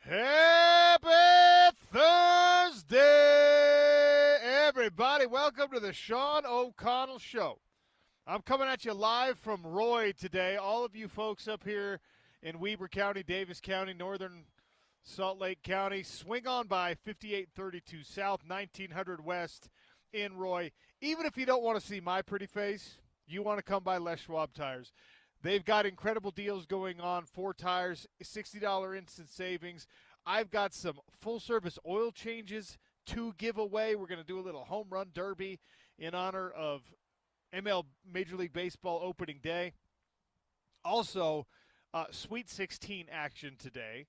Happy Thursday, everybody. Welcome to the Sean O'Connell Show. I'm coming at you live from Roy today. All of you folks up here in Weber County, Davis County, northern Salt Lake County, swing on by 5832 South, 1900 West in Roy. Even if you don't want to see my pretty face, you want to come by Les Schwab Tires. They've got incredible deals going on. 4 tires, $60 instant savings. I've got some full-service oil changes to give away. We're going to do a little home run derby in honor of ML Major League Baseball opening day. Also, Sweet 16 action today,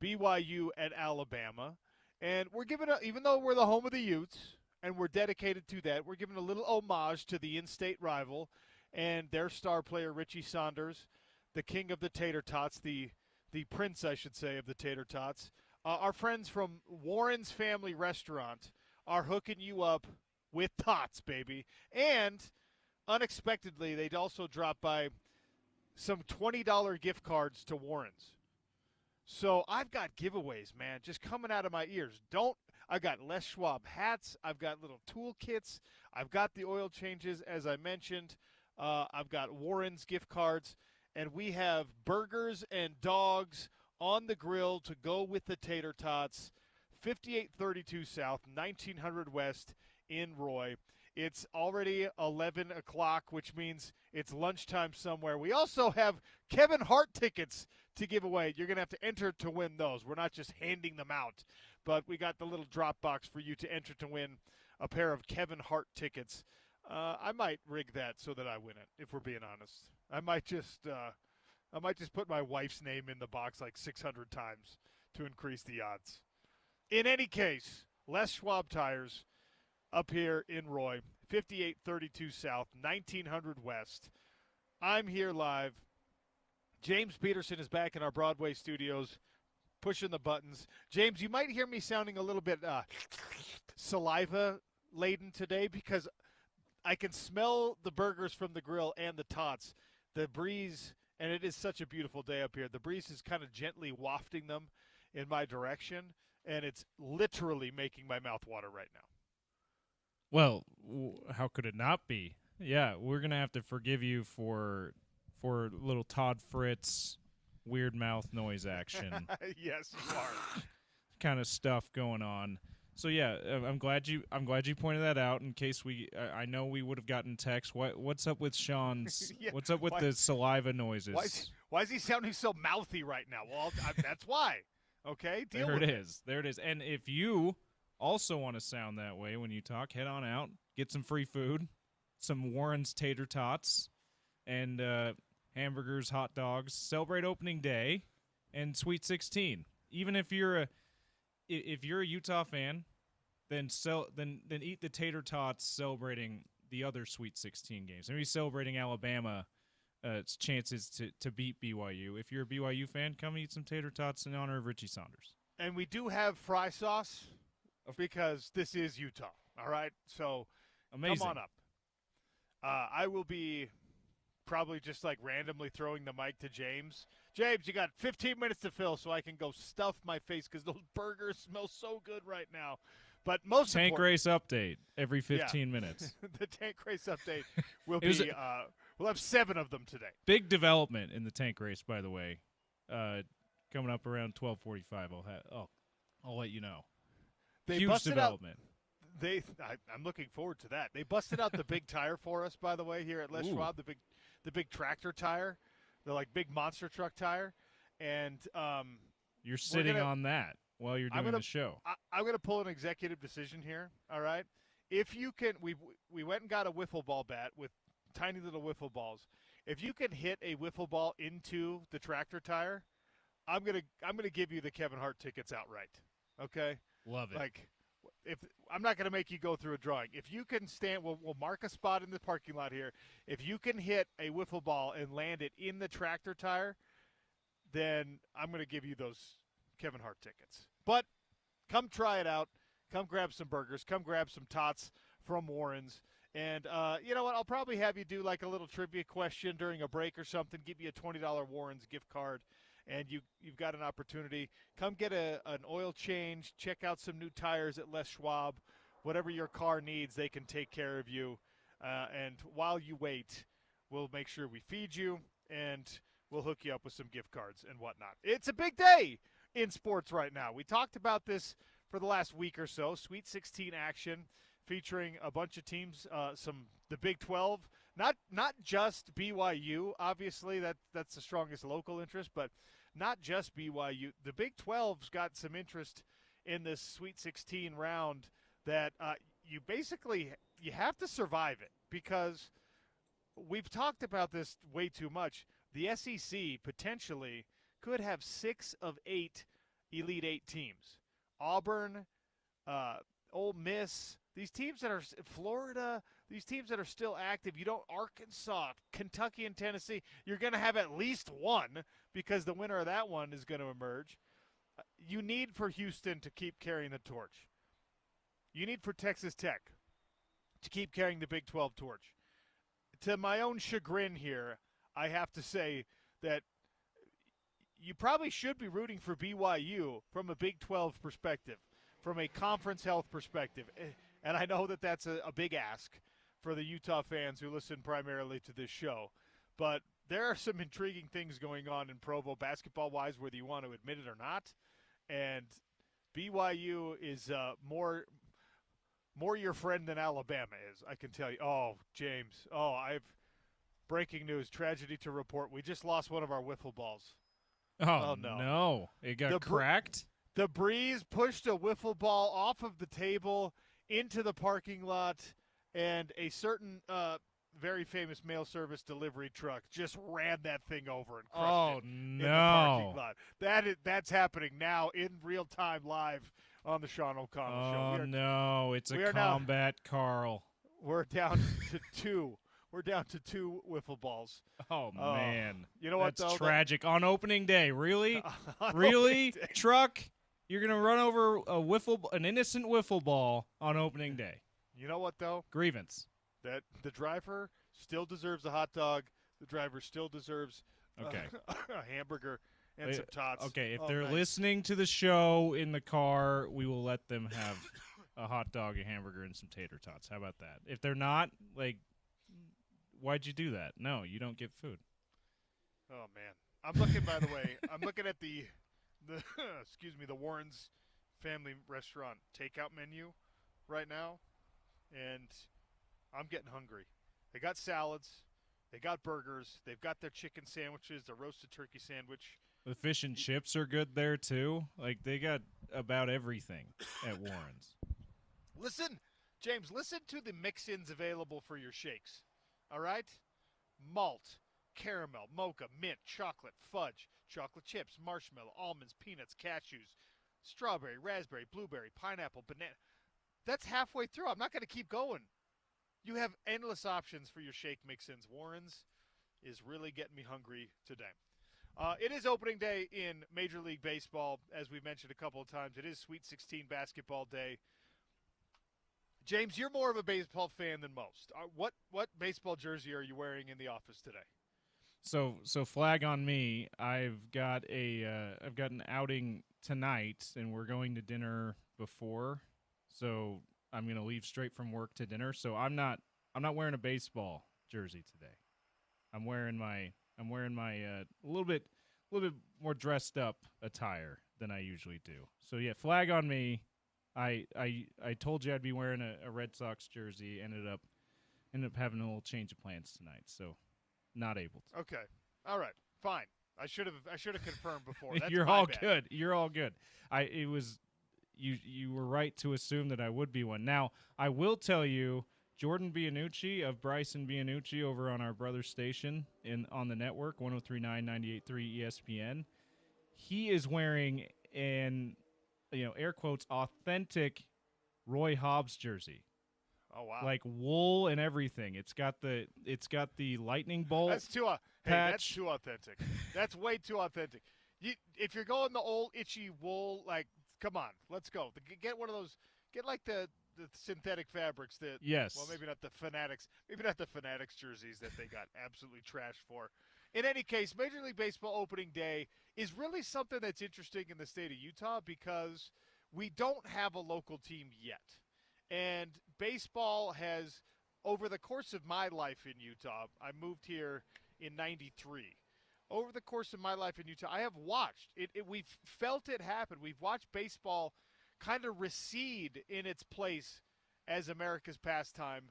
BYU at Alabama. And we're giving, even though we're the home of the Utes and we're dedicated to that, we're giving a little homage to the in-state rival and their star player, Richie Saunders, the king of the tater tots, the prince, I should say, of the tater tots. Our friends from Warren's Family Restaurant are hooking you up with tots, baby. And unexpectedly, they'd also drop by some $20 gift cards to Warren's. So I've got giveaways, man, just coming out of my ears. I've got Les Schwab hats. I've got little toolkits. I've got the oil changes, as I mentioned. I've got Warren's gift cards, and we have burgers and dogs on the grill to go with the tater tots. 5832 South, 1900 West in Roy. It's already 11 o'clock, which means it's lunchtime somewhere. We also have Kevin Hart tickets to give away. You're going to have to enter to win those. We're not just handing them out, but we got the little drop box for you to enter to win a pair of Kevin Hart tickets. I might rig that so that I win it, if we're being honest. I might just put my wife's name in the box like 600 times to increase the odds. In any case, Les Schwab Tires up here in Roy, 5832 South, 1900 West. I'm here live. James Peterson is back in our Broadway studios pushing the buttons. James, you might hear me sounding a little bit saliva-laden today because I can smell the burgers from the grill and the tots. The breeze, and it is such a beautiful day up here, the breeze is kind of gently wafting them in my direction, and it's literally making my mouth water right now. Well, how could it not be? Yeah, we're going to have to forgive you for little Todd Fritz weird mouth noise action. Yes, you are. Kind of stuff going on. So yeah, I'm glad you pointed that out. In case I know we would have gotten text. What's up with Sean's? Yeah, what's up with the saliva noises? Why is he sounding so mouthy right now? Well, that's why. Okay, there it is. And if you also want to sound that way when you talk, head on out, get some free food, some Warren's tater tots, and hamburgers, hot dogs. Celebrate opening day and Sweet 16. Even if you're a Utah fan, then eat the tater tots celebrating the other Sweet 16 games. Maybe celebrating Alabama chances to beat BYU. If you're a BYU fan, come eat some tater tots in honor of Richie Saunders. And we do have fry sauce because this is Utah. All right, so amazing. Come on up. I will be probably just like randomly throwing the mic to James. James, you got 15 minutes to fill so I can go stuff my face because those burgers smell so good right now. But most tank race update every 15 minutes. The tank race update will be we'll have 7 of them today. Big development in the tank race, by the way. Coming up around 12:45. I'll let you know. Huge development. I'm looking forward to that. They busted out the big tire for us, by the way, here at Les Schwab, the big tractor tire, the like big monster truck tire, and you're sitting on that while you're doing the show. I'm going to pull an executive decision here. All right, if you can, we went and got a wiffle ball bat with tiny little wiffle balls. If you can hit a wiffle ball into the tractor tire, I'm gonna give you the Kevin Hart tickets outright. Okay, love it. Like, if I'm not going to make you go through a drawing. If you can stand, we'll mark a spot in the parking lot here. If you can hit a wiffle ball and land it in the tractor tire, then I'm going to give you those Kevin Hart tickets. But come try it out. Come grab some burgers. Come grab some tots from Warren's. And you know what? I'll probably have you do like a little trivia question during a break or something. Give you a $20 Warren's gift card. and you've got an opportunity. Come get an oil change, check out some new tires at Les Schwab. Whatever your car needs, they can take care of you. And while you wait, we'll make sure we feed you, and we'll hook you up with some gift cards and whatnot. It's a big day in sports right now. We talked about this for the last week or so. Sweet 16 action featuring a bunch of teams, the Big 12. Not just BYU, obviously that's the strongest local interest, but not just BYU. The Big 12's got some interest in this Sweet 16 round that you have to survive it, because we've talked about this way too much. The SEC potentially could have 6 of 8 Elite 8 teams. Auburn, Ole Miss, these teams that are Florida, these teams that are still active. Arkansas, Kentucky, and Tennessee, you're going to have at least one, because the winner of that one is going to emerge. You need for Houston to keep carrying the torch. You need for Texas Tech to keep carrying the Big 12 torch. To my own chagrin here, I have to say that you probably should be rooting for BYU from a Big 12 perspective, from a conference health perspective. And I know that that's a big ask for the Utah fans who listen primarily to this show. But there are some intriguing things going on in Provo basketball-wise, whether you want to admit it or not. And BYU is more your friend than Alabama is, I can tell you. Oh, James. Breaking news, tragedy to report. We just lost one of our wiffle balls. Oh no. It got cracked? The breeze pushed a wiffle ball off of the table into the parking lot, and a certain very famous mail service delivery truck just ran that thing over and crushed it in the parking lot. That's happening now in real time live on the Sean O'Connell Show. No, it's a combat Carl. We're down to 2. We're down to 2 wiffle balls. Oh, man. You know what, That's though? tragic. On opening day. Really? Really? Truck? You're going to run over an innocent wiffle ball on opening day. You know what, though? Grievance. That the driver still deserves a hot dog. The driver still deserves a hamburger and some tots. Okay, if they're listening to the show in the car, we will let them have a hot dog, a hamburger, and some tater tots. How about that? If they're not, why'd you do that? No, you don't get food. Oh, man. I'm looking, by the way, at the the Warren's Family Restaurant takeout menu right now, and I'm getting hungry. They got salads. They got burgers. They've got their chicken sandwiches, their roasted turkey sandwich. The fish and chips are good there, too. They got about everything at Warren's. Listen, James, listen to the mix-ins available for your shakes. All right? Malt, caramel, mocha, mint, chocolate, fudge, chocolate chips, marshmallow, almonds, peanuts, cashews, strawberry, raspberry, blueberry, pineapple, banana. That's halfway through. I'm not going to keep going. You have endless options for your shake mix-ins. Warren's is really getting me hungry today. It is opening day in Major League Baseball, as we've mentioned a couple of times. It is Sweet 16 basketball day. James, you're more of a baseball fan than most. What baseball jersey are you wearing in the office today? So flag on me. I've got an outing tonight, and we're going to dinner before. So I'm going to leave straight from work to dinner. So I'm not wearing a baseball jersey today. I'm wearing my a little bit more dressed up attire than I usually do. So yeah, flag on me. I told you I'd be wearing a Red Sox jersey. Ended up having a little change of plans tonight, so not able to. Okay, all right, fine. I should have confirmed before. That's You're my all bad. good. You're all good. You were right to assume that I would be one. Now I will tell you, Jordan Bianucci of Bryson Bianucci over on our brother station on the network 103.9 98.3 ESPN. He is wearing an air quotes authentic Roy Hobbs jersey. Oh wow! Like wool and everything. It's got the lightning bolt. That's too that's too authentic. That's way too authentic. If you're going the old itchy wool, come on, let's go. Get one of those. Get the synthetic fabrics yes. Well, maybe not the Fanatics jerseys that they got absolutely trashed for. In any case, Major League Baseball opening day is really something that's interesting in the state of Utah because we don't have a local team yet. And baseball has, over the course of my life in Utah, I moved here in 93. Over the course of my life in Utah, I have watched it. We've felt it happen. We've watched baseball kind of recede in its place as America's pastime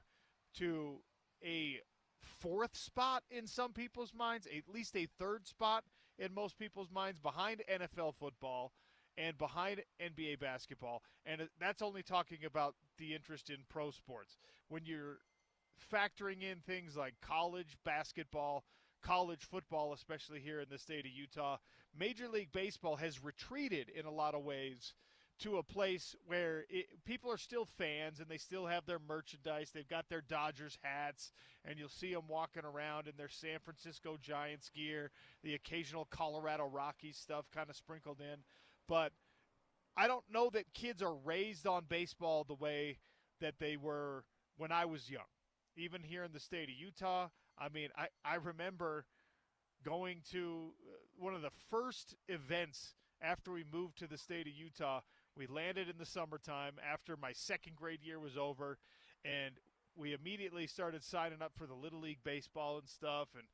to a fourth spot in some people's minds, at least a third spot in most people's minds, behind NFL football and behind NBA basketball. And that's only talking about the interest in pro sports. When you're factoring in things like college basketball, college football, especially here in the state of Utah, Major League Baseball has retreated in a lot of ways to a place where people are still fans and they still have their merchandise. They've got their Dodgers hats, and you'll see them walking around in their San Francisco Giants gear, the occasional Colorado Rockies stuff kind of sprinkled in. But I don't know that kids are raised on baseball the way that they were when I was young. Even here in the state of Utah, I mean, I remember going to one of the first events after we moved to the state of Utah. We landed in the summertime after my second grade year was over, and we immediately started signing up for the Little League Baseball and stuff and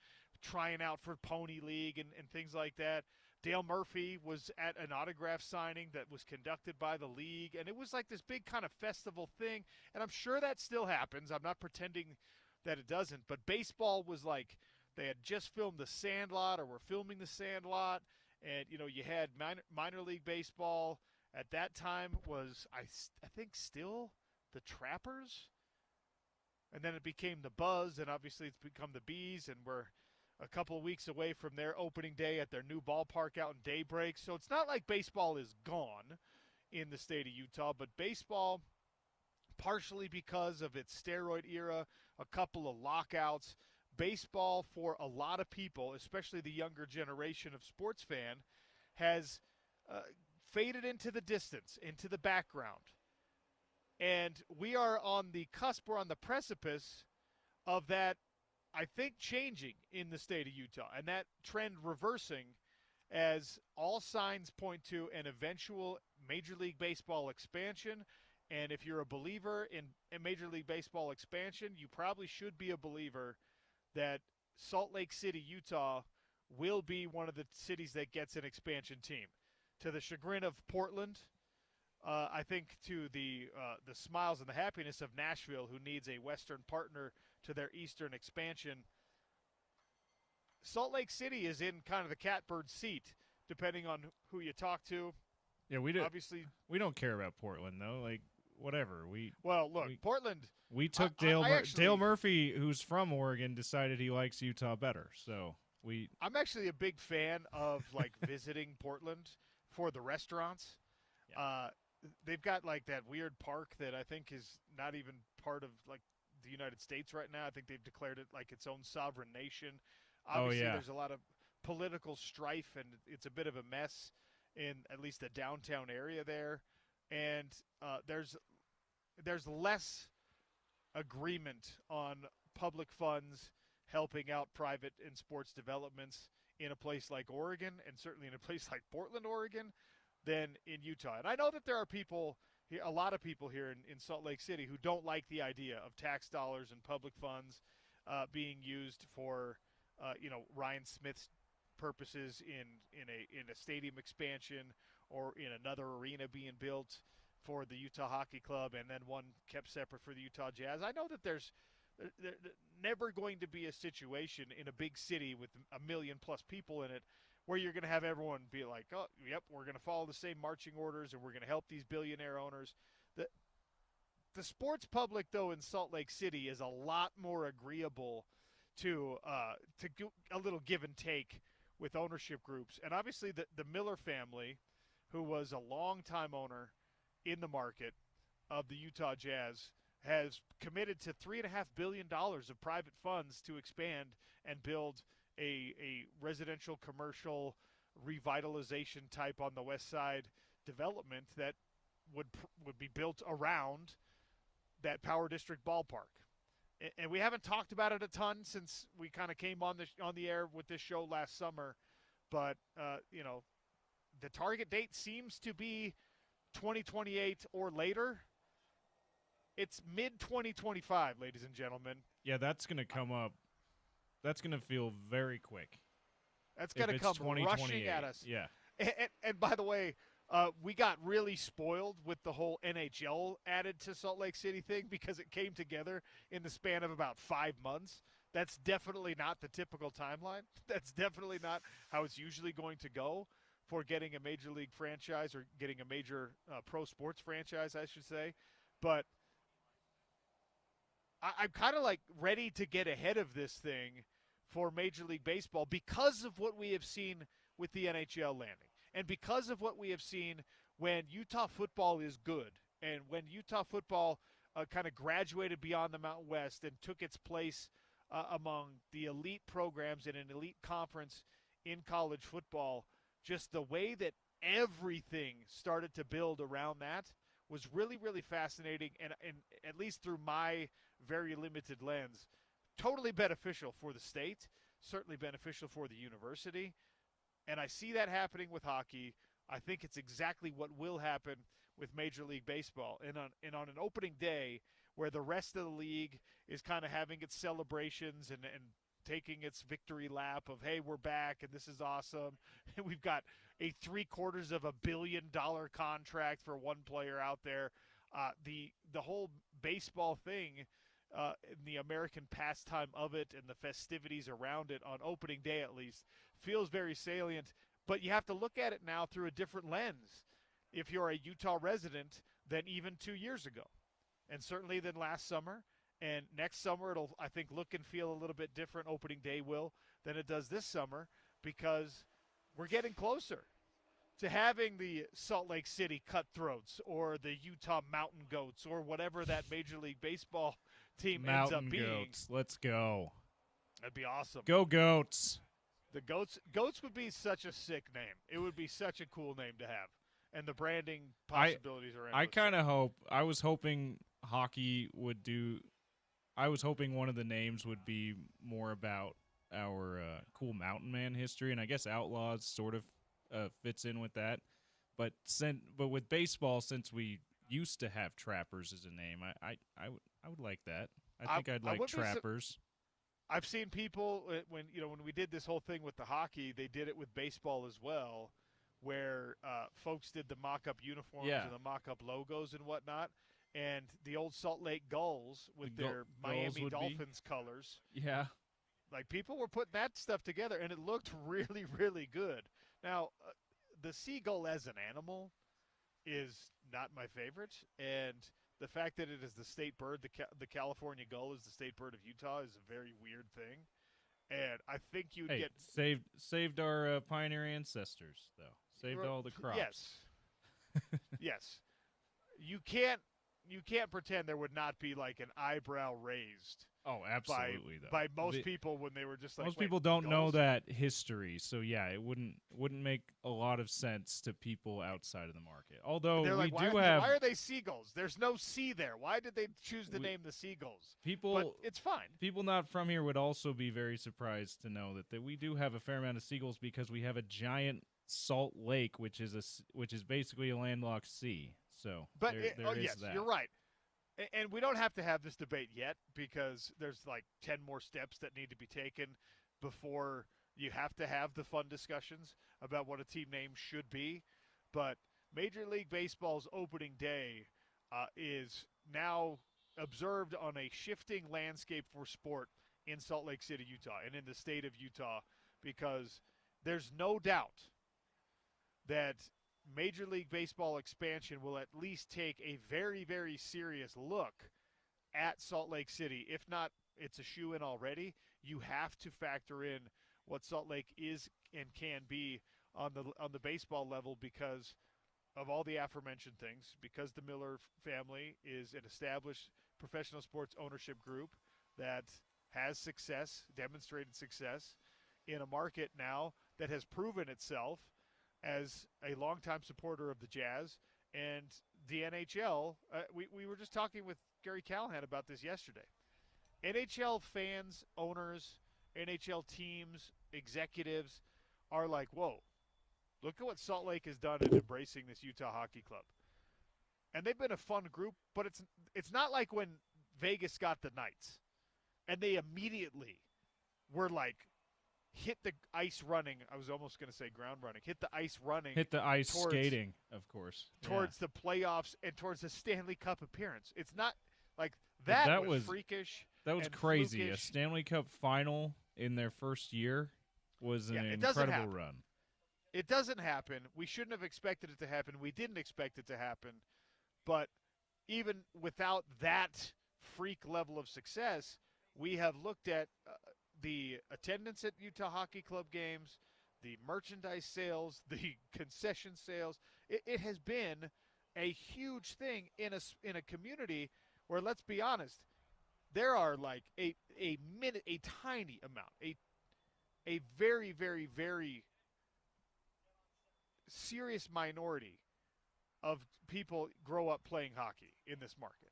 trying out for Pony League and things like that. Dale Murphy was at an autograph signing that was conducted by the league, and it was like this big kind of festival thing, and I'm sure that still happens. I'm not pretending that it doesn't, but baseball was like they had just filmed The Sandlot or were filming The Sandlot, and, you know, you had minor league baseball. At that time was, I think, still the Trappers, and then it became the Buzz, and obviously it's become the Bees, and we're a couple of weeks away from their opening day at their new ballpark out in Daybreak. So it's not like baseball is gone in the state of Utah, but baseball, partially because of its steroid era, a couple of lockouts, baseball for a lot of people, especially the younger generation of sports fan, has faded into the distance, into the background. And we are on the cusp, we're on the precipice of that, I think, changing in the state of Utah, and that trend reversing as all signs point to an eventual Major League Baseball expansion. And if you're a believer in Major League Baseball expansion, you probably should be a believer that Salt Lake City, Utah, will be one of the cities that gets an expansion team. To the chagrin of Portland, I think to the smiles and the happiness of Nashville, who needs a Western partner to their Eastern expansion, Salt Lake City is in kind of the catbird seat, depending on who you talk to. Yeah, we do. Obviously, we don't care about Portland though. Like, whatever. Portland. We took Dale Murphy, who's from Oregon, decided he likes Utah better. So I'm actually a big fan of like visiting Portland for the restaurants. Yeah. They've got like that weird park that I think is not even part of like the United States right now. I think they've declared it like its own sovereign nation. Obviously, there's a lot of political strife, and it's a bit of a mess in at least the downtown area there. And there's less agreement on public funds helping out private and sports developments in a place like Oregon, and certainly in a place like Portland, Oregon, than in Utah. And I know that there are people, a lot of people here in Salt Lake City, who don't like the idea of tax dollars and public funds being used for, Ryan Smith's purposes in a stadium expansion or in another arena being built for the Utah Hockey Club, and then one kept separate for the Utah Jazz. I know that there's never going to be a situation in a big city with 1 million plus people in it where you're going to have everyone be like, oh, yep, we're going to follow the same marching orders and we're going to help these billionaire owners. The sports public, though, in Salt Lake City is a lot more agreeable to a little give and take with ownership groups. And obviously the Miller family, who was a longtime owner in the market of the Utah Jazz, has committed to $3.5 billion of private funds to expand and build a residential commercial revitalization type on the west side development that would be built around that Power District ballpark. and we haven't talked about it a ton since we kind of came on the air with this show last summer. But the target date seems to be 2028 or later. It's mid-2025, ladies and gentlemen. Yeah, that's going to come up. That's going to feel very quick. That's going to come rushing at us. Yeah. And by the way, we got really spoiled with the whole NHL added to Salt Lake City thing because it came together in the span of about 5 months. That's definitely not the typical timeline. That's definitely not how it's usually going to go for getting a major league franchise or getting a major pro sports franchise, I should say. But I'm kind of like ready to get ahead of this thing for Major League Baseball because of what we have seen with the NHL landing and because of what we have seen when Utah football is good and when Utah football kind of graduated beyond the Mountain West and took its place among the elite programs in an elite conference in college football. Just the way that everything started to build around that was really, really fascinating and at least through my very limited lens, totally beneficial for the state, certainly beneficial for the university. And I see that happening with hockey. I think it's exactly what will happen with Major League Baseball. And on an opening day where the rest of the league is kind of having its celebrations and taking its victory lap of, hey, we're back and this is awesome. And we've got a $750 million contract for one player out there. The whole baseball thing, the American pastime of it and the festivities around it on opening day at least feels very salient. But you have to look at it now through a different lens if you're a Utah resident than even 2 years ago. And certainly than last summer. And next summer it'll, I think, look and feel a little bit different, opening day will, than it does this summer because we're getting closer to having the Salt Lake City Cutthroats or the Utah Mountain Goats or whatever that Major League Baseball team ends up being. Mountain Goats, let's go. That'd be awesome. Go Goats. The Goats would be such a sick name. It would be such a cool name to have. And the branding possibilities are endless. I kind of I was hoping hockey would do – I was hoping one of the names would be more about our cool mountain man history, and I guess Outlaws sort of fits in with that. But with baseball, since we used to have Trappers as a name, I would like that. I think I'd like Trappers. I've seen people when we did this whole thing with the hockey, they did it with baseball as well, where folks did the mock-up uniforms and the mock-up logos and whatnot, and the old Salt Lake Gulls with their Miami Dolphins colors. Yeah. Like, people were putting that stuff together, and it looked really, really good. Now, the seagull as an animal is not my favorite, and the fact that it is the state bird, the California gull is the state bird of Utah, is a very weird thing. And I think you'd get saved our pioneer ancestors, though. Saved all the crops. Yes. Yes. You can't pretend there would not be like an eyebrow raised. Oh, absolutely, by most people when they were just like, most people don't know that history, so yeah, it wouldn't make a lot of sense to people outside of the market. Although they're like, why are they seagulls? There's no sea there. Why did they choose to name the seagulls? But it's fine. People not from here would also be very surprised to know that we do have a fair amount of seagulls because we have a giant salt lake, which is basically a landlocked sea. So, but yes, that. You're right. And we don't have to have this debate yet because there's like 10 more steps that need to be taken before you have to have the fun discussions about what a team name should be. But Major League Baseball's opening day is now observed on a shifting landscape for sport in Salt Lake City, Utah, and in the state of Utah, because there's no doubt that Major League Baseball expansion will at least take a very, very serious look at Salt Lake City. If not, it's a shoo-in already. You have to factor in what Salt Lake is and can be on the baseball level because of all the aforementioned things, because the Miller family is an established professional sports ownership group that has demonstrated success in a market now that has proven itself as a longtime supporter of the Jazz and the NHL. We were just talking with Gary Callahan about this yesterday. NHL fans, owners, NHL teams, executives are like, whoa, look at what Salt Lake has done in embracing this Utah Hockey Club. And they've been a fun group, but it's not like when Vegas got the Knights and they immediately were like, hit the ice running. I was almost going to say ground running. Hit the ice running. Hit the ice skating, of course. Towards the playoffs and towards the Stanley Cup appearance. It's not like that was freakish. That was crazy. Flukish. A Stanley Cup final in their first year was an incredible run. It doesn't happen. We shouldn't have expected it to happen. We didn't expect it to happen. But even without that freak level of success, we have looked at the attendance at Utah Hockey Club games, the merchandise sales, the concession sales. It has been a huge thing in a community where, let's be honest, there are like a tiny amount, a very, very, very serious minority of people grow up playing hockey in this market.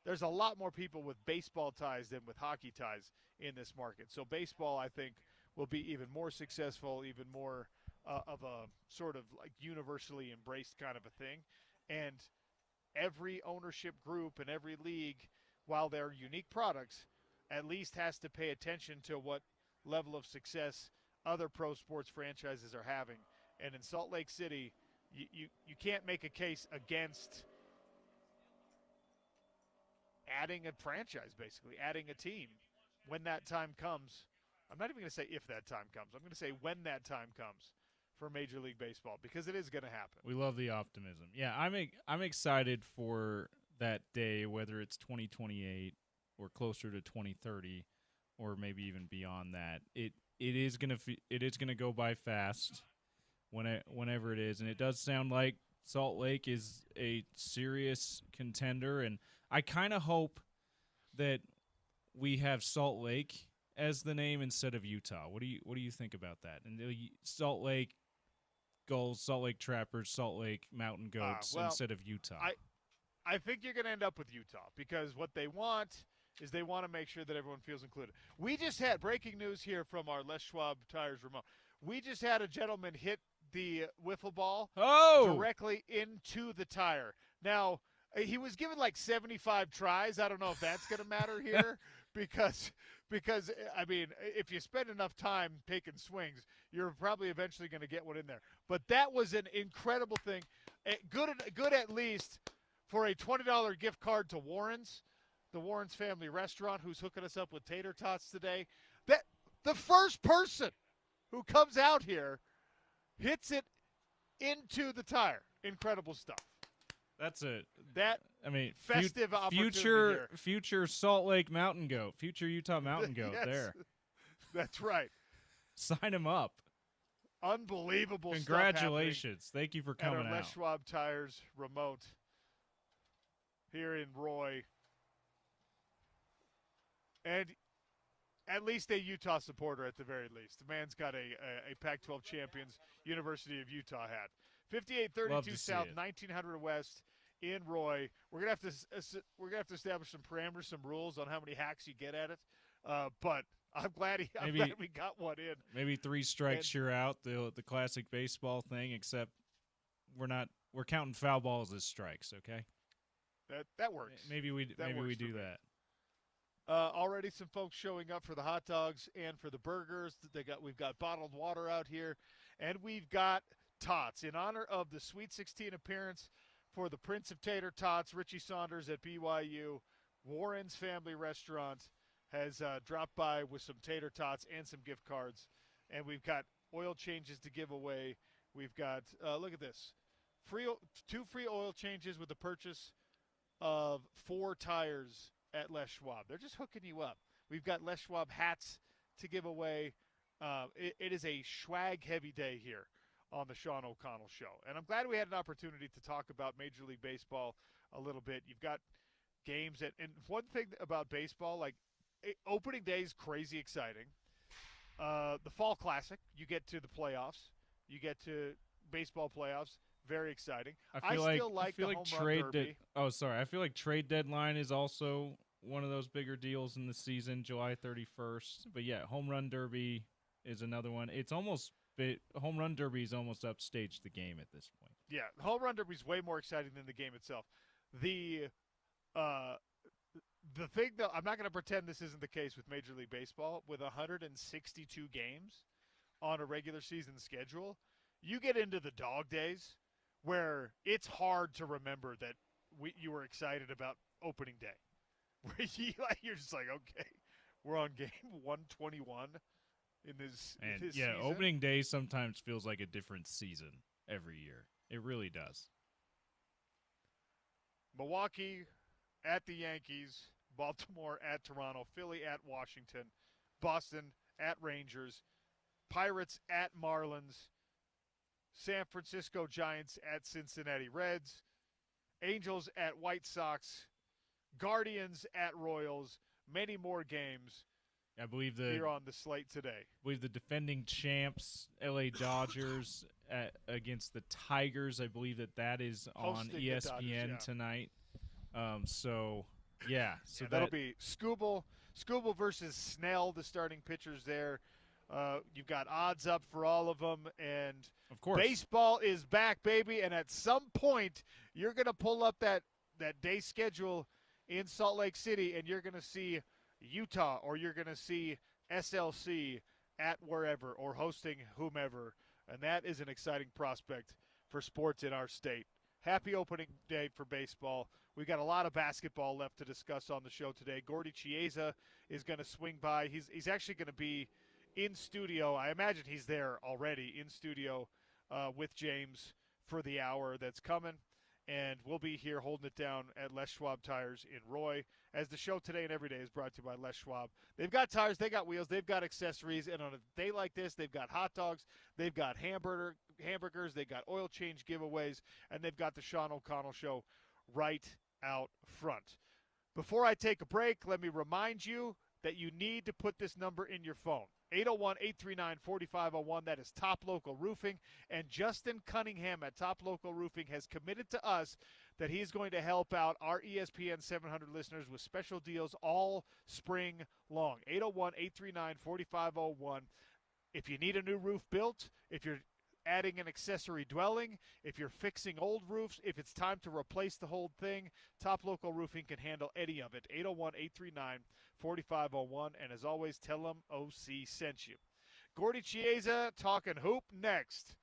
There's a lot more people with baseball ties than with hockey ties in this market. So baseball, I think, will be even more successful, even more of a sort of like universally embraced kind of a thing. And every ownership group and every league, while they're unique products, at least has to pay attention to what level of success other pro sports franchises are having. And in Salt Lake City, you can't make a case against adding a franchise, basically, adding a team when that time comes. I'm not even going to say if that time comes. I'm going to say when that time comes for Major League Baseball, because it is going to happen. We love the optimism. Yeah, I'm excited for that day, whether it's 2028 or closer to 2030 or maybe even beyond that. It is going to go by fast whenever it is, and it does sound like Salt Lake is a serious contender, and I kind of hope that we have Salt Lake as the name instead of Utah. What do you think about that? And Salt Lake Gulls, Salt Lake Trappers, Salt Lake Mountain Goats instead of Utah. I think you're going to end up with Utah because what they want is they want to make sure that everyone feels included. We just had breaking news here from our Les Schwab Tires remote. We just had a gentleman hit the wiffle ball directly into the tire. Now, he was given like 75 tries. I don't know if that's going to matter here because I mean, if you spend enough time taking swings, you're probably eventually going to get one in there. But that was an incredible thing. Good at least for a $20 gift card to Warren's, the Warren's family restaurant, who's hooking us up with tater tots today. That the first person who comes out here hits it into the tire. Incredible stuff. That's it. Festive opportunity future Salt Lake Mountain Goat, future Utah Mountain Goat. Yes, there. That's right. Sign him up. Unbelievable. Congratulations. Thank you for coming at our out. Les Schwab Tires remote here in Roy. And at least a Utah supporter at the very least. The man's got a Pac-12 champions University of Utah hat. 5832 South, 1900 West in Roy. We're gonna have to establish some parameters, some rules on how many hacks you get at it. But I'm glad we got one in. Maybe 3 strikes, you're out. The classic baseball thing, except we're counting foul balls as strikes. Okay. That works. Maybe we do that. Already some folks showing up for the hot dogs and for the burgers. We've got bottled water out here, and we've got tots in honor of the Sweet 16 appearance for the Prince of Tater Tots, Richie Saunders at BYU. Warren's Family Restaurant has dropped by with some tater tots and some gift cards, and we've got oil changes to give away. We've got look at this, 2 free oil changes with the purchase of 4 tires at Les Schwab. They're just hooking you up. We've got Les Schwab hats to give away. It is a swag-heavy day here on the Sean O'Connell Show. And I'm glad we had an opportunity to talk about Major League Baseball a little bit. You've got games. And one thing about baseball, like opening day is crazy exciting. The Fall Classic, you get to the playoffs. You get to baseball playoffs. Very exciting. I still like the home run derby. I feel like trade deadline is also one of those bigger deals in the season, July 31st. But yeah, home run derby is another one. It's almost home run derby is almost upstaged the game at this point. Yeah, home run derby is way more exciting than the game itself. The uh, the thing though, I'm not going to pretend this isn't the case with Major League Baseball. With 162 games on a regular season schedule, you get into the dog days where it's hard to remember that you were excited about opening day. Where you're just like, okay, we're on game 121 in this Yeah, season. opening day sometimes feels like a different season every year. It really does. Milwaukee at the Yankees, Baltimore at Toronto, Philly at Washington, Boston at Rangers, Pirates at Marlins, San Francisco Giants at Cincinnati Reds, Angels at White Sox, Guardians at Royals, many more games. I believe here on the slate today. I believe the defending champs, LA Dodgers, against the Tigers. I believe that is on ESPN Dodgers, tonight. So that'll be Skubal versus Snell, the starting pitchers there. You've got odds up for all of them, and of course, baseball is back, baby. And at some point, you're going to pull up that day schedule in Salt Lake City, and you're going to see Utah, or you're going to see SLC at wherever or hosting whomever, and that is an exciting prospect for sports in our state. Happy opening day for baseball. We've got a lot of basketball left to discuss on the show today. Gordy Chiesa is going to swing by. He's actually going to be in studio. I imagine he's there already in studio with James for the hour that's coming. And we'll be here holding it down at Les Schwab Tires in Roy, as the show today and every day is brought to you by Les Schwab. They've got tires, they got wheels, they've got accessories, and on a day like this, they've got hot dogs, they've got hamburgers, they've got oil change giveaways, and they've got the Sean O'Connell Show right out front. Before I take a break, let me remind you that you need to put this number in your phone. 801-839-4501. That is Top Local Roofing. And Justin Cunningham at Top Local Roofing has committed to us that he's going to help out our ESPN 700 listeners with special deals all spring long. 801-839-4501. If you need a new roof built, if you're adding an accessory dwelling, if you're fixing old roofs, if it's time to replace the whole thing, Top Local Roofing can handle any of it. 801-839-4501. And as always, tell them OC sent you. Gordy Chiesa talking hoop next.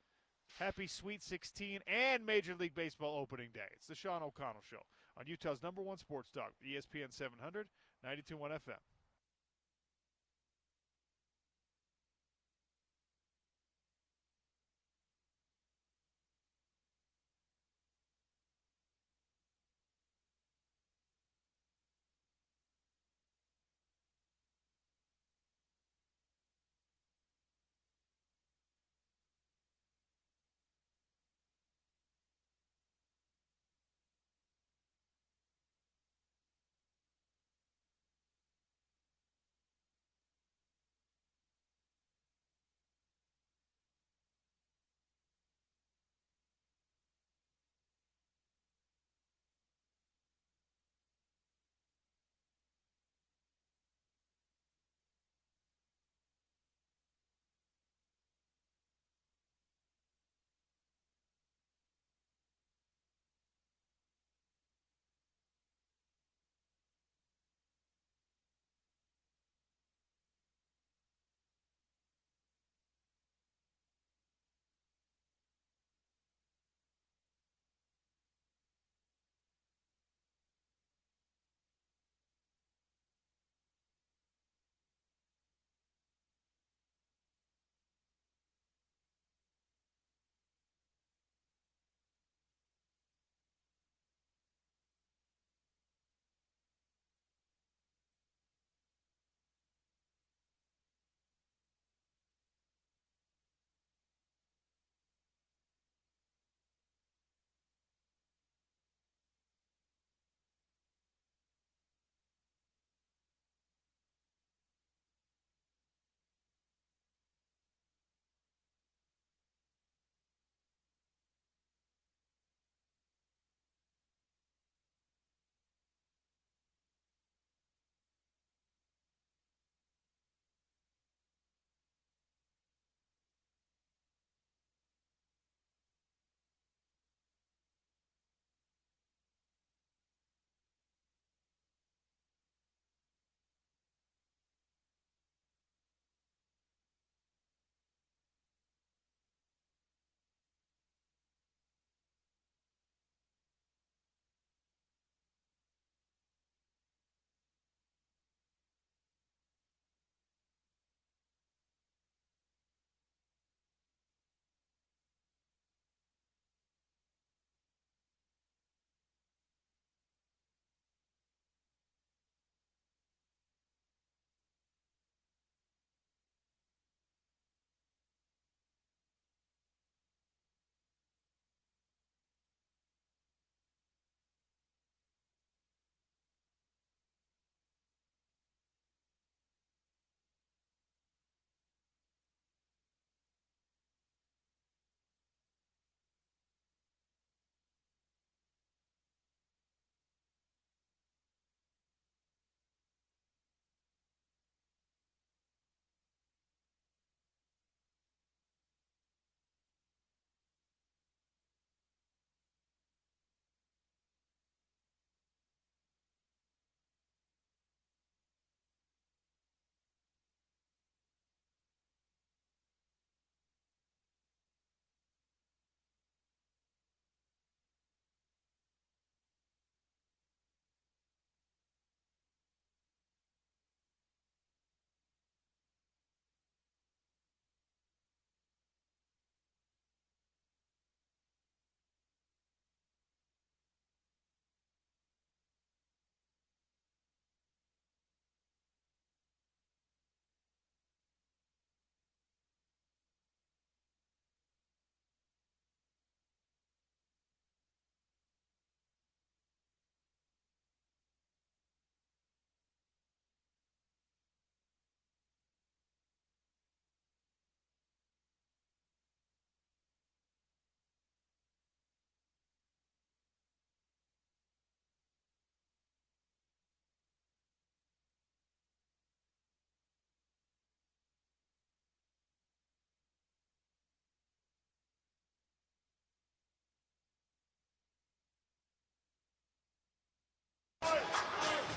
Happy Sweet 16 and Major League Baseball opening day. It's the Sean O'Connell Show on Utah's #1 sports dog, ESPN 700, 92.1 FM.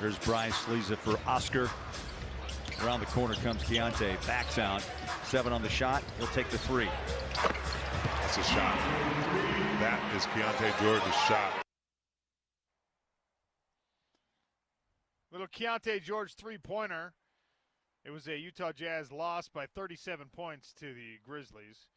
There's Bryce, leaves it for Oscar. Around the corner comes Keontae, backs out. 7 on the shot, he'll take the 3. That's a shot. That is Keontae George's shot. Little Keontae George three-pointer. It was a Utah Jazz loss by 37 points to the Grizzlies.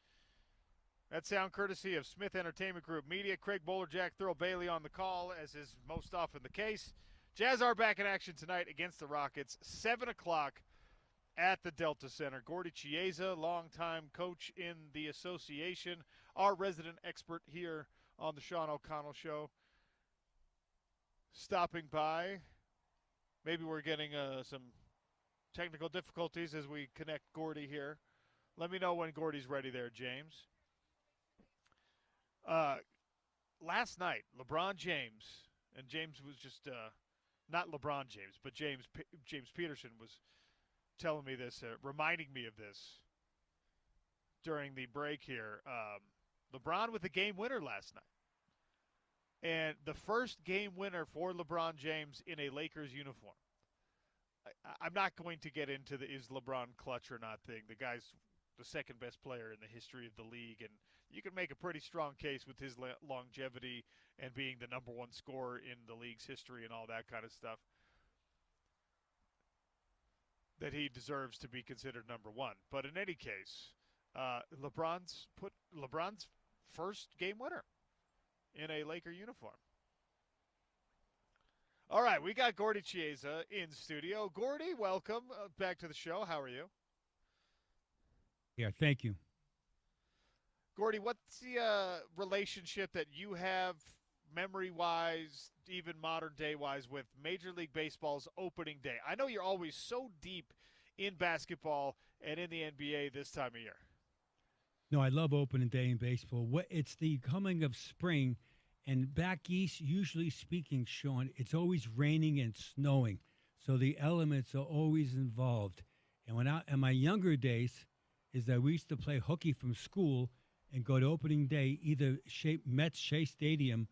That sound courtesy of Smith Entertainment Group Media. Craig Bowler, Jack Thurl Bailey on the call, as is most often the case. Jazz are back in action tonight against the Rockets, 7 o'clock at the Delta Center. Gordy Chiesa, longtime coach in the association, our resident expert here on the Sean O'Connell Show, stopping by. Maybe we're getting some technical difficulties as we connect Gordy here. Let me know when Gordy's ready there, James. Last night, LeBron James, and James was just not LeBron James, but James Peterson was telling me this, reminding me of this during the break here. LeBron with a game winner last night. And the first game winner for LeBron James in a Lakers uniform. I'm not going to get into the is LeBron clutch or not thing. The guy's the second best player in the history of the league, and you can make a pretty strong case with his longevity and being the number 1 scorer in the league's history and all that kind of stuff, that he deserves to be considered number 1. But in any case, LeBron's first game winner in a Laker uniform. All right, we got Gordy Chiesa in studio. Gordy, welcome back to the show. How are you? Yeah, thank you. Gordy, what's the relationship that you have memory-wise, even modern-day-wise, with Major League Baseball's opening day? I know you're always so deep in basketball and in the NBA this time of year. No, I love opening day in baseball. It's the coming of spring, and back east, usually speaking, Sean, it's always raining and snowing, so the elements are always involved. And in my younger days, is that we used to play hooky from school and go to opening day, either Mets Shea Stadium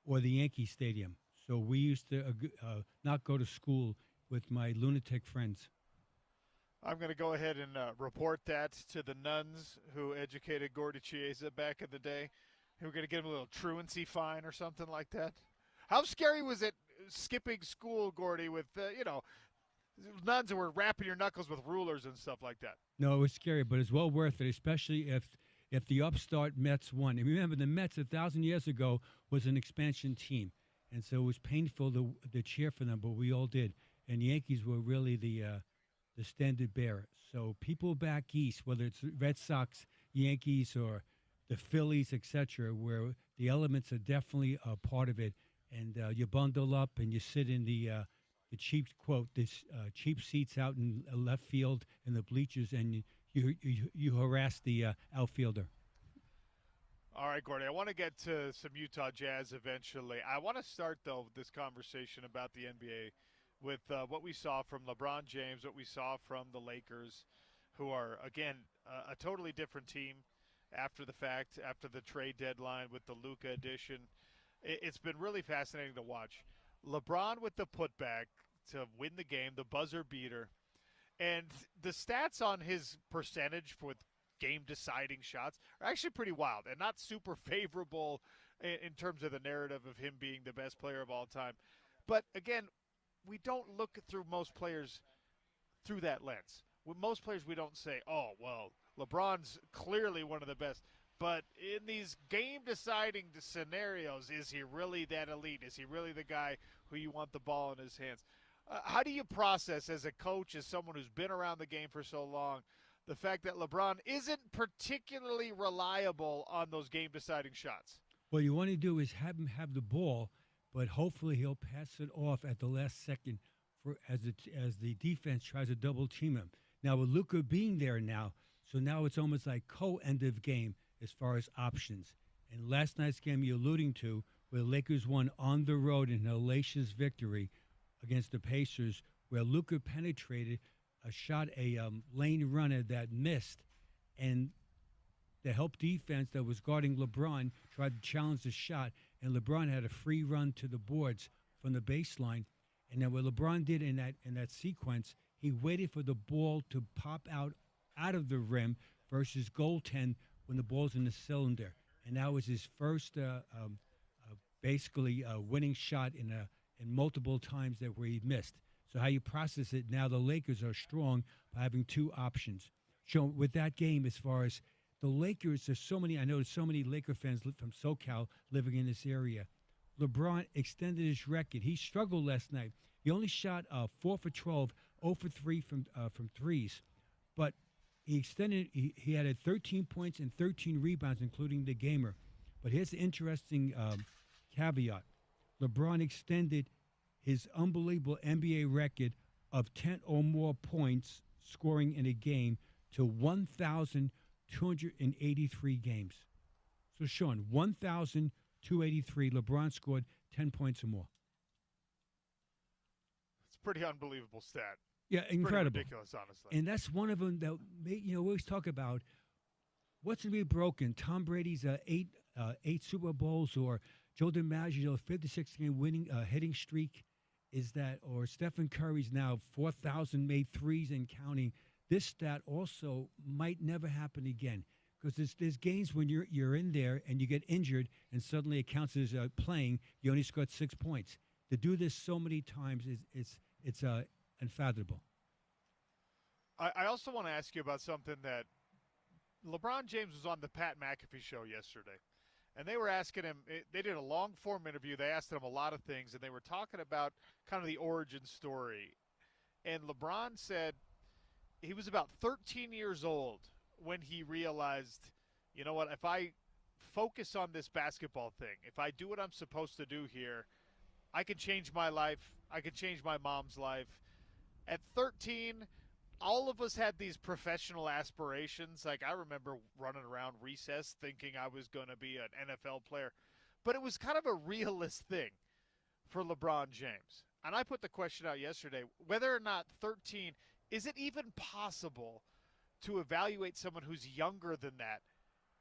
or the Yankee Stadium. So we used to not go to school with my lunatic friends. I'm going to go ahead and report that to the nuns who educated Gordy Chiesa back in the day, who were going to give him a little truancy fine or something like that. How scary was it skipping school, Gordy, with, nuns who were rapping your knuckles with rulers and stuff like that? No, it was scary, but it's well worth it, especially if the upstart Mets won. And remember, the Mets 1,000 years ago was an expansion team, and so it was painful to cheer for them, but we all did. And the Yankees were really the standard bearer. So people back east, whether it's Red Sox, Yankees, or the Phillies, etc., where the elements are definitely a part of it, and you bundle up and you sit in the cheap cheap seats out in left field in the bleachers, and you harass the outfielder. All right, Gordy, I want to get to some Utah Jazz eventually. I want to start, though, this conversation about the NBA with what we saw from LeBron James, what we saw from the Lakers, who are, again, a totally different team after the fact, after the trade deadline with the Luka addition. It's been really fascinating to watch. LeBron with the putback to win the game, the buzzer beater, and the stats on his percentage with game-deciding shots are actually pretty wild and not super favorable in terms of the narrative of him being the best player of all time. But, again, we don't look through most players through that lens. With most players, we don't say, oh, well, LeBron's clearly one of the best. But in these game-deciding scenarios, is he really that elite? Is he really the guy who you want the ball in his hands? How do you process as a coach, as someone who's been around the game for so long, the fact that LeBron isn't particularly reliable on those game-deciding shots? What you want to do is have him have the ball, but hopefully he'll pass it off at the last second as the defense tries to double-team him. Now, with Luka being there now, so now it's almost like co-end of game as far as options. And last night's game you're alluding to, where the Lakers won on the road in an hellacious victory against the Pacers, where Luka penetrated a lane runner that missed, and the help defense that was guarding LeBron tried to challenge the shot, and LeBron had a free run to the boards from the baseline, And then what LeBron did in that sequence, he waited for the ball to pop out of the rim versus goaltend when the ball's in the cylinder. And that was his first basically winning shot in multiple times that where he missed. So how you process it, now the Lakers are strong by having two options. So with that game, as far as the Lakers, I know there's so many Laker fans from SoCal living in this area. LeBron extended his record. He struggled last night. He only shot 4 for 12, 0 for 3 from threes. But he extended, he had 13 points and 13 rebounds, including the gamer. But here's the interesting caveat. LeBron extended his unbelievable NBA record of 10 or more points scoring in a game to 1,283 games. So, Sean, 1,283, LeBron scored 10 points or more. It's a pretty unbelievable stat. Yeah, it's incredible. Pretty ridiculous, honestly. And that's one of them that, we always talk about what's going to be broken. Tom Brady's eight Super Bowls, or Joe DiMaggio's 56-game winning hitting streak, is that, or Stephen Curry's now 4,000 made threes and counting. This stat also might never happen again, because there's games when you're in there and you get injured and suddenly it counts as playing. You only scored 6 points. To do this so many times it's unfathomable. I also want to ask you about something that LeBron James was on the Pat McAfee show yesterday, and they were asking him, they did a long-form interview. They asked him a lot of things, and they were talking about kind of the origin story. And LeBron said he was about 13 years old when he realized, you know what, if I focus on this basketball thing, if I do what I'm supposed to do here, I can change my life. I can change my mom's life. At 13, all of us had these professional aspirations. Like, I remember running around recess thinking I was going to be an NFL player. But it was kind of a realist thing for LeBron James. And I put the question out yesterday, whether or not 13, is it even possible to evaluate someone who's younger than that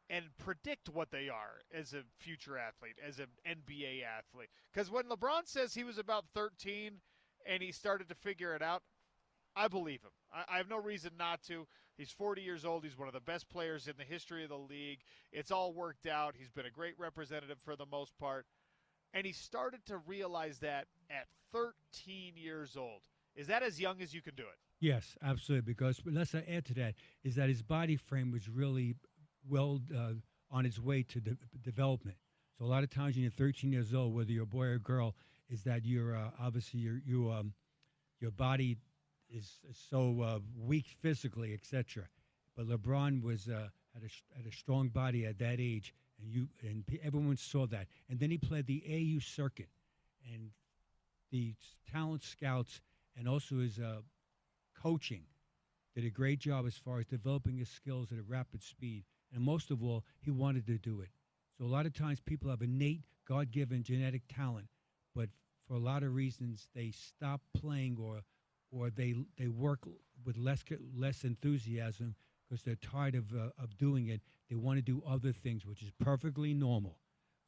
and predict what they are as a future athlete, as an NBA athlete? Because when LeBron says he was about 13 and he started to figure it out, I believe him. I have no reason not to. He's 40 years old. He's one of the best players in the history of the league. It's all worked out. He's been a great representative for the most part. And he started to realize that at 13 years old. Is that as young as you can do it? Yes, absolutely. Because let's add to that is that his body frame was really well on its way to development. So a lot of times when you're 13 years old, whether you're a boy or a girl, is that you're obviously your body is so weak physically, etc. But LeBron was had a strong body at that age, and everyone saw that. And then he played the AU circuit, and the talent scouts and also his coaching did a great job as far as developing his skills at a rapid speed. And most of all, he wanted to do it. So a lot of times people have innate, God-given genetic talent, but for a lot of reasons they stop playing or they work with less enthusiasm because they're tired of doing it. They want to do other things, which is perfectly normal.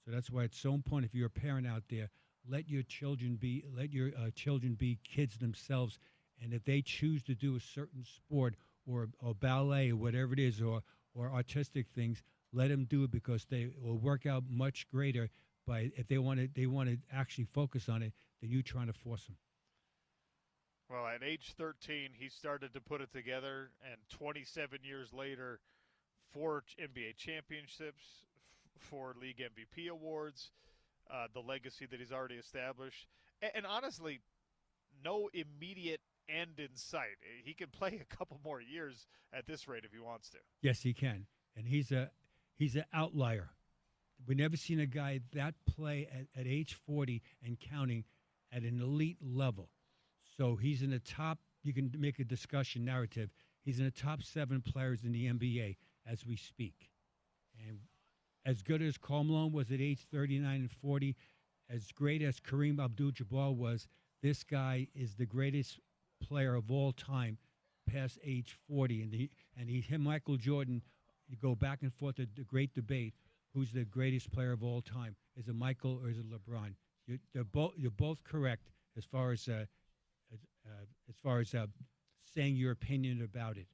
So that's why it's so important. If you're a parent out there, let your children be kids themselves. And if they choose to do a certain sport or ballet or whatever it is, or artistic things, let them do it, because they will work out much greater if they want to actually focus on it than you trying to force them. Well, at age 13, he started to put it together, and 27 years later, 4 NBA championships, 4 league MVP awards, the legacy that he's already established. And honestly, no immediate end in sight. He can play a couple more years at this rate if he wants to. Yes, he can. And he's an outlier. We've never seen a guy that play at age 40 and counting at an elite level. So he's in the top, you can make a discussion narrative, he's in the top 7 players in the NBA as we speak. And as good as Karl Malone was at age 39 and 40, as great as Kareem Abdul-Jabbar was, this guy is the greatest player of all time past age 40. And him, Michael Jordan, you go back and forth the great debate, who's the greatest player of all time? Is it Michael or is it LeBron? You're both correct. as far as saying your opinion about it.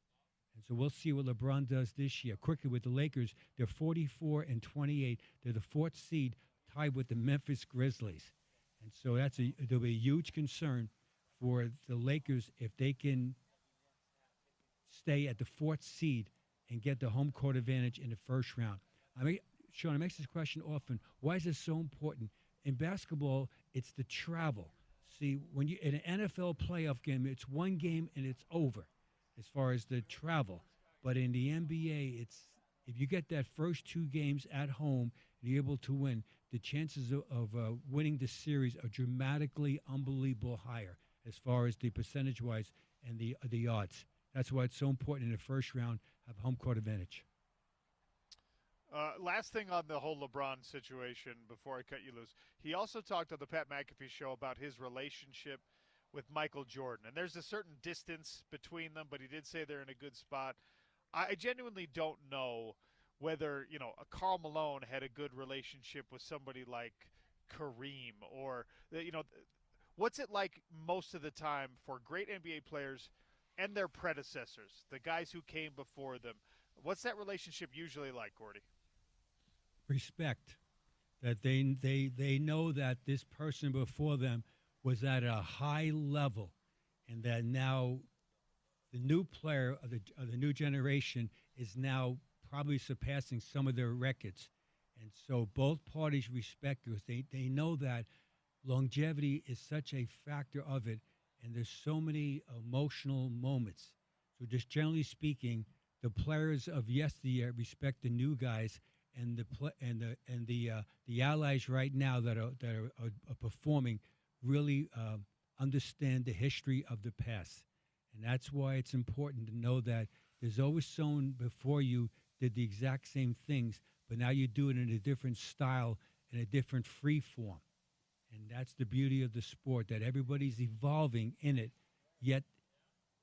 And so we'll see what LeBron does this year. Quickly with the Lakers, they're 44-28. They're the fourth seed, tied with the Memphis Grizzlies. And so there'll be a huge concern for the Lakers if they can stay at the fourth seed and get the home court advantage in the first round. I mean, Sean, I make this question often. Why is this so important? In basketball, it's the travel. See, when you in an NFL playoff game, it's one game and it's over as far as the travel. But in the NBA, it's if you get that first two games at home and you're able to win, the chances of winning the series are dramatically unbelievable higher as far as the percentage-wise and the odds. That's why it's so important in the first round have home court advantage. Last thing on the whole LeBron situation before I cut you loose. He also talked on the Pat McAfee show about his relationship with Michael Jordan. And there's a certain distance between them, but he did say they're in a good spot. I genuinely don't know whether, a Karl Malone had a good relationship with somebody like Kareem or, what's it like most of the time for great NBA players and their predecessors, the guys who came before them? What's that relationship usually like, Gordy? Respect. That they know that this person before them was at a high level, and that now the new player of the new generation is now probably surpassing some of their records. And so both parties respect because they know that longevity is such a factor of it, and there's so many emotional moments. So just generally speaking, the players of yesteryear respect the new guys, and the allies right now that are performing really understand the history of the past. And that's why it's important to know that there's always someone before you did the exact same things, but now you do it in a different style, in a different free form. And that's the beauty of the sport, that everybody's evolving in it, yet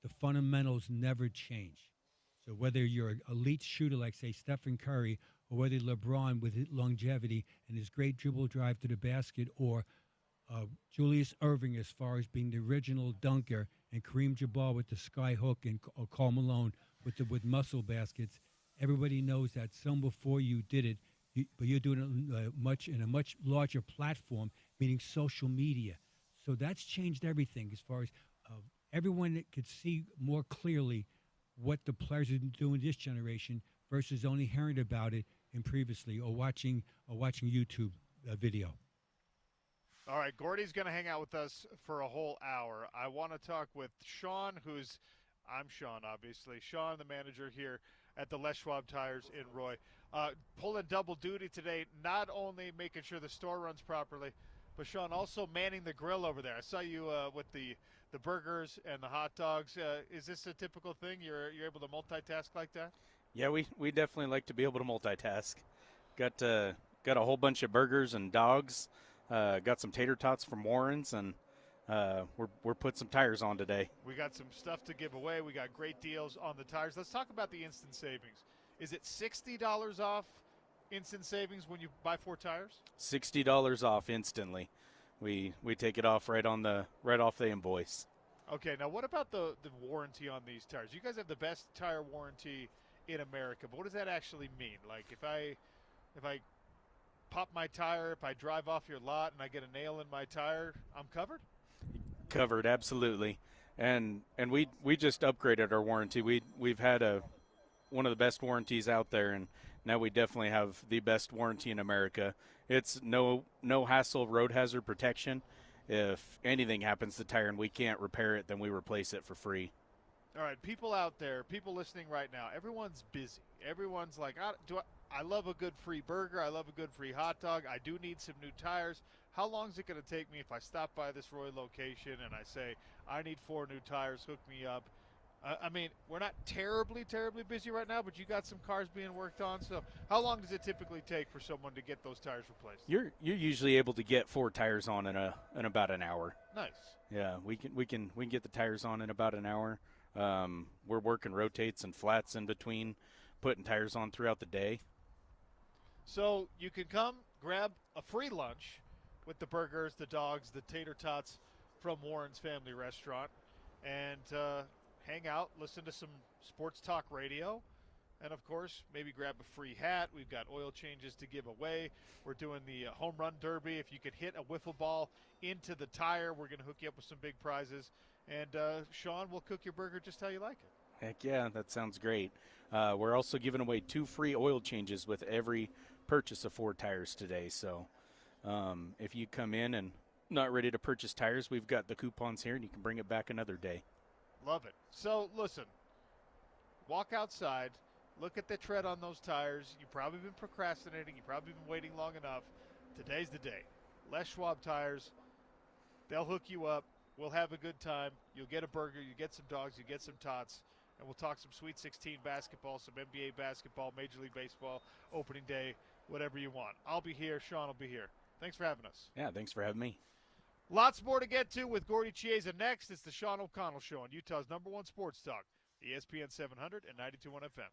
the fundamentals never change. So whether you're an elite shooter like, say, Stephen Curry, or whether LeBron with his longevity and his great dribble drive to the basket, or Julius Erving as far as being the original dunker, and Kareem Jabbar with the sky hook, and Karl Malone with muscle baskets, everybody knows that some before you did it, but you're doing it in a much larger platform, meaning social media. So that's changed everything as far as everyone could see more clearly what the players are doing this generation versus only hearing about it in previously or watching YouTube video. All right, Gordy's going to hang out with us for a whole hour. I want to talk with Sean, I'm Sean, obviously. Sean, the manager here at the Les Schwab Tires in Roy. Pulling double duty today, not only making sure the store runs properly, but Sean, also manning the grill over there. I saw you with the burgers and the hot dogs. Is this a typical thing? You're able to multitask like that? Yeah, we definitely like to be able to multitask. Got a whole bunch of burgers and dogs. Got some tater tots from Warren's, and we're putting some tires on today. We got some stuff to give away. We got great deals on the tires. Let's talk about the instant savings. Is it $60 off instant savings when you buy 4 tires? $60 off instantly. We take it off right off the invoice. Okay, now what about the warranty on these tires? You guys have the best tire warranty in America, but what does that actually mean? Like if I pop my tire, if I drive off your lot and I get a nail in my tire, I'm covered? Covered, absolutely. And we just upgraded our warranty. We've had one of the best warranties out there, and now we definitely have the best warranty in America. It's no hassle road hazard protection. If anything happens to the tire and we can't repair it, then we replace it for free. All right, people out there, people listening right now, everyone's busy. Everyone's like, I love a good free burger. I love a good free hot dog. I do need some new tires. How long is it going to take me if I stop by this Roy location and I say, I need 4 new tires, hook me up? I mean, we're not terribly busy right now, but you got some cars being worked on. So how long does it typically take for someone to get those tires replaced? You're usually able to get 4 tires on in about an hour. Nice. Yeah, we can get the tires on in about an hour. We're working rotates and flats in between, putting tires on throughout the day. So you can come grab a free lunch with the burgers, the dogs, the tater tots from Warren's Family Restaurant and hang out, listen to some sports talk radio, and, of course, maybe grab a free hat. We've got oil changes to give away. We're doing the home run derby. If you could hit a wiffle ball into the tire, we're going to hook you up with some big prizes. And Sean will cook your burger just how you like it. Heck yeah, that sounds great. We're also giving away 2 free oil changes with every purchase of 4 tires today. So if you come in and not ready to purchase tires, we've got the coupons here, and you can bring it back another day. Love it. So, listen, walk outside. Look at the tread on those tires. You've probably been procrastinating. You've probably been waiting long enough. Today's the day. Les Schwab Tires, they'll hook you up. We'll have a good time. You'll get a burger. You get some dogs. You get some tots. And we'll talk some Sweet 16 basketball, some NBA basketball, Major League Baseball, opening day, whatever you want. I'll be here. Sean will be here. Thanks for having us. Yeah, thanks for having me. Lots more to get to with Gordy Chiesa next. It's the Sean O'Connell Show on Utah's #1 sports talk, ESPN 700 and 92.1 FM.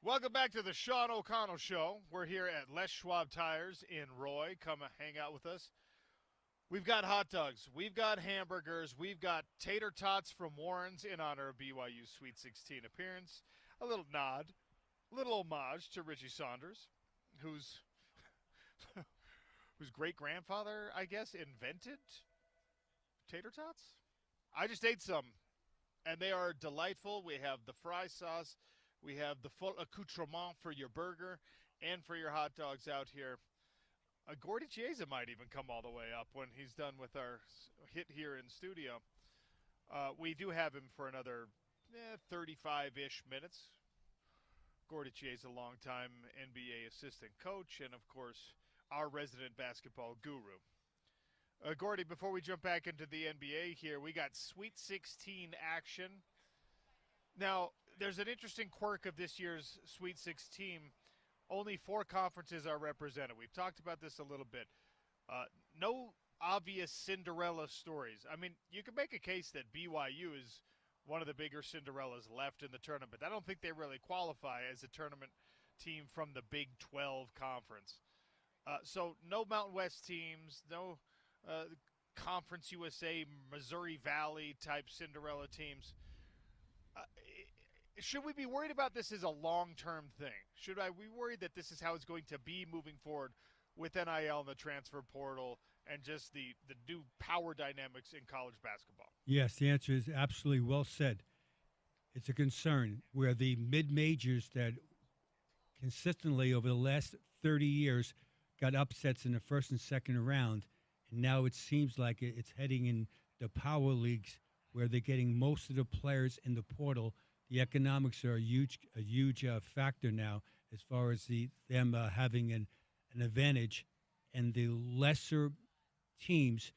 Welcome back to the Sean O'Connell Show. We're here at Les Schwab Tires in Roy. Come hang out with us. We've got hot dogs. We've got hamburgers. We've got tater tots from Warren's in honor of BYU's Sweet 16 appearance. A little nod, a little homage to Richie Saunders, whose great-grandfather, I guess, invented tater tots. I just ate some, and they are delightful. We have the fry sauce. We have the full accoutrement for your burger and for your hot dogs out here. Gordy Chiesa might even come all the way up when he's done with our hit here in studio. We do have him for another 35-ish minutes. Gordy Chiesa, longtime NBA assistant coach, and, of course, our resident basketball guru. Gordy, before we jump back into the NBA here, we got Sweet 16 action. Now, there's an interesting quirk of this year's Sweet 16. Only 4 conferences are represented. We've talked about this a little bit. No obvious Cinderella stories. I mean, you can make a case that BYU is one of the bigger Cinderellas left in the tournament. I don't think they really qualify as a tournament team from the Big 12 conference. So no Mountain West teams, no Conference USA, Missouri Valley type Cinderella teams. Should we be worried about this as a long-term thing? Should I be worried that this is how it's going to be moving forward with NIL and the transfer portal and just the new power dynamics in college basketball? Yes, the answer is absolutely well said. It's a concern where the mid-majors that consistently over the last 30 years got upsets in the first and second round, and now it seems like it's heading in the power leagues where they're getting most of the players in the portal. The economics are a huge factor now as far as them having an advantage, and the lesser teams,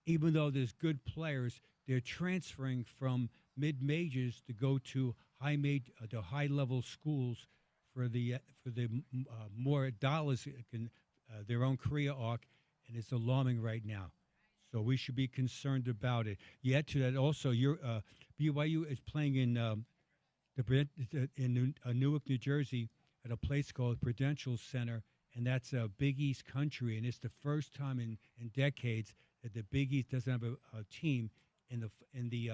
even though there's good players, they're transferring from mid-majors to go to high-level schools for the more dollars their own career arc, and it's alarming right now. So we should be concerned about it. Yet to that also, BYU is playing in Newark, New Jersey, at a place called Prudential Center, and that's Big East country, and it's the first time in decades that the Big East doesn't have a team in the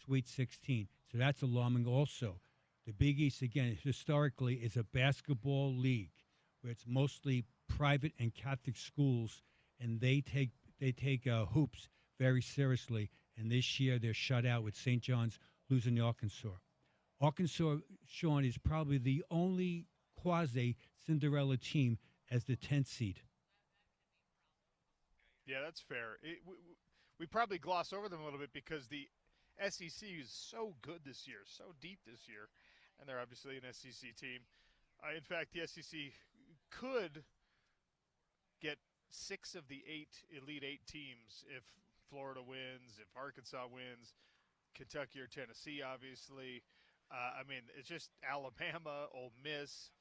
Sweet 16. So that's alarming also. The Big East, again, historically is a basketball league where it's mostly private and Catholic schools, and they take hoops very seriously. And this year they're shut out with St. John's losing to Arkansas. Arkansas, Sean, is probably the only quasi-Cinderella team as the 10th seed. Yeah, that's fair. We probably gloss over them a little bit because the SEC is so good this year, so deep this year, and they're obviously an SEC team. In fact, the SEC could get 6 of the 8 Elite 8 teams if Florida wins, if Arkansas wins, Kentucky or Tennessee, obviously. I mean, it's just Alabama, Ole Miss,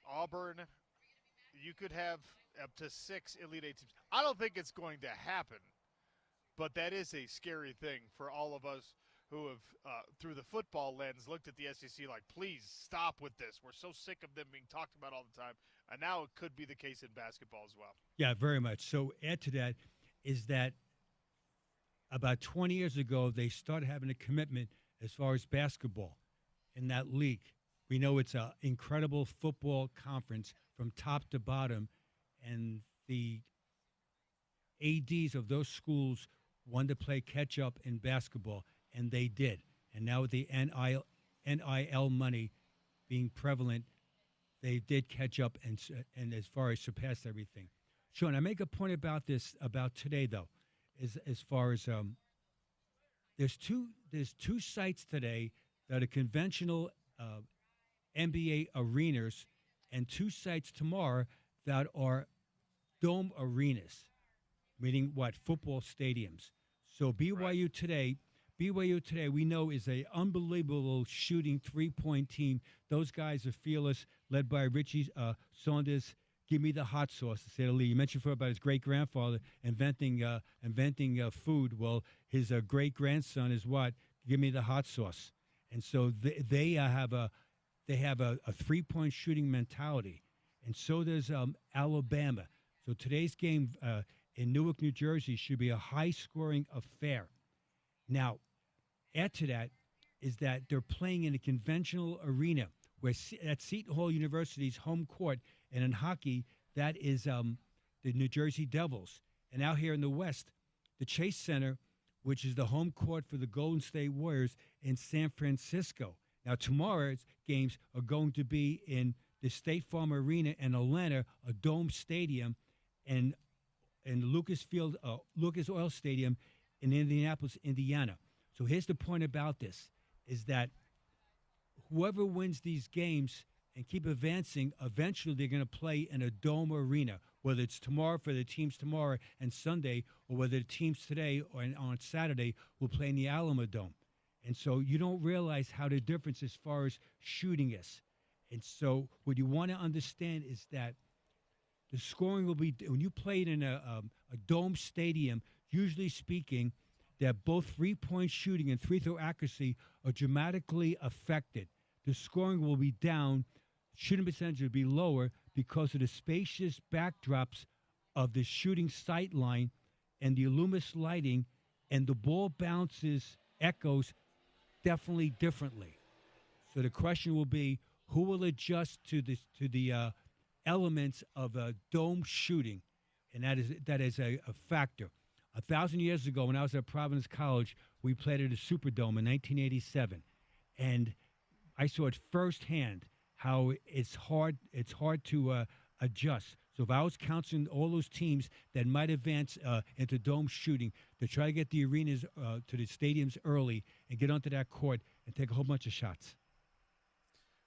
Auburn. You could have up to 6 Elite 8 teams. I don't think it's going to happen, but that is a scary thing for all of us who have, through the football lens, looked at the SEC like, please stop with this. We're so sick of them being talked about all the time. And now it could be the case in basketball as well. Yeah, very much. So add to that is that about 20 years ago, they started having a commitment as far as basketball in that league. We know it's an incredible football conference from top to bottom, and the ADs of those schools wanted to play catch-up in basketball, and they did. And now with the NIL money being prevalent, they did catch up and as far as surpassed everything. Sean, I make a point about this, about today, though, as far as there's two sites today that are conventional NBA arenas, and 2 sites tomorrow that are dome arenas, meaning what? Football stadiums. So BYU today, we know, is a unbelievable shooting 3-point team. Those guys are fearless, led by Richie Saunders. Give me the hot sauce, to say the least. You mentioned about his great-grandfather inventing food. Well, his great-grandson is what? Give me the hot sauce. And so they they have a three-point shooting mentality, and so does Alabama. So today's game in Newark, New Jersey, should be a high-scoring affair. Now, add to that is that they're playing in a conventional arena where at Seton Hall University's home court, and in hockey, that is the New Jersey Devils. And out here in the West, the Chase Center, which is the home court for the Golden State Warriors in San Francisco. Now, tomorrow's games are going to be in the State Farm Arena in Atlanta, a dome stadium, and Lucas Oil Stadium in Indianapolis, Indiana. So here's the point about this, is that whoever wins these games and keep advancing, eventually they're going to play in a dome arena, whether it's tomorrow for the teams tomorrow and Sunday, or whether the teams today or on Saturday will play in the Alamo Dome. And so you don't realize how the difference as far as shooting is. And so what you want to understand is that the scoring will be, when you play it in a dome stadium, usually speaking, that both three-point shooting and free-throw accuracy are dramatically affected. The scoring will be down, shooting percentage will be lower because of the spacious backdrops of the shooting sight line and the Illumis lighting, and the ball bounces, echoes definitely differently. So the question will be, who will adjust to the elements of a dome shooting? And that is a factor. 1,000 years ago, when I was at Providence College, we played at a Superdome in 1987, and I saw it firsthand how it's hard to adjust. So if I was counseling all those teams that might advance into dome shooting to try to get the arenas to the stadiums early and get onto that court and take a whole bunch of shots.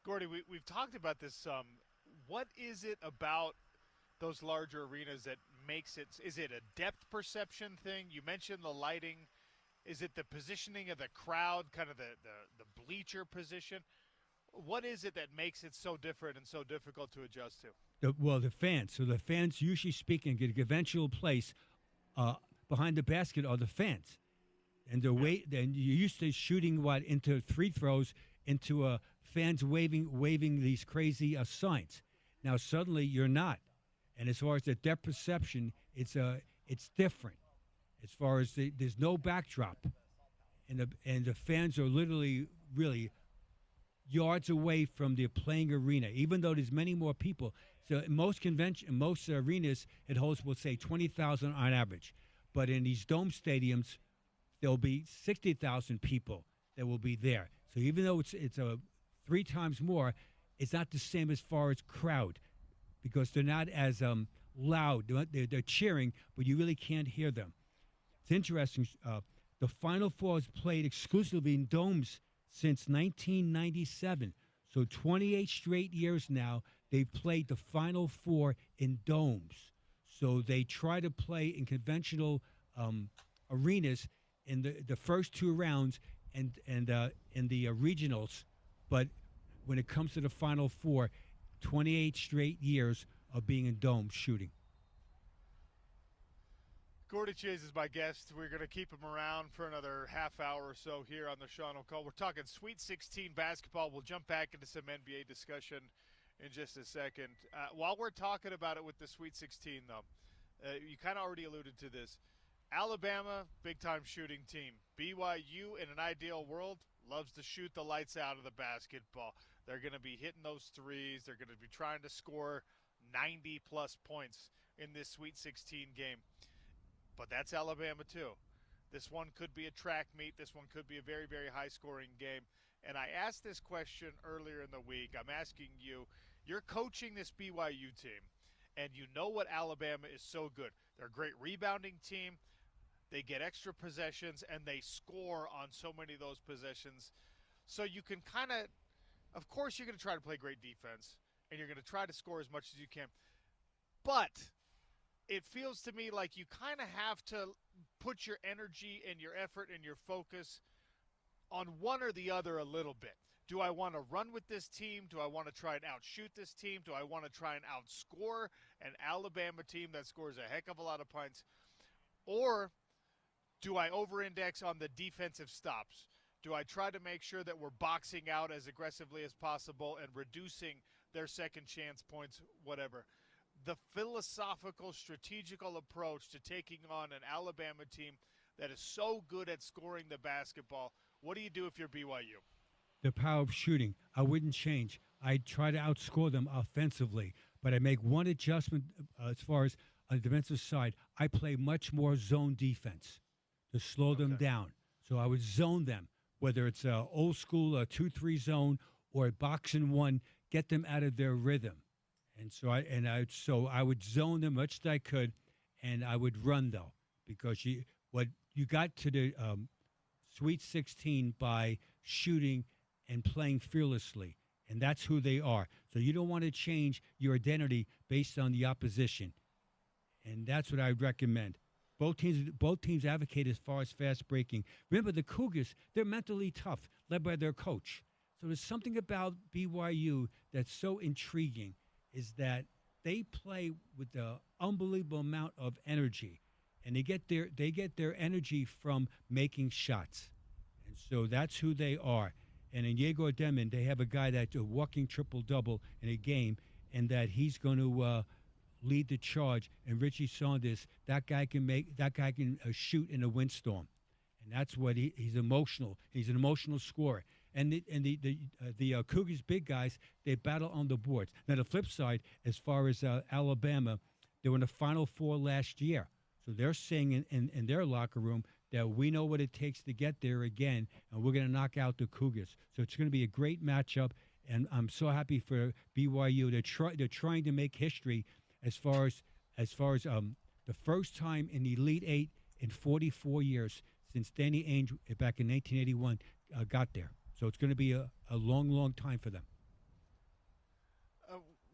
Gordy, we've talked about this. What is it about those larger arenas that makes it? Is it a depth perception thing? You mentioned the lighting. Is it the positioning of the crowd, kind of the bleacher position? What is it that makes it so different and so difficult to adjust to? The fans. So the fans, usually speaking, get a conventional place behind the basket are the fans. And then you're used to shooting into free throws into fans waving these crazy signs. Now suddenly you're not. And as far as the depth perception, it's different. As far as there's no backdrop, and the fans are literally really yards away from the playing arena, even though there's many more people. So in most arenas, it holds, we'll say, 20,000 on average. But in these dome stadiums, there'll be 60,000 people that will be there. So even though it's 3 times more, it's not the same as far as crowd, because they're not as loud. They're cheering, but you really can't hear them. It's interesting. The Final Four is played exclusively in domes since 1997. So 28 straight years now, they've played the Final Four in domes. So they try to play in conventional arenas in the first 2 rounds and in the regionals. But when it comes to the Final Four, 28 straight years of being in dome shooting. Gordy Chase is my guest. We're going to keep him around for another half hour or so here on the Sean O'Call. We're talking Sweet 16 basketball. We'll jump back into some NBA discussion in just a second. While we're talking about it with the Sweet 16, though, you kind of already alluded to this. Alabama, big-time shooting team. BYU, in an ideal world, loves to shoot the lights out of the basketball. They're going to be hitting those threes. They're going to be trying to score 90-plus points in this Sweet 16 game. But that's Alabama, too. This one could be a track meet. This one could be a very, very high-scoring game. And I asked this question earlier in the week. I'm asking you, you're coaching this BYU team, and you know what Alabama is so good. They're a great rebounding team. They get extra possessions, and they score on so many of those possessions. So you can kind of course, you're going to try to play great defense, and you're going to try to score as much as you can. But it feels to me like you kind of have to put your energy and your effort and your focus on one or the other a little bit. Do I want to run with this team? Do I want to try and outshoot this team? Do I want to try and outscore an Alabama team that scores a heck of a lot of points? Or do I over-index on the defensive stops? Do I try to make sure that we're boxing out as aggressively as possible and reducing their second chance points, whatever? The philosophical, strategical approach to taking on an Alabama team that is so good at scoring the basketball. What do you do if you're BYU? The power of shooting. I wouldn't change. I'd try to outscore them offensively, but I make one adjustment as far as on the defensive side. I play much more zone defense to slow them down. So I would zone them, whether it's a old school 2-3 zone or a box and one, get them out of their rhythm. And so I would zone them much as I could, and I would run though, because you got to the Sweet 16 by shooting and playing fearlessly, and that's who they are. So you don't want to change your identity based on the opposition, and that's what I would recommend. Both teams advocate as far as fast breaking. Remember, the Cougars, they're mentally tough, led by their coach. So there's something about BYU that's so intriguing, is that they play with the unbelievable amount of energy, and they get their energy from making shots. And so that's who they are. And in Yegor Demon, they have a guy that's a walking triple-double in a game, and that he's going to lead the charge. And Richie Saunders, that guy can shoot in a windstorm, and that's what he's emotional. He's an emotional scorer. And the Cougars big guys, they battle on the boards. Now the flip side, as far as Alabama, they were in the Final Four last year, so they're saying in their locker room that we know what it takes to get there again, and we're going to knock out the Cougars. So it's going to be a great matchup, and I'm so happy for BYU. They're trying to make history as far as the first time in the Elite Eight in 44 years since Danny Ainge back in 1981 got there. So it's going to be a long, long time for them.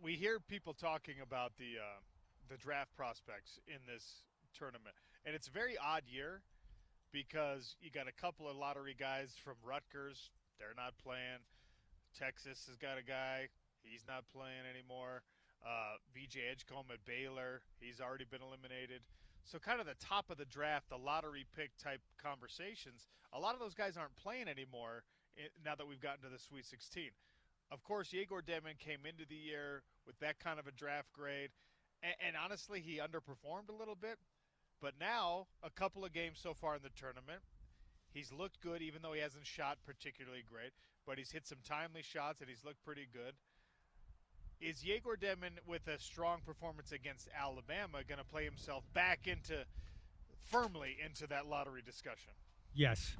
We hear people talking about the draft prospects in this tournament, and it's a very odd year because you got a couple of lottery guys from Rutgers. They're not playing. Texas has got a guy. He's not playing anymore. VJ Edgecombe at Baylor, he's already been eliminated. So kind of the top of the draft, the lottery pick type conversations, a lot of those guys aren't playing anymore now that we've gotten to the Sweet 16. Of course, Yegor Demon came into the year with that kind of a draft grade, and honestly, he underperformed a little bit. But now, a couple of games so far in the tournament, he's looked good, even though he hasn't shot particularly great. But he's hit some timely shots, and he's looked pretty good. Is Yegor Demon, with a strong performance against Alabama, going to play himself back firmly into that lottery discussion? Yes.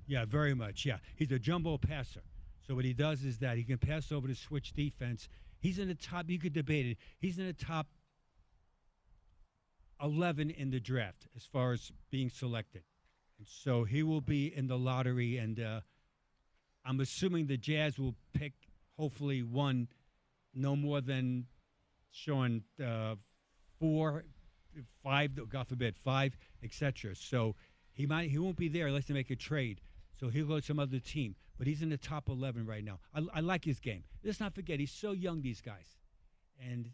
Yeah, very much. Yeah. He's a jumbo passer. So what he does is that he can pass over to switch defense. He's in the top, you could debate it, he's in the top 11 in the draft as far as being selected. And so he will be in the lottery, and I'm assuming the Jazz will pick, hopefully, one, no more than showing 4, 5, God forbid, 5, etc. So he won't be there unless they make a trade. So he'll go to some other team. But he's in the top 11 right now. I like his game. Let's not forget, he's so young, these guys. And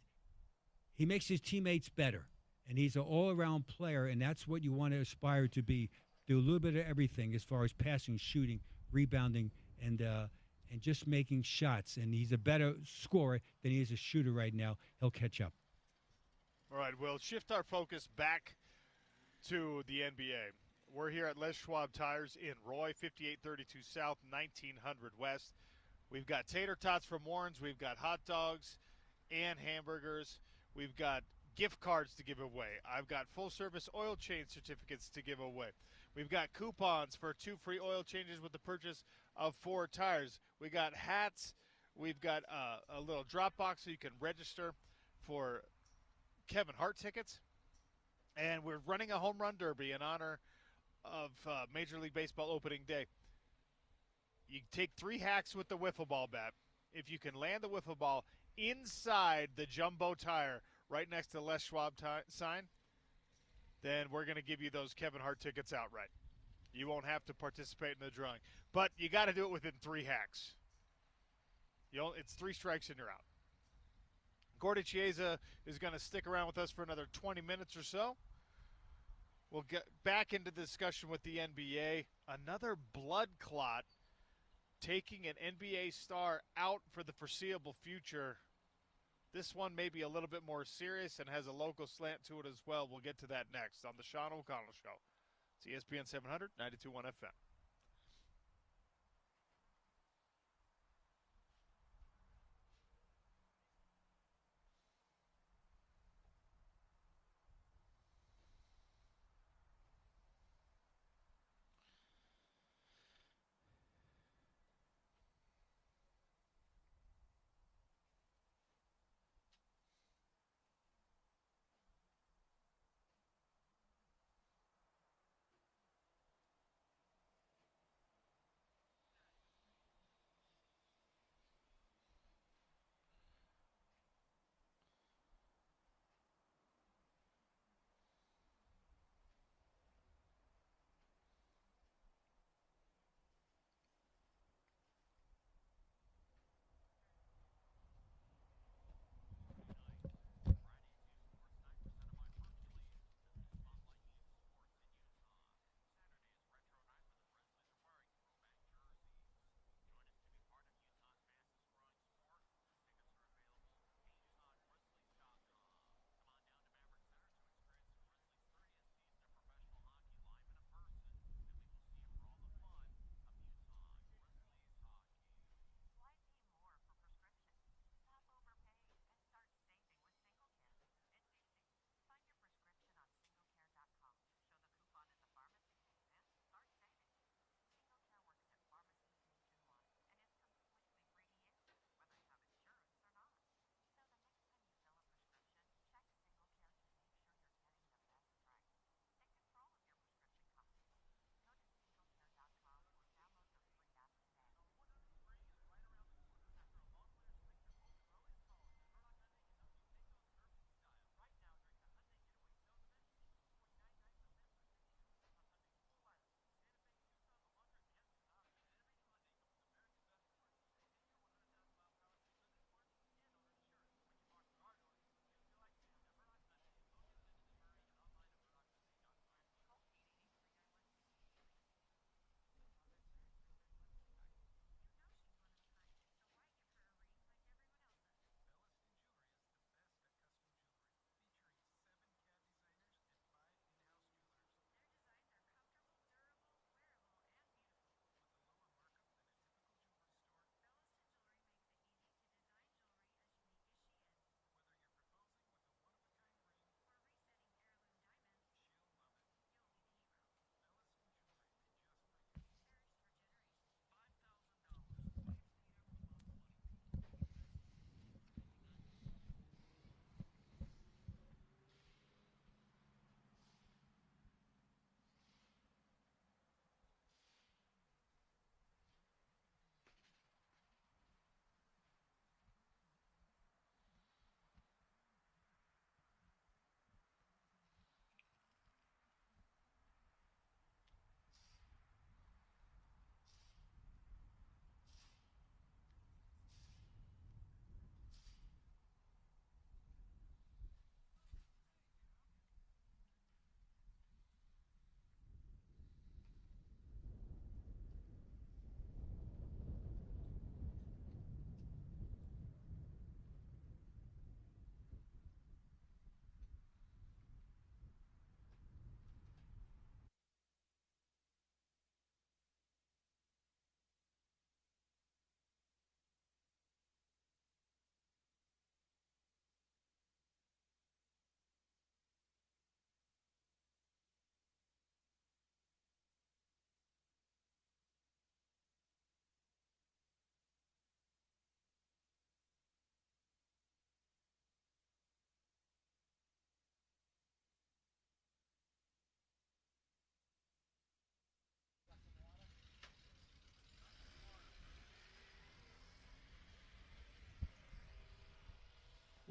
he makes his teammates better. And he's an all-around player, and that's what you want to aspire to be. Do a little bit of everything as far as passing, shooting, rebounding, and just making shots. And he's a better scorer than he is a shooter right now. He'll catch up. All right, we'll shift our focus back to the NBA. We're here at Les Schwab Tires in Roy, 5832 South, 1900 West. We've got tater tots from Warren's. We've got hot dogs and hamburgers. We've got gift cards to give away. I've got full-service oil change certificates to give away. We've got coupons for 2 free oil changes with the purchase of 4 tires. We got hats. We've got a little drop box so you can register for Kevin Hart tickets. And we're running a home run derby in honor of Major League Baseball opening day. You take 3 hacks with the wiffle ball bat. If you can land the wiffle ball inside the jumbo tire right next to the Les Schwab sign, then we're going to give you those Kevin Hart tickets outright. You won't have to participate in the drawing. But you got to do it within 3 hacks. It's 3 strikes and you're out. Gordy Chiesa is going to stick around with us for another 20 minutes or so. We'll get back into the discussion with the NBA. Another blood clot taking an NBA star out for the foreseeable future. This one may be a little bit more serious and has a local slant to it as well. We'll get to that next on the Sean O'Connell Show. It's ESPN 700, 92.1 FM.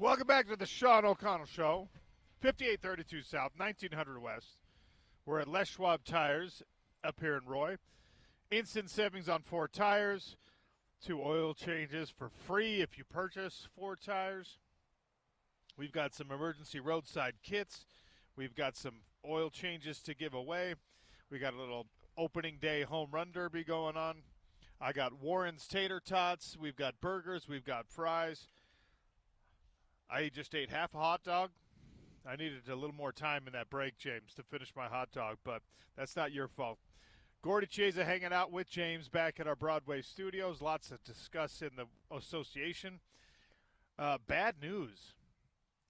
Welcome back to the Sean O'Connell Show, 5832 South, 1900 West. We're at Les Schwab Tires up here in Roy. Instant savings on 4 tires, 2 oil changes for free if you purchase 4 tires. We've got some emergency roadside kits. We've got some oil changes to give away. We got a little opening day home run derby going on. I got Warren's Tater Tots. We've got burgers. We've got fries. I just ate half a hot dog. I needed a little more time in that break, James, to finish my hot dog, but that's not your fault. Gordy Chiesa hanging out with James back at our Broadway studios. Lots to discuss in the association. Bad news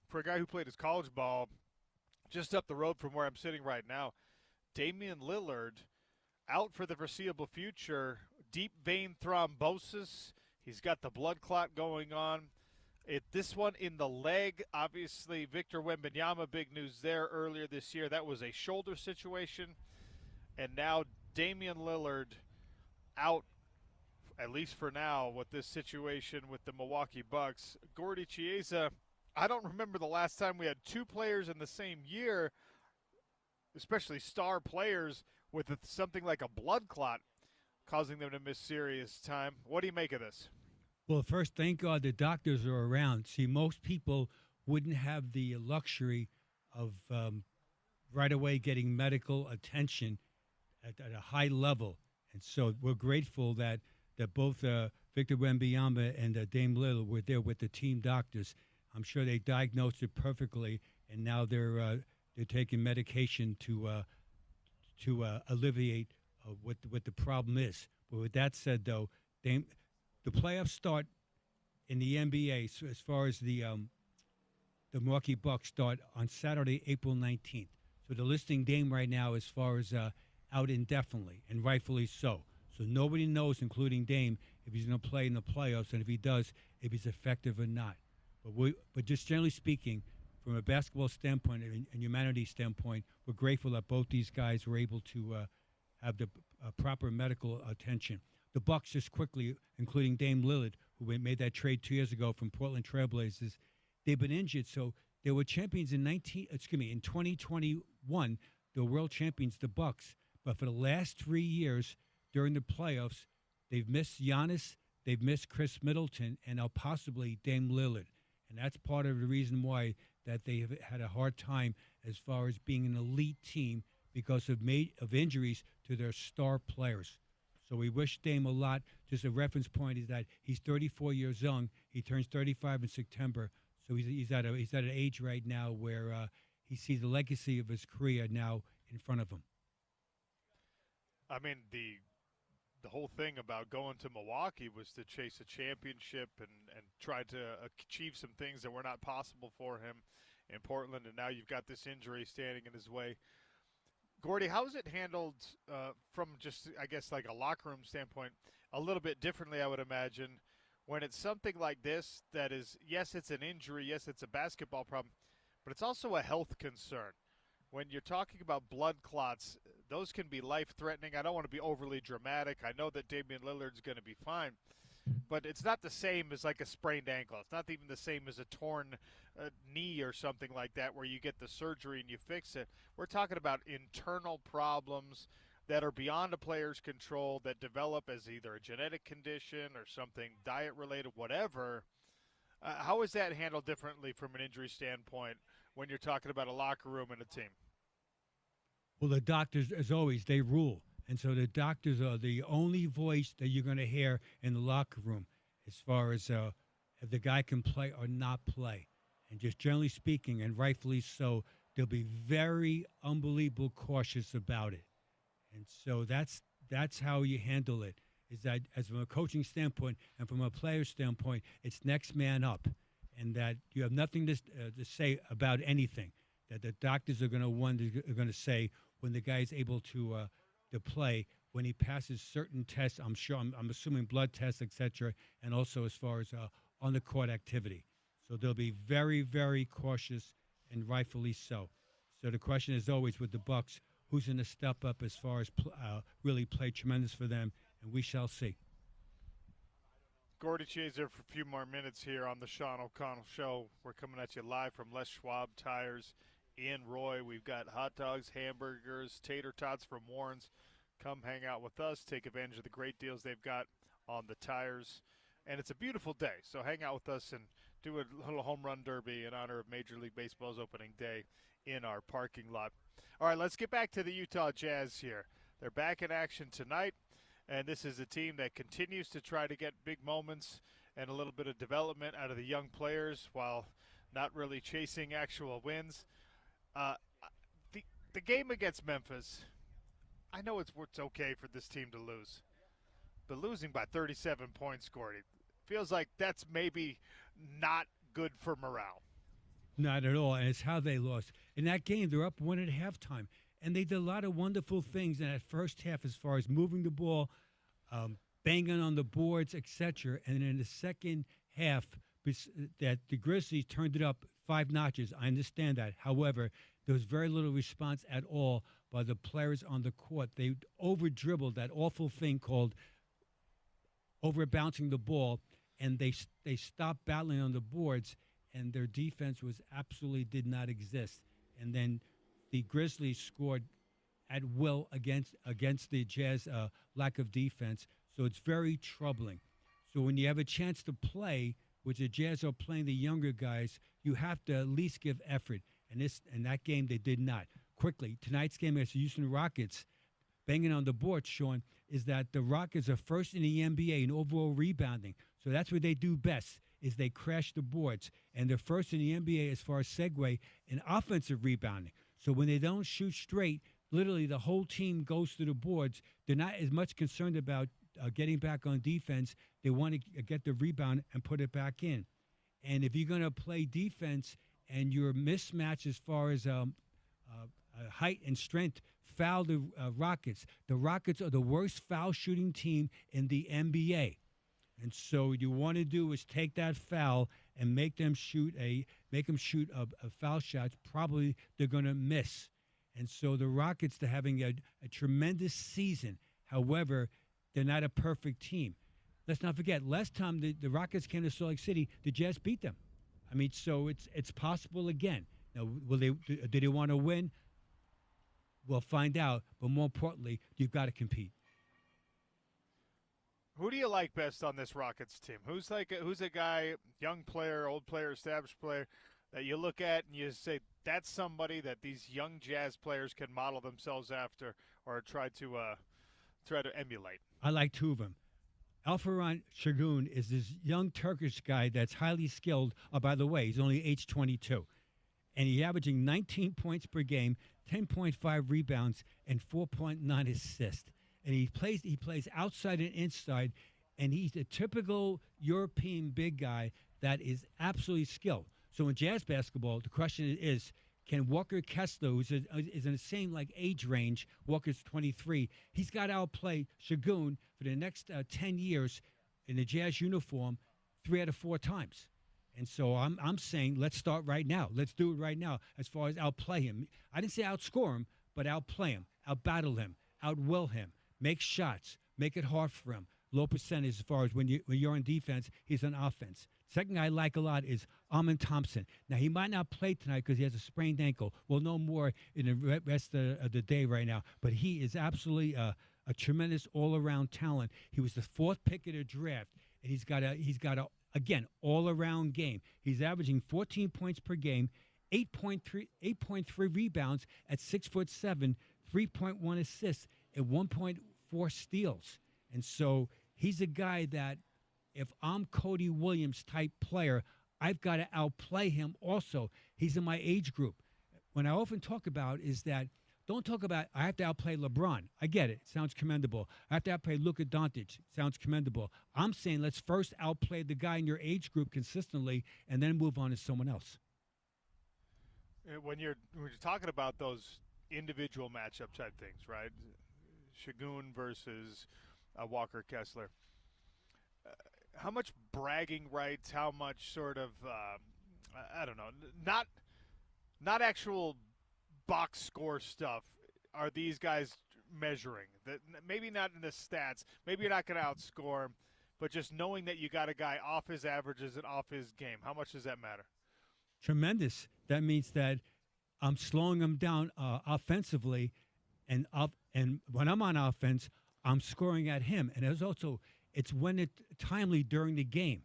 for a guy who played his college ball just up the road from where I'm sitting right now. Damian Lillard out for the foreseeable future. Deep vein thrombosis. He's got the blood clot going on. This one in the leg. Obviously, Victor Wembanyama, big news there earlier this year. That was a shoulder situation. And now Damian Lillard out, at least for now, with this situation with the Milwaukee Bucks. Gordy Chiesa, I don't remember the last time we had two players in the same year, especially star players, with something like a blood clot causing them to miss serious time. What do you make of this? Well, first, thank God the doctors are around. See, most people wouldn't have the luxury of right away getting medical attention at a high level. And so we're grateful that both Victor Wembanyama and Dame Lillard were there with the team doctors. I'm sure they diagnosed it perfectly, and now they're taking medication to alleviate what the problem is. But with that said, though, the playoffs start in the NBA. So as far as the Milwaukee Bucks start on Saturday, April 19th. So the listing Dame right now, as far as out indefinitely, and rightfully so. So nobody knows, including Dame, if he's going to play in the playoffs, and if he does, if he's effective or not. But just generally speaking, from a basketball standpoint and humanity standpoint, we're grateful that both these guys were able to have the proper medical attention. The Bucks, just quickly, including Dame Lillard, who made that trade 2 years ago from Portland Trailblazers, they've been injured. So they were champions in 2021. The world champions, the Bucks. But for the last 3 years during the playoffs, they've missed Giannis, they've missed Chris Middleton, and now possibly Dame Lillard. And that's part of the reason why that they have had a hard time as far as being an elite team because of injuries to their star players. So we wish Dame a lot. Just a reference point is that he's 34 years young. He turns 35 in September. So he's at an age right now where he sees the legacy of his career now in front of him. I mean, the whole thing about going to Milwaukee was to chase a championship and try to achieve some things that were not possible for him in Portland, and now you've got this injury standing in his way. Gordy, how is it handled from just, I guess, like a locker room standpoint, a little bit differently, I would imagine, when it's something like this that is, yes, it's an injury, yes, it's a basketball problem, but it's also a health concern. When you're talking about blood clots, those can be life-threatening. I don't want to be overly dramatic. I know that Damian Lillard's going to be fine, but it's not the same as like a sprained ankle. It's not even the same as a torn knee or something like that where you get the surgery and you fix it. We're talking about internal problems that are beyond a player's control that develop as either a genetic condition or something diet-related, whatever. How is that handled differently from an injury standpoint when you're talking about a locker room and a team? Well, the doctors, as always, they rule. And so the doctors are the only voice that you're going to hear in the locker room as far as if the guy can play or not play. And just generally speaking, and rightfully so, they'll be very unbelievable cautious about it. And so that's how you handle it, is that as from a coaching standpoint and from a player standpoint, it's next man up. And that you have nothing to say about anything. That the doctors are going to say when the guy is able to play, when he passes certain tests. I'm assuming blood tests, etc., and also as far as on the court activity. So they'll be very, very cautious, and rightfully so. So the question is always with the Bucks, who's going to step up as far as really play tremendous for them, and we shall see. Gordy Chiesa for a few more minutes here on the Sean O'Connell Show. We're coming at you live from Les Schwab Tires in Roy. We've got hot dogs, hamburgers, tater tots from Warren's. Come hang out with us. Take advantage of the great deals they've got on the tires. And it's a beautiful day, so hang out with us and do a little home run derby in honor of Major League Baseball's opening day in our parking lot. All right, let's get back to the Utah Jazz here. They're back in action tonight And this is a team that continues to try to get big moments and a little bit of development out of the young players while not really chasing actual wins. The game against Memphis, I know it's okay for this team to lose, but losing by 37 points scored, it feels like that's maybe not good for morale. Not at all, and it's how they lost. In that game, they're up 1 at halftime, and they did a lot of wonderful things in that first half as far as moving the ball, banging on the boards, etc. And in the second half, that the Grizzlies turned it up 5 notches. I understand that. However, there was very little response at all by the players on the court. They over-dribbled that awful thing called over-bouncing the ball, and they stopped battling on the boards, and their defense absolutely did not exist. And then the Grizzlies scored at will against the Jazz lack of defense. So it's very troubling. So when you have a chance to play, which the Jazz are playing the younger guys, you have to at least give effort. And in that game, they did not. Quickly, tonight's game against the Houston Rockets, banging on the board, Sean, is that the Rockets are first in the NBA in overall rebounding. So that's what they do best, is they crash the boards. And they're first in the NBA as far as segue in offensive rebounding. So when they don't shoot straight, literally the whole team goes to the boards. They're not as much concerned about getting back on defense. They want to get the rebound and put it back in. And if you're going to play defense and you're mismatched as far as height and strength, foul the Rockets. The Rockets are the worst foul shooting team in the NBA. And so what you want to do is take that foul and make them shoot a foul shot. Probably they're going to miss. And so the Rockets, they're having a tremendous season. However, they're not a perfect team. Let's not forget, last time the Rockets came to Salt Lake City, the Jazz beat them. I mean, so it's possible again. Now, do they want to win? We'll find out. But more importantly, you've got to compete. Who do you like best on this Rockets team? Who's a guy, young player, old player, established player, that you look at and you say that's somebody that these young Jazz players can model themselves after or try to emulate? I like 2 of them. Alperen Şengün is this young Turkish guy that's highly skilled. Oh, by the way, he's only age 22. And he's averaging 19 points per game, 10.5 rebounds, and 4.9 assists. And he plays outside and inside, and he's a typical European big guy that is absolutely skilled. So in Jazz basketball, the question is, can Walker Kessler, who's is in the same age range, Walker's 23, he's got to outplay Şengün for the next 10 years in the Jazz uniform 3 out of 4 times. And so I'm saying let's start right now. Let's do it right now as far as outplay him. I didn't say outscore him, but outplay him, outbattle him, outwill him, make shots, make it hard for him. Low percentage as far as when you're on defense, he's on offense. Second guy I like a lot is Amen Thompson. Now, he might not play tonight because he has a sprained ankle. We'll know more in the rest of the day right now. But he is absolutely a tremendous all-around talent. He was the 4th pick of the draft, and he's got a again, all-around game. He's averaging 14 points per game, 8.3 rebounds at 6'7", 3.1 assists, and 1.4 steals. And so he's a guy that if I'm Cody Williams type player, I've got to outplay him also. He's in my age group. What I often talk about is that don't talk about I have to outplay LeBron. I get it. Sounds commendable. I have to outplay Luka Doncic. Sounds commendable. I'm saying let's first outplay the guy in your age group consistently and then move on to someone else. When you're talking about those individual matchup type things, right? Şengün versus Walker Kessler. How much bragging rights, how much sort of, I don't know, not actual box score stuff are these guys measuring? That maybe not in the stats, maybe you're not going to outscore him, but just knowing that you got a guy off his averages and off his game, how much does that matter? Tremendous. That means that I'm slowing him down offensively, and when I'm on offense, I'm scoring at him. And it's when it's timely during the game.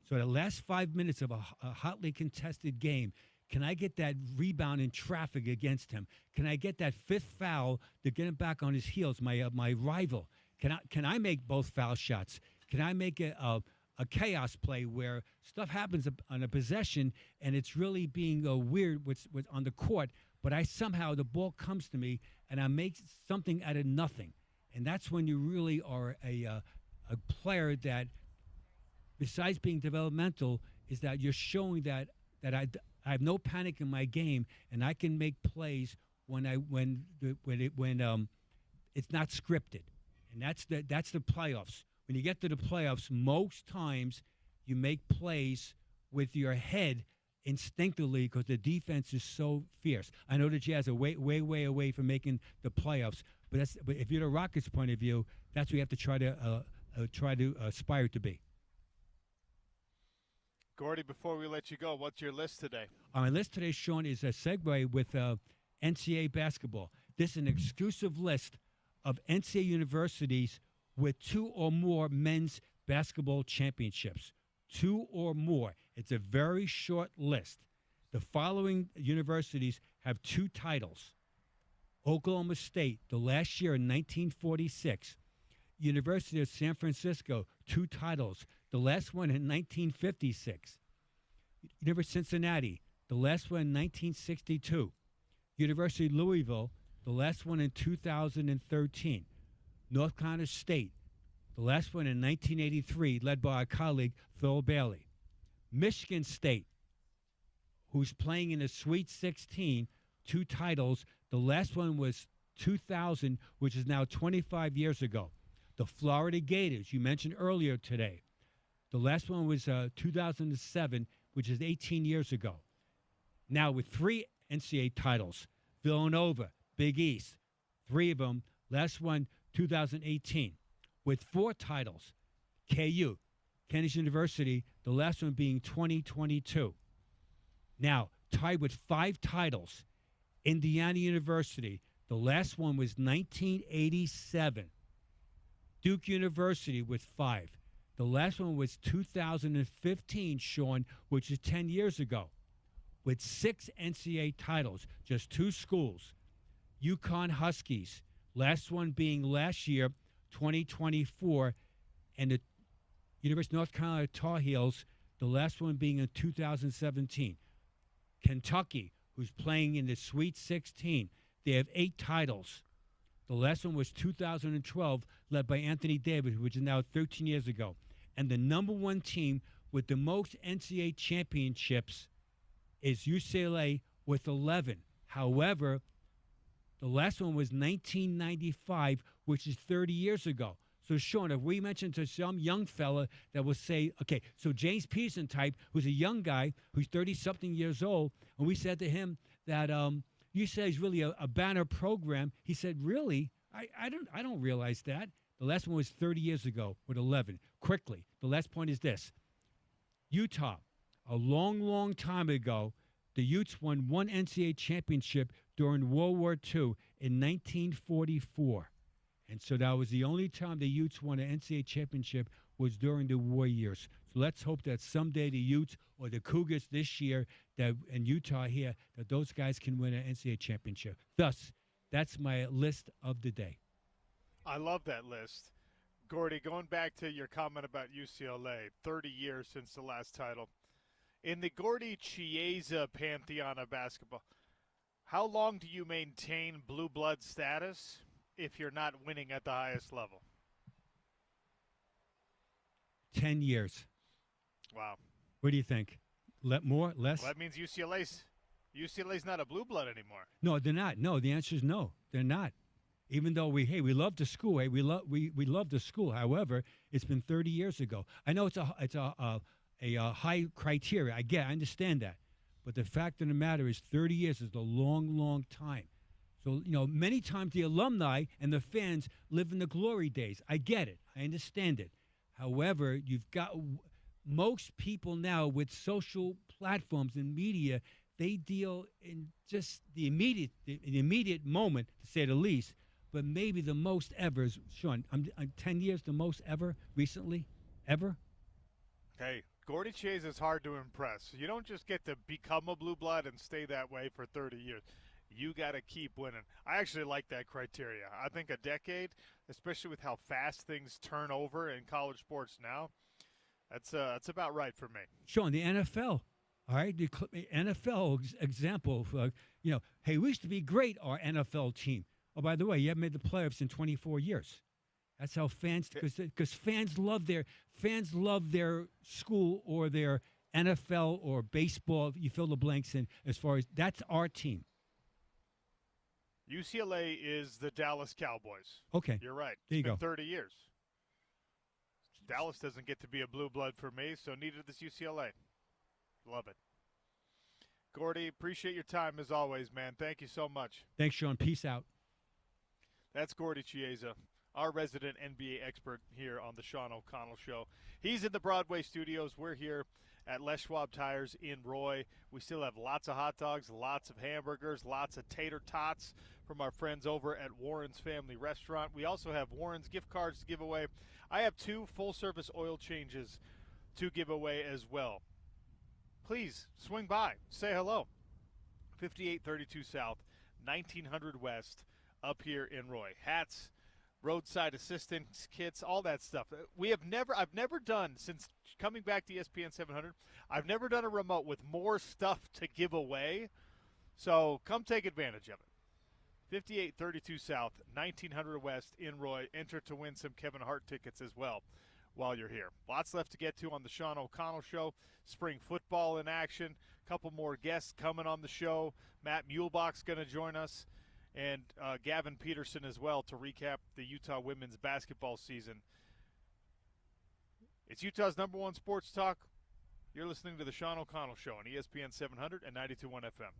So the last 5 minutes of a hotly contested game, can I get that rebound in traffic against him? Can I get that 5th foul to get him back on his heels, my rival? Can I make both foul shots? Can I make a chaos play where stuff happens on a possession and it's really being weird with on the court, but the ball comes to me and I make something out of nothing. And that's when you really are a player that, besides being developmental, is that you're showing that I have no panic in my game and I can make plays when it's not scripted. And that's the playoffs. When you get to the playoffs, most times you make plays with your head instinctively because the defense is so fierce. I know the Jazz are way away from making the playoffs, but if you're the Rockets' point of view, that's what you have to try to aspire to be. Gordy, before we let you go, what's your list today? My list today, Sean, is a segue with NCAA basketball. This is an exclusive list of NCAA universities with 2 or more men's basketball championships. 2 or more. It's a very short list. The following universities have 2 titles. Oklahoma State, the last year in 1946. University of San Francisco, 2 titles. The last one in 1956. University of Cincinnati, the last one in 1962. University of Louisville, the last one in 2013. North Carolina State, the last one in 1983, led by our colleague Phil Bailey. Michigan State, who's playing in the Sweet 16, 2 titles. The last one was 2000, which is now 25 years ago. The Florida Gators, you mentioned earlier today. The last one was 2007, which is 18 years ago. Now with 3 NCAA titles, Villanova, Big East, 3 of them. Last one, 2018. With 4 titles, KU, Kansas University, the last one being 2022. Now, tied with 5 titles, Indiana University, the last one was 1987. Duke University with 5. The last one was 2015, Sean, which is 10 years ago. With 6 NCAA titles, just 2 schools. UConn Huskies, last one being last year, 2024, and the University of North Carolina Tar Heels, the last one being in 2017. Kentucky, who's playing in the Sweet 16, they have 8 titles. The last one was 2012, led by Anthony Davis, which is now 13 years ago. And the number 1 team with the most NCAA championships is UCLA with 11. However, the last one was 1995, which is 30 years ago. So, Sean, if we mentioned to some young fella that will say, okay, so James Peterson type, who's a young guy who's 30-something years old, and we said to him that UCLA is really a banner program. He said, really? I don't realize that. The last one was 30 years ago with 11. Quickly, the last point is this. Utah, a long, long time ago, the Utes won 1 NCAA championship during World War II in 1944. And so that was the only time the Utes won an NCAA championship was during the war years. So let's hope that someday the Utes or the Cougars this year that in Utah here, that those guys can win an NCAA championship. Thus, that's my list of the day. I love that list. Gordy, going back to your comment about UCLA, 30 years since the last title. In the Gordy Chiesa pantheon of basketball, how long do you maintain blue blood status if you're not winning at the highest level? 10 years. Wow. What do you think? More? Less? Well, that means UCLA's not a blue blood anymore. No, they're not. No, the answer is no. They're not. Even though we love the school. We love the school. However, it's been 30 years ago. I know it's a high criteria. I understand that. But the fact of the matter is 30 years is a long, long time. So, many times the alumni and the fans live in the glory days. I get it. I understand it. However, you've got most people now with social platforms and media, they deal in just the immediate moment, to say the least, but maybe the most ever is, Sean, I'm 10 years the most ever recently, ever? Hey, Gordy Chiesa is hard to impress. You don't just get to become a blue blood and stay that way for 30 years. you got to keep winning. I actually like that criteria. I think a decade, especially with how fast things turn over in college sports now, that's about right for me. Sean, the NFL, all right, the NFL example of, hey, we used to be great, our NFL team. Oh, by the way, you haven't made the playoffs in 24 years. That's how fans, because fans love their school or their NFL or baseball. You fill the blanks in as far as that's our team. UCLA is the Dallas Cowboys. Okay, You're right. There you It's been go. 30 years. Dallas doesn't get to be a blue blood for me, so neither does UCLA. Love it. Gordy, appreciate your time as always, man. Thank you so much. Thanks, Sean. Peace out. That's Gordy Chiesa, our resident NBA expert here on the Sean O'Connell Show. He's in the Broadway studios. We're here at Les Schwab Tires in Roy. We still have lots of hot dogs, lots of hamburgers, lots of tater tots from our friends over at Warren's Family Restaurant. We also have Warren's gift cards to give away. I have 2 full-service oil changes to give away as well. Please swing by, say hello. 5832 South, 1900 West, up here in Roy. Hats, roadside assistance kits, all that stuff. I've never done, since coming back to ESPN 700, I've never done a remote with more stuff to give away. So come take advantage of it. 5832 South, 1900 West in Roy. Enter to win some Kevin Hart tickets as well while you're here. Lots left to get to on the Sean O'Connell Show. Spring football in action. A couple more guests coming on the show. Matt Muehlbach's going to join us. And Gavin Peterson as well to recap the Utah women's basketball season. It's Utah's #1 sports talk. You're listening to the Sean O'Connell Show on ESPN 700 and 92.1 FM.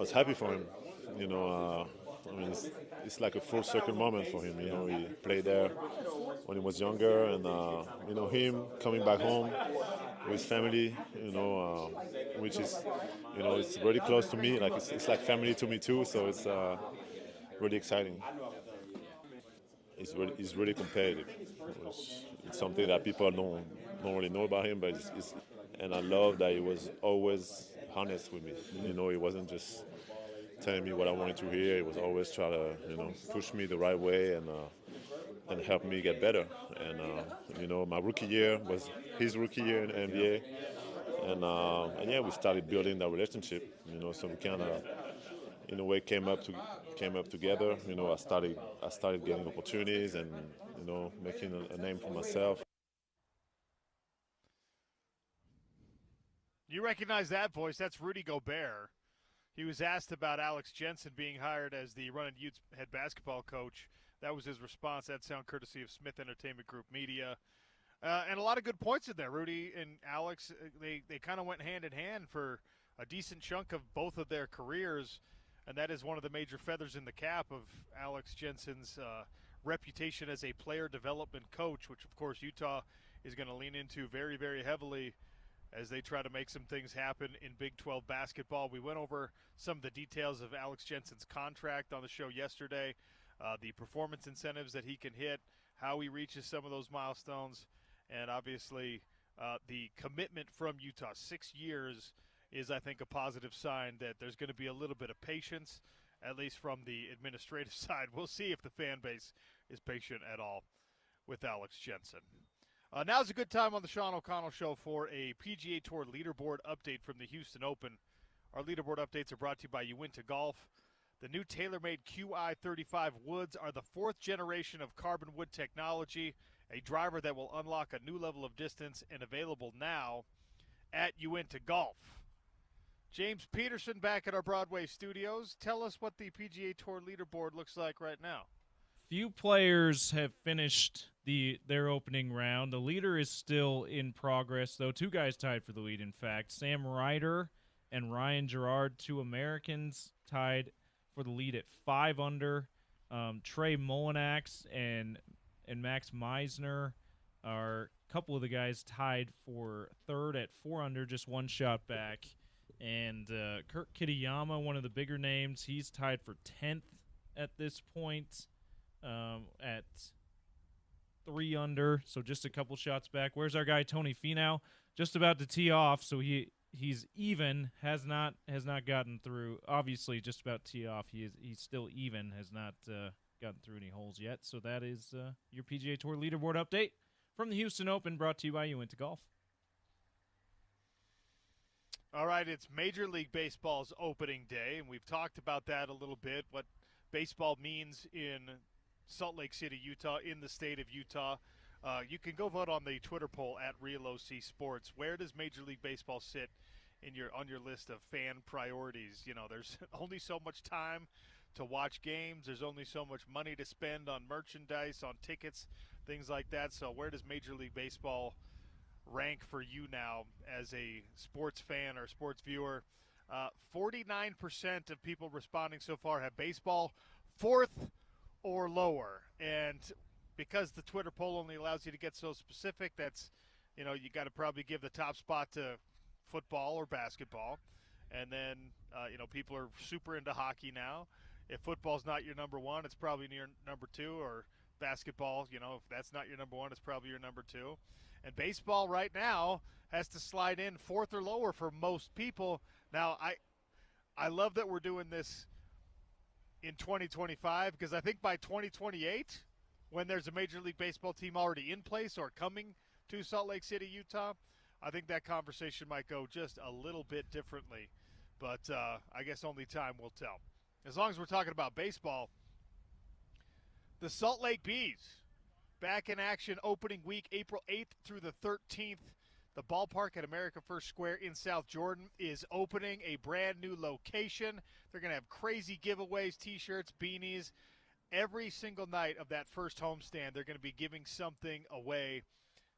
was happy for him. You know, I mean, it's like a full circle moment for him. You know, he played there when he was younger, and you know, him coming back home with his family. You know, which is, you know, it's really close to me. Like it's like family to me too. So it's really exciting. He's really competitive. It's something that people don't really know about him, but and I love that he was always honest with me. You know, he wasn't just telling me what I wanted to hear. He was always trying to, you know, push me the right way and help me get better. And you know, my rookie year was his rookie year in the NBA, and yeah, we started building that relationship. You know, so we kind of, in a way, came up together. You know, I started getting opportunities and, you know, making a name for myself. You recognize that voice? That's Rudy Gobert. He was asked about Alex Jensen being hired as the Runnin' Utes head basketball coach. That was his response. That sound courtesy of Smith Entertainment Group Media. And a lot of good points in there. Rudy and Alex, they kind of went hand in hand for a decent chunk of both of their careers, and that is one of the major feathers in the cap of Alex Jensen's reputation as a player development coach, which, of course, Utah is going to lean into very, very heavily as they try to make some things happen in Big 12 basketball. We went over some of the details of Alex Jensen's contract on the show yesterday, the performance incentives that he can hit, how he reaches some of those milestones, and obviously the commitment from Utah. 6 years is, I think, a positive sign that there's going to be a little bit of patience, at least from the administrative side. We'll see if the fan base is patient at all with Alex Jensen. Now's a good time on the Sean O'Connell Show for a PGA Tour leaderboard update from the Houston Open. Our leaderboard updates are brought to you by Uinta Golf. The new TaylorMade QI35 Woods are the 4th generation of carbon wood technology, a driver that will unlock a new level of distance, and available now at Uinta Golf. James Peterson back at our Broadway studios. Tell us what the PGA Tour leaderboard looks like right now. Few players have finished their opening round. The leader is still in progress, though. 2 guys tied for the lead, in fact. Sam Ryder and Ryan Gerard, 2 Americans, tied for the lead at 5 under. Trey Mullinax and Max Meisner are a couple of the guys tied for 3rd at 4 under, just 1 shot back. And Kurt Kitayama, one of the bigger names, he's tied for 10th at this point. At 3 under, so just a couple shots back. Where's our guy Tony Finau? Just about to tee off, so he's even, has not gotten through. Obviously, just about to tee off. He's still even, has not gotten through any holes yet. So that is your PGA Tour leaderboard update from the Houston Open, brought to you by Uinta Golf. All right, it's Major League Baseball's opening day, and we've talked about that a little bit, what baseball means in Salt Lake City, Utah, in the state of Utah. You can go vote on the Twitter poll at RealOC Sports. Where does Major League Baseball sit on your list of fan priorities? You know, there's only so much time to watch games. There's only so much money to spend on merchandise, on tickets, things like that. So where does Major League Baseball rank for you now as a sports fan or sports viewer? 49% of people responding so far have baseball 4th or lower, and because the Twitter poll only allows you to get so specific, that's, you know, you got to probably give the top spot to football or basketball, and then you know, people are super into hockey now. If football's not your number 1, it's probably your number 2, or basketball, you know, if that's not your number 1, it's probably your number 2. And baseball right now has to slide in 4th or lower for most people. Now, I love that we're doing this in 2025, because I think by 2028, when there's a Major League Baseball team already in place or coming to Salt Lake City, Utah, I think that conversation might go just a little bit differently. But I guess only time will tell. As long as we're talking about baseball, the Salt Lake Bees back in action opening week, April 8th through the 13th. The ballpark at America First Square in South Jordan is opening a brand new location. They're going to have crazy giveaways, T-shirts, beanies. Every single night of that first homestand, they're going to be giving something away.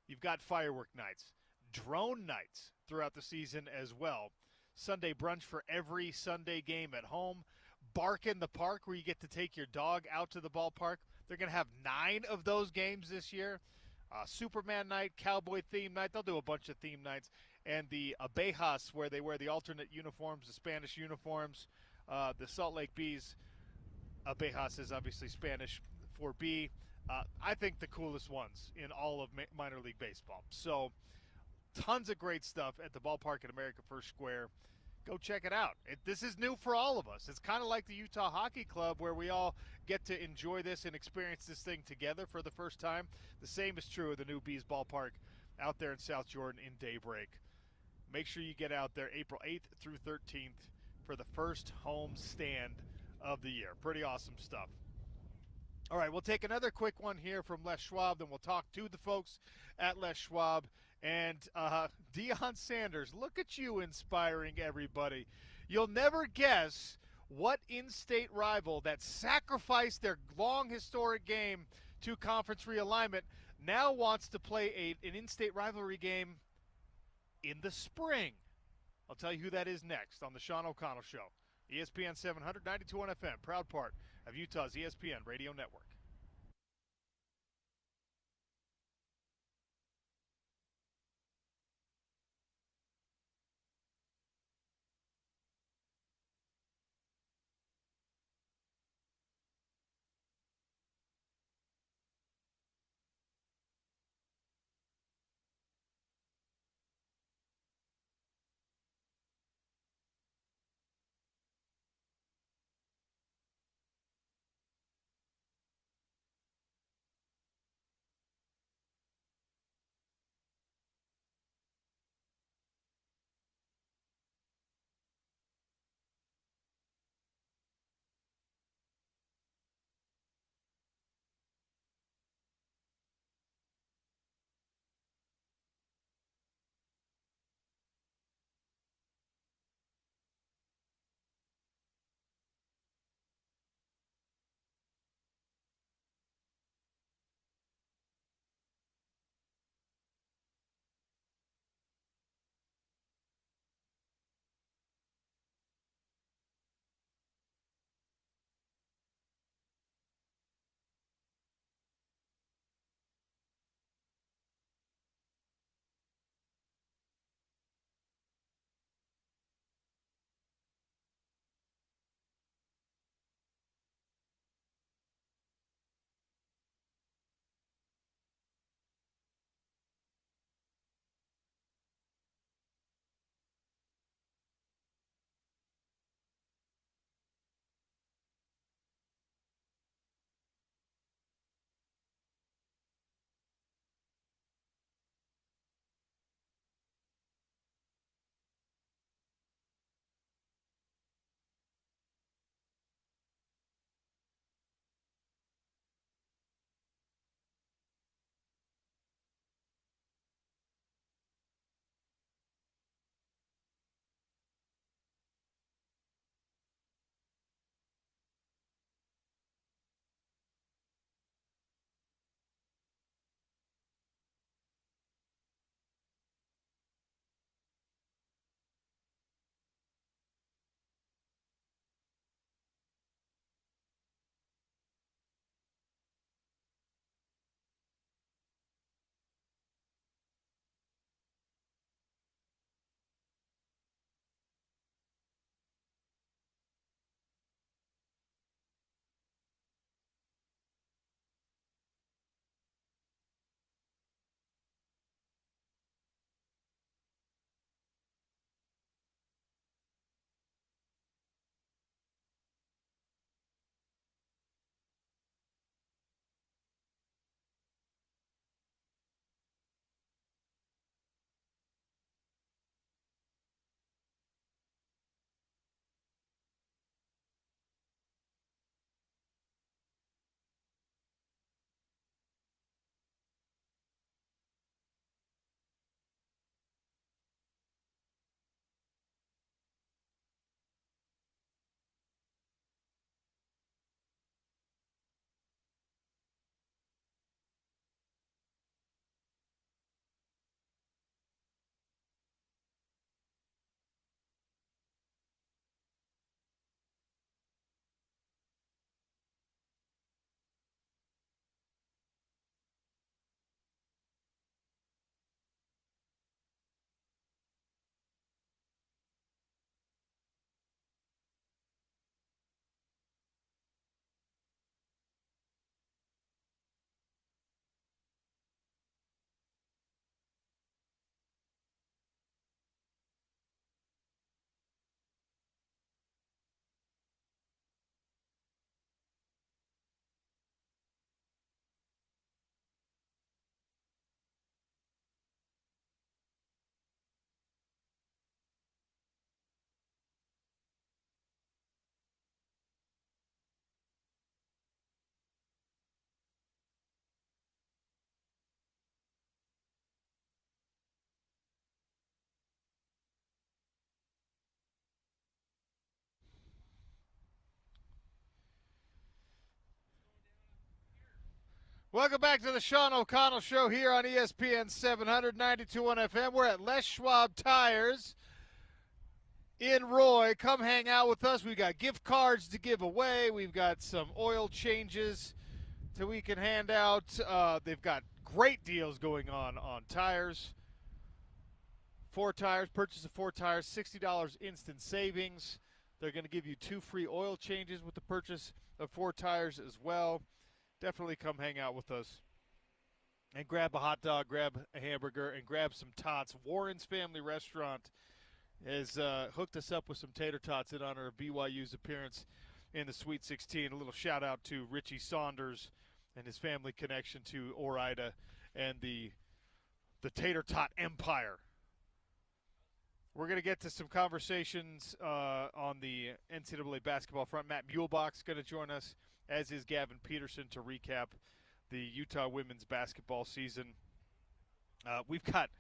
You've got firework nights, drone nights throughout the season as well. Sunday brunch for every Sunday game at home. Bark in the Park, where you get to take your dog out to the ballpark. They're going to have 9 of those games this year. Superman night, Cowboy theme night. They'll do a bunch of theme nights. And the Abejas, where they wear the alternate uniforms, the Spanish uniforms. The Salt Lake Bees, Abejas is obviously Spanish for bee. I think the coolest ones in all of minor league baseball. So tons of great stuff at the ballpark at America First Square. Go check it out. This is new for all of us. It's kind of like the Utah Hockey Club, where we all get to enjoy this and experience this thing together for the first time. The same is true of the new Bees ballpark out there in South Jordan in Daybreak. Make sure you get out there April 8th through 13th for the first home stand of the year. Pretty awesome stuff. All right, we'll take another quick one here from Les Schwab, then we'll talk to the folks at Les Schwab. And Deion Sanders, look at you inspiring everybody. You'll never guess what in-state rival that sacrificed their long historic game to conference realignment now wants to play an in-state rivalry game in the spring. I'll tell you who that is next on the Sean O'Connell Show. ESPN 700, 92.1 FM, proud part of Utah's ESPN Radio Network. Welcome back to the Sean O'Connell Show here on ESPN 792.1 FM. We're at Les Schwab Tires in Roy. Come hang out with us. We've got gift cards to give away. We've got some oil changes that we can hand out. They've got great deals going on tires. 4 tires, purchase of 4 tires, $60 instant savings. They're going to give you 2 free oil changes with the purchase of 4 tires as well. Definitely come hang out with us and grab a hot dog, grab a hamburger, and grab some tots. Warren's Family Restaurant has hooked us up with some tater tots in honor of BYU's appearance in the Sweet 16. A little shout out to Richie Saunders and his family connection to Orida and the tater tot empire. We're going to get to some conversations on the NCAA basketball front. Matt Muehlbach's going to join us, as is Gavin Peterson, to recap the Utah women's basketball season. We've got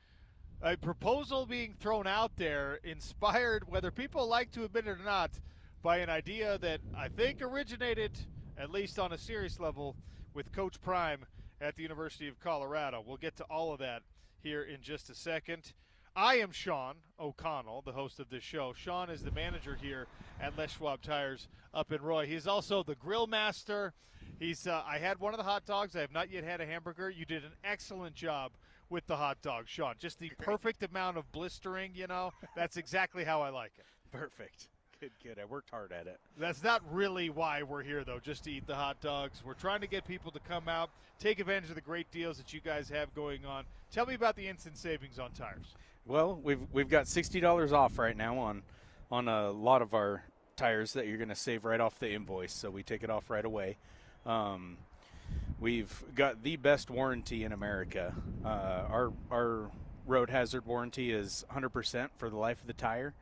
a proposal being thrown out there, inspired, whether people like to admit it or not, by an idea that I think originated, at least on a serious level, with Coach Prime at the University of Colorado. We'll get to all of that here in just a second. I am Sean O'Connell, the host of this show. Sean is the manager here at Les Schwab Tires up in Roy. He's also the grill master. I had one of the hot dogs. I have not yet had a hamburger. You did an excellent job with the hot dog, Sean. Just the perfect amount of blistering, That's exactly how I like it. Perfect. Good. I worked hard at it. That's not really why we're here, though, just to eat the hot dogs. We're trying to get people to come out, take advantage of the great deals that you guys have going on. Tell me about the instant savings on tires. Well, we've got $60 off right now on a lot of our tires that you're going to save right off the invoice, so we take it off right away. We've got the best warranty in America. Our road hazard warranty is 100% for the life of the tire,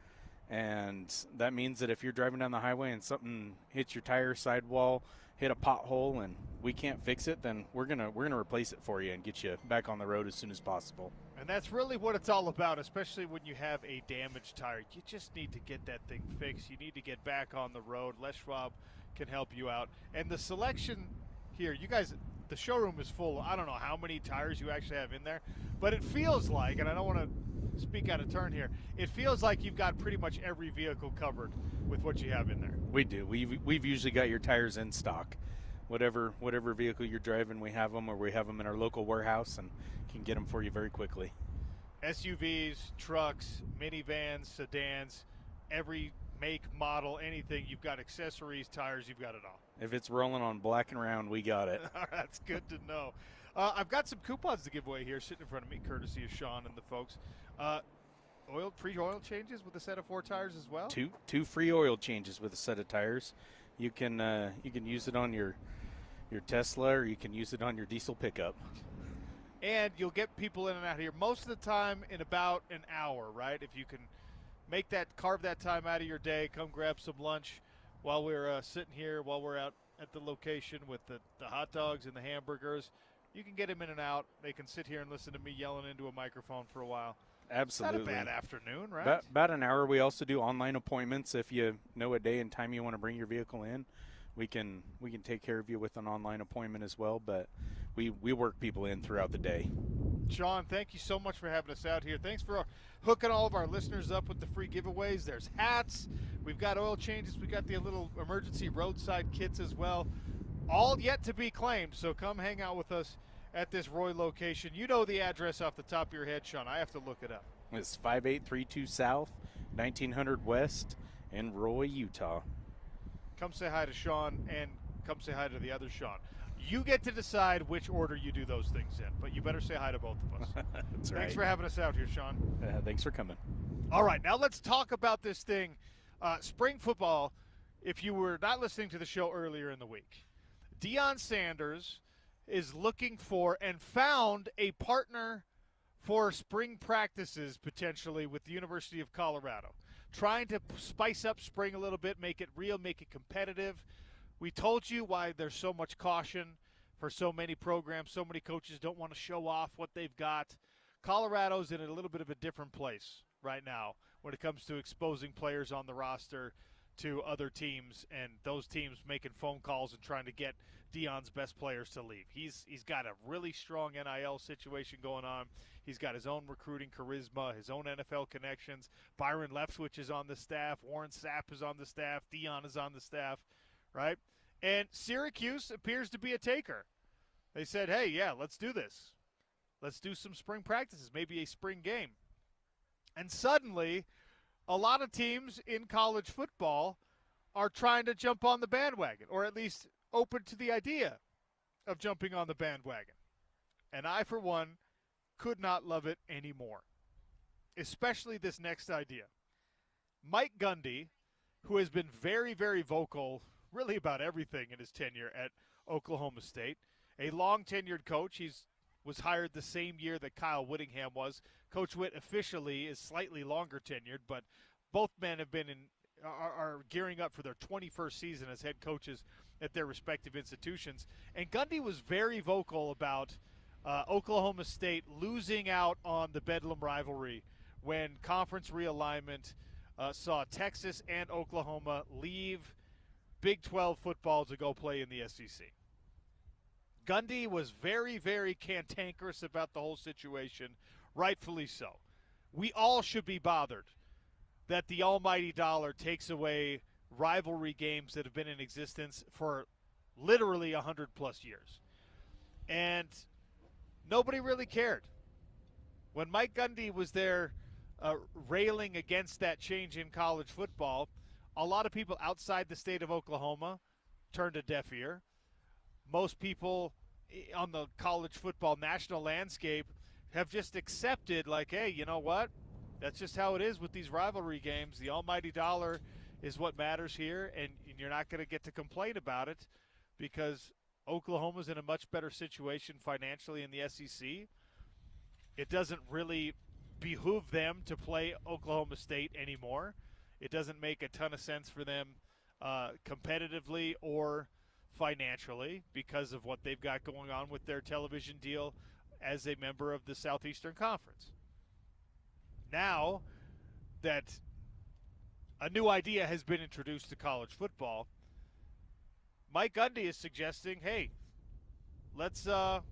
and that means that if you're driving down the highway and something hits your tire sidewall, hit a pothole, and we can't fix it, then we're gonna replace it for you and get you back on the road as soon as possible. And that's really what it's all about, especially when you have a damaged tire. You just need to get that thing fixed. You need to get back on the road. Les Schwab can help you out. And the selection here, you guys, the showroom is full. I don't know how many tires you actually have in there, but it feels like, and I don't want to speak out of turn here, it feels like you've got pretty much every vehicle covered with what you have in there. We do. We've usually got your tires in stock. Whatever vehicle you're driving, we have them, or we have them in our local warehouse and can get them for you very quickly. SUVs, trucks, minivans, sedans, every make, model, anything. You've got accessories, tires, you've got it all. If it's rolling on black and round, we got it. That's good to know. I've got some coupons to give away here sitting in front of me, courtesy of Sean and the folks. Free oil changes with a set of 4 tires as well? Two free oil changes with a set of tires. You can use it on your Tesla, or you can use it on your diesel pickup. And you'll get people in and out here most of the time in about an hour, right? If you can carve that time out of your day, come grab some lunch while we're sitting here, while we're out at the location with the hot dogs and the hamburgers. You can get them in and out. They can sit here and listen to me yelling into a microphone for a while. Absolutely. It's not a bad afternoon, right? About an hour. We also do online appointments. If you know a day and time you want to bring your vehicle in, we can take care of you with an online appointment as well. But we work people in throughout the day. Sean, thank you so much for having us out here. Thanks for hooking all of our listeners up with the free giveaways. There's hats. We've got oil changes. We got the little emergency roadside kits as well. All yet to be claimed, so come hang out with us at this Roy location. You know the address off the top of your head, Sean. I have to look it up. It's 5832 South, 1900 West in Roy, Utah. Come say hi to Sean, and come say hi to the other Sean. You get to decide which order you do those things in, but you better say hi to both of us. That's right. Thanks for having us out here, Sean. Thanks for coming. All right, now let's talk about this thing. Spring football, if you were not listening to the show earlier in the week, Deion Sanders is looking for and found a partner for spring practices potentially with the University of Colorado, trying to spice up spring a little bit, make it real, make it competitive. We told you why there's so much caution for so many programs. So many coaches don't want to show off what they've got. Colorado's in a little bit of a different place right now when it comes to exposing players on the roster to other teams, and those teams making phone calls and trying to get Deion's best players to leave. He's got a really strong NIL situation going on. He's got his own recruiting charisma, his own NFL connections. Byron Leftwich is on the staff. Warren Sapp is on the staff. Deion is on the staff, right? And Syracuse appears to be a taker. They said, hey, yeah, let's do this. Let's do some spring practices, maybe a spring game. And suddenly, a lot of teams in college football are trying to jump on the bandwagon, or at least open to the idea of jumping on the bandwagon. And I, for one, could not love it anymore, especially this next idea. Mike Gundy, who has been very, very vocal really about everything in his tenure at Oklahoma State, a long-tenured coach. He was hired the same year that Kyle Whittingham was. Coach Witt officially is slightly longer tenured, but both men have been are gearing up for their 21st season as head coaches at their respective institutions. And Gundy was very vocal about Oklahoma State losing out on the Bedlam rivalry when conference realignment saw Texas and Oklahoma leave Big 12 football to go play in the SEC. Gundy was very, very cantankerous about the whole situation, rightfully so. We all should be bothered that the almighty dollar takes away rivalry games that have been in existence for literally 100-plus years. And nobody really cared. When Mike Gundy was there railing against that change in college football, a lot of people outside the state of Oklahoma turned a deaf ear. Most people on the college football national landscape have just accepted, like, hey, you know what? That's just how it is with these rivalry games. The almighty dollar is what matters here, and you're not going to get to complain about it because Oklahoma's in a much better situation financially in the SEC. It doesn't really behoove them to play Oklahoma State anymore. It doesn't make a ton of sense for them competitively or financially because of what they've got going on with their television deal as a member of the Southeastern Conference. Now that a new idea has been introduced to college football, Mike Gundy is suggesting, hey, let's have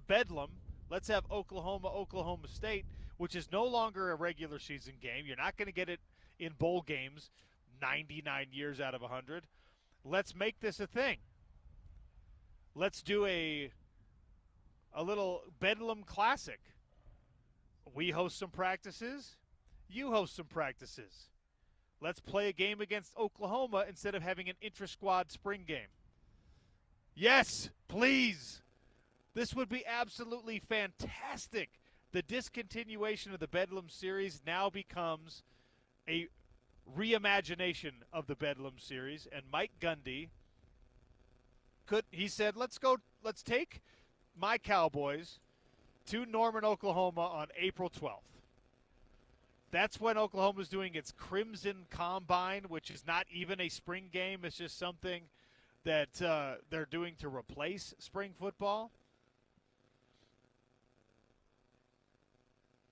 Bedlam. Let's have Oklahoma State, which is no longer a regular season game. You're not going to get it in bowl games 99 years out of 100. Let's make this a thing. Let's do a little Bedlam Classic. We host some practices. You host some practices. Let's play a game against Oklahoma instead of having an intra-squad spring game. Yes, please. This would be absolutely fantastic. The discontinuation of the Bedlam series now becomes a reimagination of the Bedlam series. And Mike Gundy he said, let's take my Cowboys to Norman, Oklahoma on April 12th. That's when Oklahoma's doing its Crimson Combine, which is not even a spring game. It's just something that they're doing to replace spring football.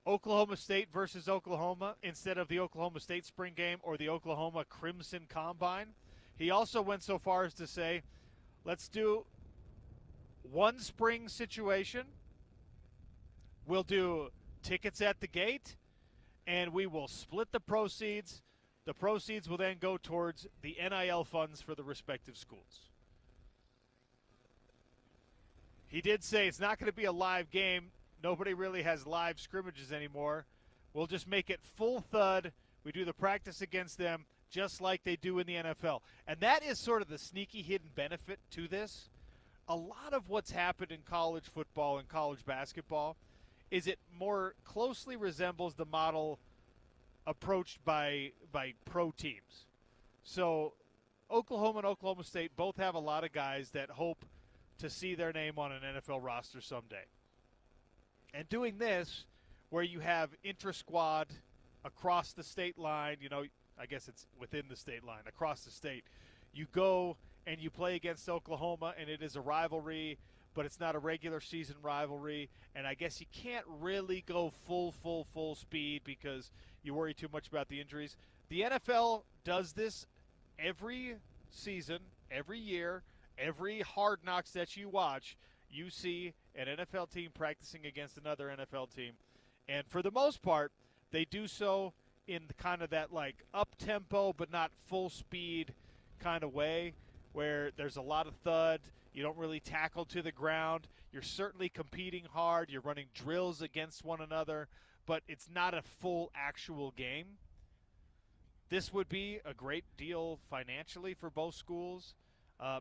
Oklahoma State versus Oklahoma instead of the Oklahoma State spring game or the Oklahoma Crimson Combine. He also went so far as to say, let's do one spring situation. We'll do tickets at the gate, and we will split the proceeds. The proceeds will then go towards the NIL funds for the respective schools. He did say it's not going to be a live game. Nobody really has live scrimmages anymore. We'll just make it full thud. We do the practice against them just like they do in the NFL. And that is sort of the sneaky hidden benefit to this. A lot of what's happened in college football and college basketball is it more closely resembles the model approached by pro teams. So Oklahoma and Oklahoma State both have a lot of guys that hope to see their name on an NFL roster someday. And doing this, where you have intra-squad across the state line, I guess it's within the state line, across the state, you go and you play against Oklahoma, and it is a rivalry, but it's not a regular season rivalry. And I guess you can't really go full speed because you worry too much about the injuries. The NFL does this every season, every year, every Hard Knocks that you watch. You see an NFL team practicing against another NFL team. And for the most part, they do so in kind of that like up-tempo but not full speed kind of way where there's a lot of thud. You don't really tackle to the ground. You're certainly competing hard. You're running drills against one another, but it's not a full actual game. This would be a great deal financially for both schools,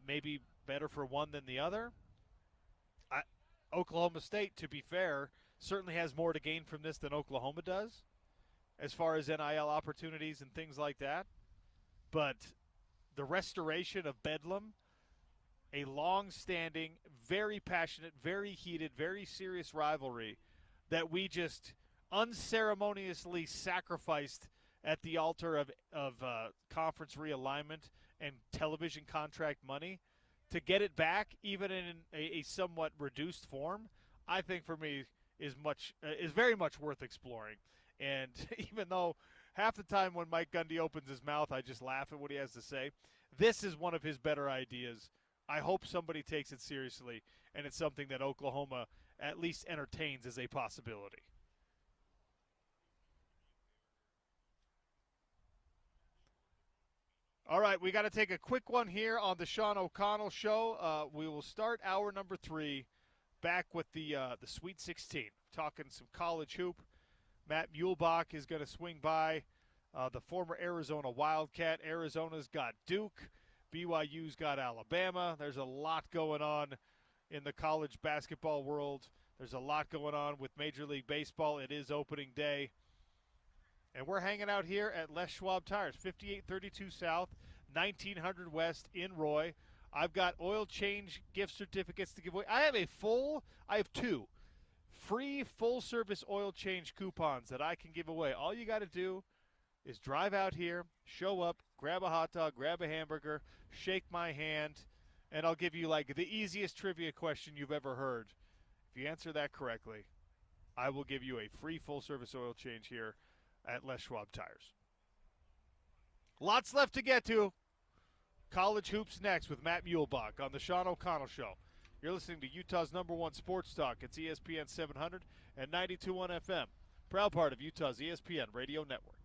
maybe better for one than the other. Oklahoma State, to be fair, certainly has more to gain from this than Oklahoma does as far as NIL opportunities and things like that. But the restoration of Bedlam, a long-standing, very passionate, very heated, very serious rivalry that we just unceremoniously sacrificed at the altar of conference realignment and television contract money, to get it back, even in a somewhat reduced form, I think for me is very much worth exploring. And even though half the time when Mike Gundy opens his mouth, I just laugh at what he has to say, this is one of his better ideas. I hope somebody takes it seriously, and it's something that Oklahoma at least entertains as a possibility. All right, we got to take a quick one here on the Sean O'Connell Show. We will start hour number 3 back with the Sweet 16, talking some college hoop. Matt Muehlbach is going to swing by, the former Arizona Wildcat. Arizona's got Duke. BYU's got Alabama. There's a lot going on in the college basketball world. There's a lot going on with Major League Baseball. It is opening day. And we're hanging out here at Les Schwab Tires, 5832 South, 1900 West in Roy. I've got oil change gift certificates to give away. I have 2 free full-service oil change coupons that I can give away. All you got to do is drive out here, show up, grab a hot dog, grab a hamburger, shake my hand, and I'll give you like the easiest trivia question you've ever heard. If you answer that correctly, I will give you a free full-service oil change here at Les Schwab Tires. Lots left to get to. College hoops next with Matt Muehlbach on the Sean O'Connell Show. You're listening to Utah's #1 sports talk. It's ESPN 700 and 92.1 FM. Proud part of Utah's ESPN radio network.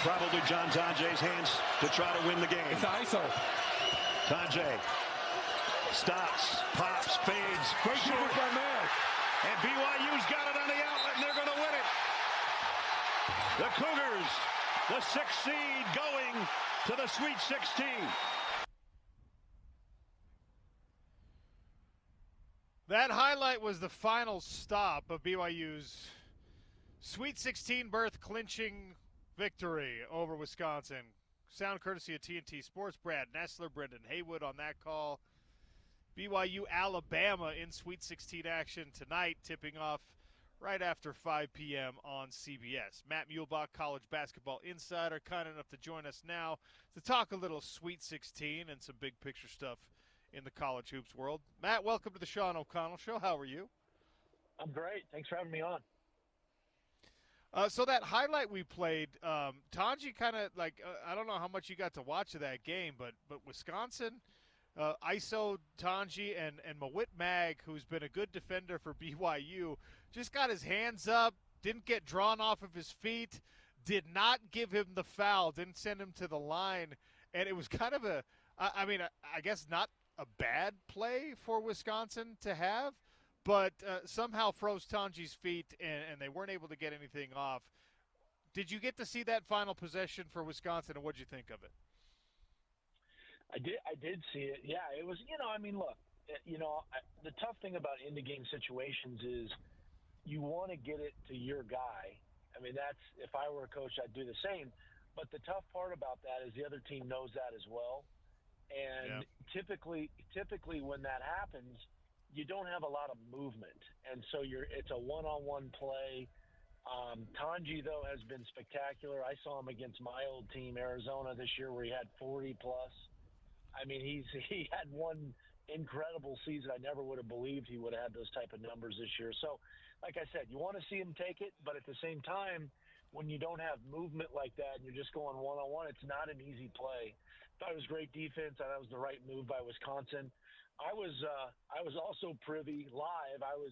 probably John Tonje's hands to try to win the game. It's ISO. Tonje stops, pops, fades. Great shooter by Mag. And BYU's got it on the outlet, and they're going to win it. The Cougars, the 6th seed, going to the Sweet 16. That highlight was the final stop of BYU's Sweet 16 berth clinching victory over Wisconsin. Sound courtesy of TNT Sports. Brad Nessler, Brendan Haywood on that call. BYU Alabama in Sweet 16 action tonight, tipping off right after 5 p.m. on CBS. Matt Muehlbach, college basketball insider, kind enough to join us now to talk a little Sweet 16 and some big picture stuff in the college hoops world. Matt, welcome to the Sean O'Connell Show. How are you? I'm great. Thanks for having me on. So that highlight we played, Tanji kind of I don't know how much you got to watch of that game, but Wisconsin, ISO Tanji and Mawit Mag, who's been a good defender for BYU, just got his hands up, didn't get drawn off of his feet, did not give him the foul, didn't send him to the line, and it was kind of I guess not a bad play for Wisconsin to have, but somehow froze Tanji's feet, and they weren't able to get anything off. Did you get to see that final possession for Wisconsin, and what did you think of it? I did see it. Yeah, it was, look, the tough thing about end-of-game situations is you want to get it to your guy. I mean, that's, if I were a coach, I'd do the same. But the tough part about that is the other team knows that as well. And typically when that happens, you don't have a lot of movement, and so it's a one-on-one play. Tanji, though, has been spectacular. I saw him against my old team, Arizona, this year, where he had 40-plus. I mean, he had one incredible season. I never would have believed he would have had those type of numbers this year. So, like I said, you want to see him take it, but at the same time, when you don't have movement like that and you're just going one-on-one, it's not an easy play. Thought it was great defense. I thought it was the right move by Wisconsin. I was also privy live. I was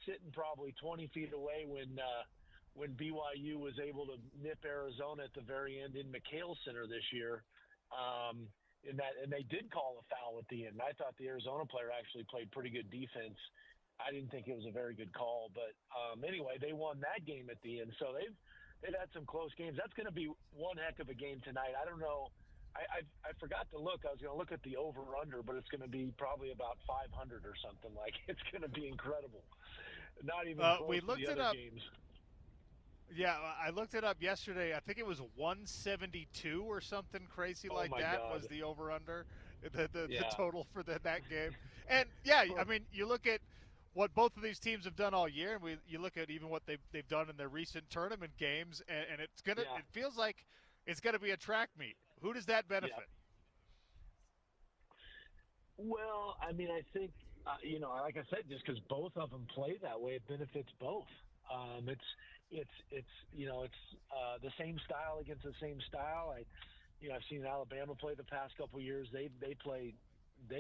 sitting probably 20 feet away when BYU was able to nip Arizona at the very end in McHale Center this year. And they did call a foul at the end. I thought the Arizona player actually played pretty good defense. I didn't think it was a very good call, but anyway, they won that game at the end. So they've had some close games. That's going to be one heck of a game tonight. I don't know. I forgot to look. I was going to look at the over-under, but it's going to be probably about 500 or something. Like, it's going to be incredible. Not even close we to looked the it other up. games. Yeah, I looked it up yesterday. I think it was 172 or something crazy like that. God. Was the over-under, the Yeah. total for that game. And, I mean, you look at what both of these teams have done all year, and you look at even what they've done in their recent tournament games, and it feels like it's going to be a track meet. Who does that benefit? Yeah. Well, I mean, I think, like I said, just because both of them play that way, it benefits both. It's the same style against the same style. I've seen Alabama play the past couple of years. They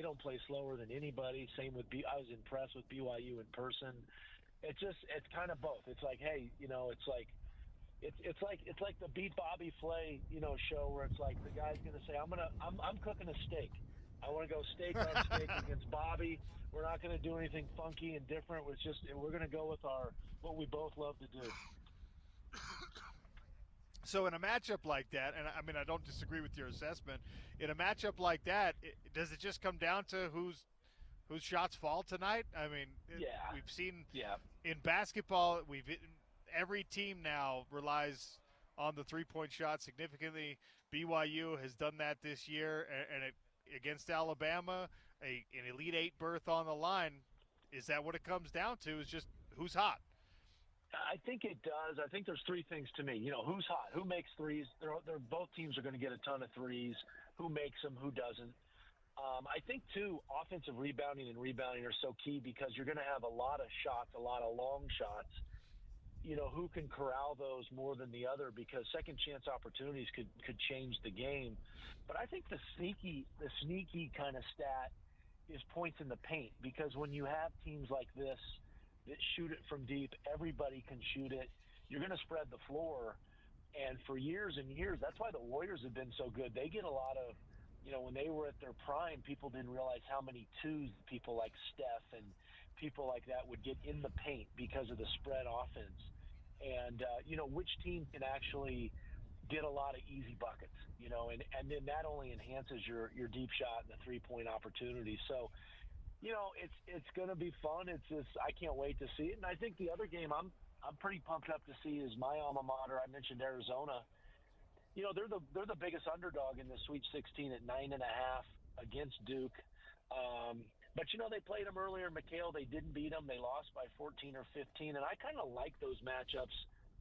don't play slower than anybody. Same with I was impressed with BYU in person. It's kind of both. It's like, hey, it's like the Beat Bobby Flay, show where it's like the guy's going to say, I'm cooking a steak. I want to go steak on steak against Bobby. We're not going to do anything funky and different. We're going to go with what we both love to do. So in a matchup like that, and I mean, I don't disagree with your assessment. In a matchup like that, does it just come down to whose shots fall tonight? I mean, we've seen in basketball, every team now relies on the three-point shot significantly. BYU has done that this year, and against Alabama, an Elite Eight berth on the line. Is that what it comes down to? Is just who's hot? I think it does. I think there's three things to me. Who's hot? Who makes threes? Both teams are going to get a ton of threes. Who makes them? Who doesn't? I think, too, offensive rebounding are so key because you're going to have a lot of shots, a lot of long shots. Who can corral those more than the other, because second chance opportunities could change the game. But I think the sneaky kind of stat is points in the paint, because when you have teams like this that shoot it from deep, everybody can shoot it. You're going to spread the floor, And for years and years, that's why the Warriors have been so good. They get a lot of, when they were at their prime, people didn't realize how many twos people like Steph and people like that would get in the paint because of the spread offense. And, which team can actually get a lot of easy buckets, and then that only enhances your deep shot and the three-point opportunity. So, it's going to be fun. It's just, I can't wait to see it. And I think the other game I'm pretty pumped up to see is my alma mater. I mentioned Arizona. They're the biggest underdog in the Sweet 16 at 9.5 against Duke. But they played them earlier. McHale, they didn't beat them. They lost by 14 or 15. And I kind of like those matchups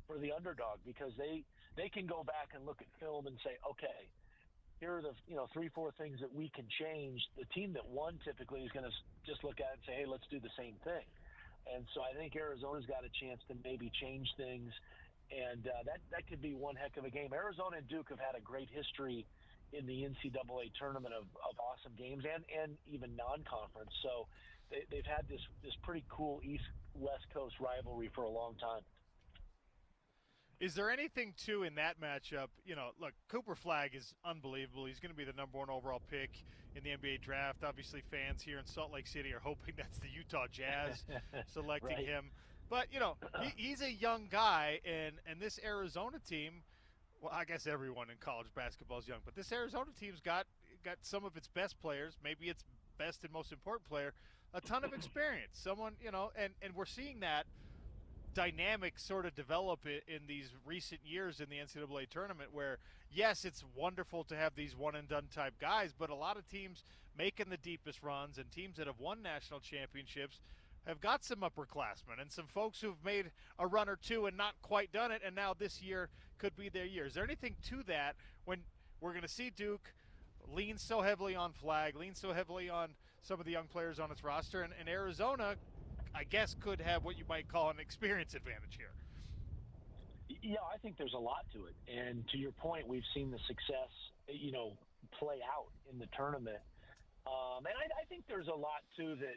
for the underdog because they can go back and look at film and say, okay, here are the 3-4 things that we can change. The team that won typically is going to just look at it and say, hey, let's do the same thing. And so I think Arizona's got a chance to maybe change things, and that could be one heck of a game. Arizona and Duke have had a great history in the NCAA tournament of awesome games and even non-conference. So they've had this pretty cool East-West Coast rivalry for a long time. Is there anything, too, in that matchup? Look, Cooper Flagg is unbelievable. He's going to be the number 1 overall pick in the NBA draft. Obviously, fans here in Salt Lake City are hoping that's the Utah Jazz selecting right. him. But, he's a young guy, and this Arizona team, well, I guess everyone in college basketball is young, but this Arizona team's got some of its best players, maybe its best and most important player, a ton of experience. Someone, and we're seeing that dynamic sort of develop in these recent years in the NCAA tournament where, yes, it's wonderful to have these one-and-done type guys, but a lot of teams making the deepest runs and teams that have won national championships have got some upperclassmen and some folks who've made a run or two and not quite done it, and now this year could be their year. Is there anything to that when we're going to see Duke lean so heavily on Flagg, lean so heavily on some of the young players on its roster, and Arizona, I guess, could have what you might call an experience advantage here? Yeah, I think there's a lot to it. And to your point, we've seen the success, play out in the tournament. And I think there's a lot, too, that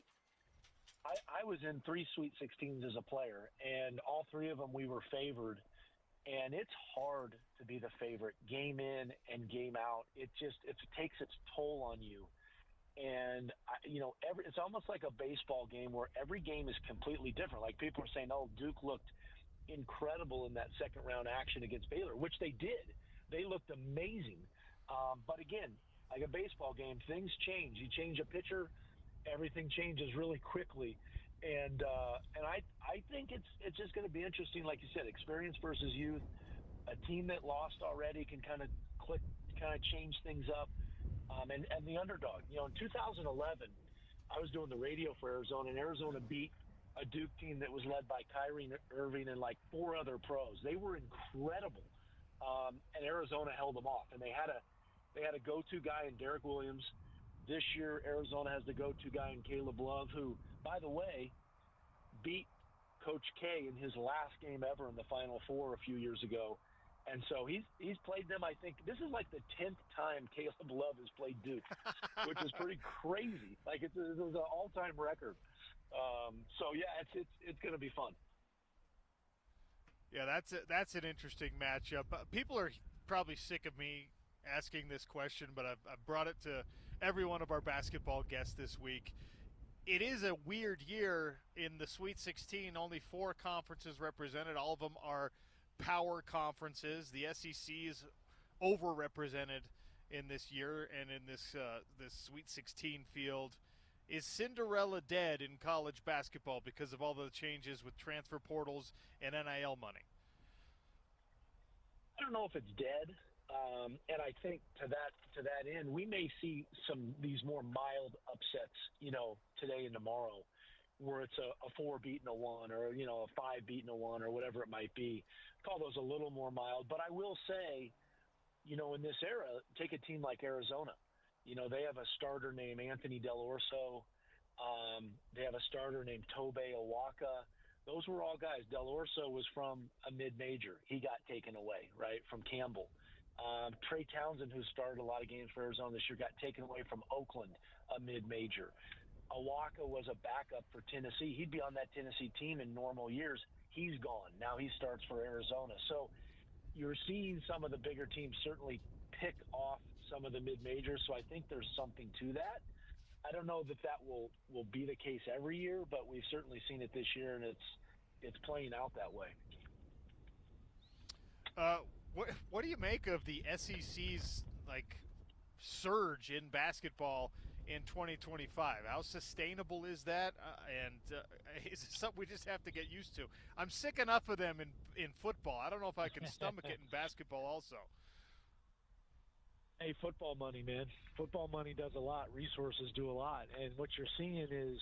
I was in 3 Sweet 16s as a player, and all 3 of them we were favored. And it's hard to be the favorite game in and game out. It takes its toll on you. And, it's almost like a baseball game where every game is completely different. Like people are saying, oh, Duke looked incredible in that second round action against Baylor, which they did. They looked amazing. But again, like a baseball game, things change. You change a pitcher, everything changes really quickly. And I think it's just going to be interesting. Like you said, experience versus youth. A team that lost already can kind of change things up. And the underdog. In 2011, I was doing the radio for Arizona, and Arizona beat a Duke team that was led by Kyrie Irving and like 4 other pros. They were incredible, and Arizona held them off. And they had a go-to guy in Derek Williams. This year, Arizona has the go-to guy in Caleb Love, who, by the way, beat Coach K in his last game ever in the Final Four a few years ago. And so he's played them, I think. This is like the 10th time Caleb Love has played Duke, which is pretty crazy. Like it was an all-time record. So yeah, it's going to be fun. Yeah, that's an interesting matchup. People are probably sick of me asking this question, but I've brought it to every one of our basketball guests this week. It is a weird year in the Sweet 16. Only 4 conferences represented. All of them are power conferences. The SEC is overrepresented in this year and in this Sweet 16 field. Is Cinderella dead in college basketball because of all the changes with transfer portals and NIL money? I don't know if it's dead, and I think to that end, we may see these more mild upsets, today and tomorrow, where it's a 4 beating a 1 or a 5 beating a 1 or whatever it might be. Call those a little more mild, but I will say, in this era, take a team like Arizona. They have a starter named Anthony Del Orso. They have a starter named Tobe Awaka. Those were all guys. Del Orso was from a mid-major. He got taken away, right, from Campbell. Trey Townsend, who started a lot of games for Arizona this year, got taken away from Oakland, a mid-major. Awaka was a backup for Tennessee. He'd be on that Tennessee team in normal years. He's gone. Now he starts for Arizona. So, you're seeing some of the bigger teams certainly pick off some of the mid-majors, so I think there's something to that. I don't know that will be the case every year, but we've certainly seen it this year, and it's playing out that way. What do you make of the SEC's surge in basketball in 2025? How sustainable is that? Is it something we just have to get used to? I'm sick enough of them in football. I don't know if I can stomach it in basketball also. Hey, football money, man. Football money does a lot. Resources do a lot. And what you're seeing is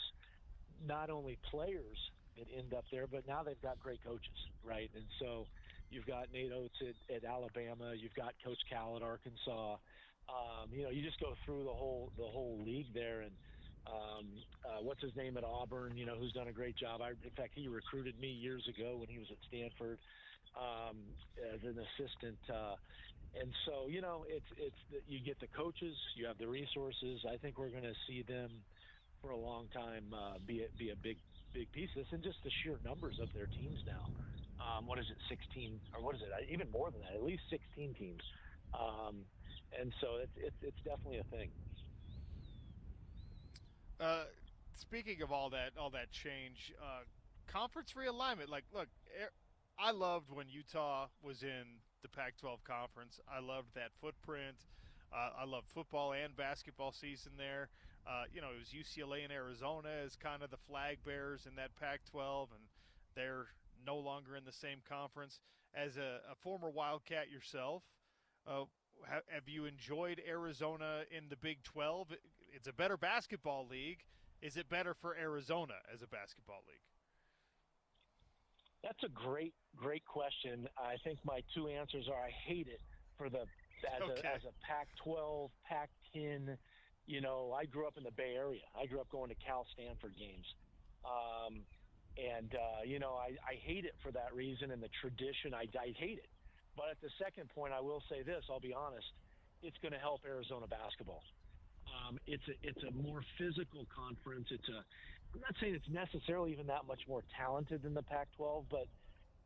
not only players that end up there, but now they've got great coaches, right? And so you've got Nate Oates at Alabama. You've got Coach Cal at Arkansas. You just go through the whole league there, and what's his name at Auburn? Who's done a great job. In fact, he recruited me years ago when he was at Stanford as an assistant. And so you get the coaches, you have the resources. I think we're going to see them for a long time be a big piece of this, and just the sheer numbers of their teams now. What is it, 16, or what is it? Even more than that, at least 16 teams. And so it's definitely a thing. Speaking of all that change, conference realignment. Look, I loved when Utah was in the Pac-12 conference. I loved that footprint. I loved football and basketball season there. It was UCLA and Arizona as kind of the flag bearers in that Pac-12, and they're no longer in the same conference. As a former Wildcat yourself, have you enjoyed Arizona in the Big 12? It's a better basketball league. Is it better for Arizona as a basketball league? That's a great question. I think my two answers are: I hate it as a Pac-12, Pac-10. I grew up in the Bay Area. I grew up going to Cal Stanford games. I hate it for that reason, and the tradition, I hate it. But at the second point, I will say this, I'll be honest, it's going to help Arizona basketball. It's a more physical conference. I'm not saying it's necessarily even that much more talented than the Pac-12, but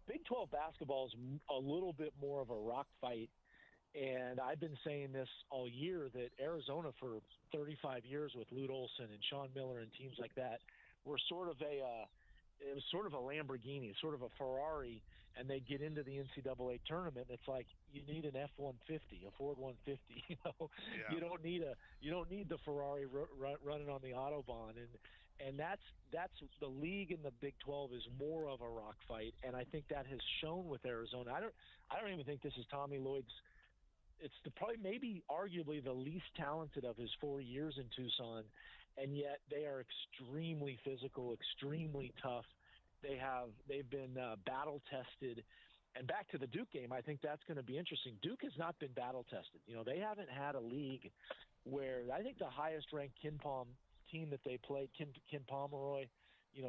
Big 12 basketball is a little bit more of a rock fight. And I've been saying this all year, that Arizona for 35 years with Lute Olson and Sean Miller and teams like that were it was sort of a Lamborghini, sort of a Ferrari, and they get into the NCAA tournament. And it's like you need an F-150, a Ford 150. Yeah. You don't need the Ferrari running on the Autobahn, and that's the league in the Big 12 is more of a rock fight, and I think that has shown with Arizona. I don't even think this is Tommy Lloyd's. It's probably maybe arguably the least talented of his 4 years in Tucson, and yet they are extremely physical, extremely tough. They've been battle tested. And back to the Duke game, I think that's going to be interesting. Duke has not been battle tested. They haven't had a league where I think the highest ranked KenPom team that they played, Ken Pomeroy,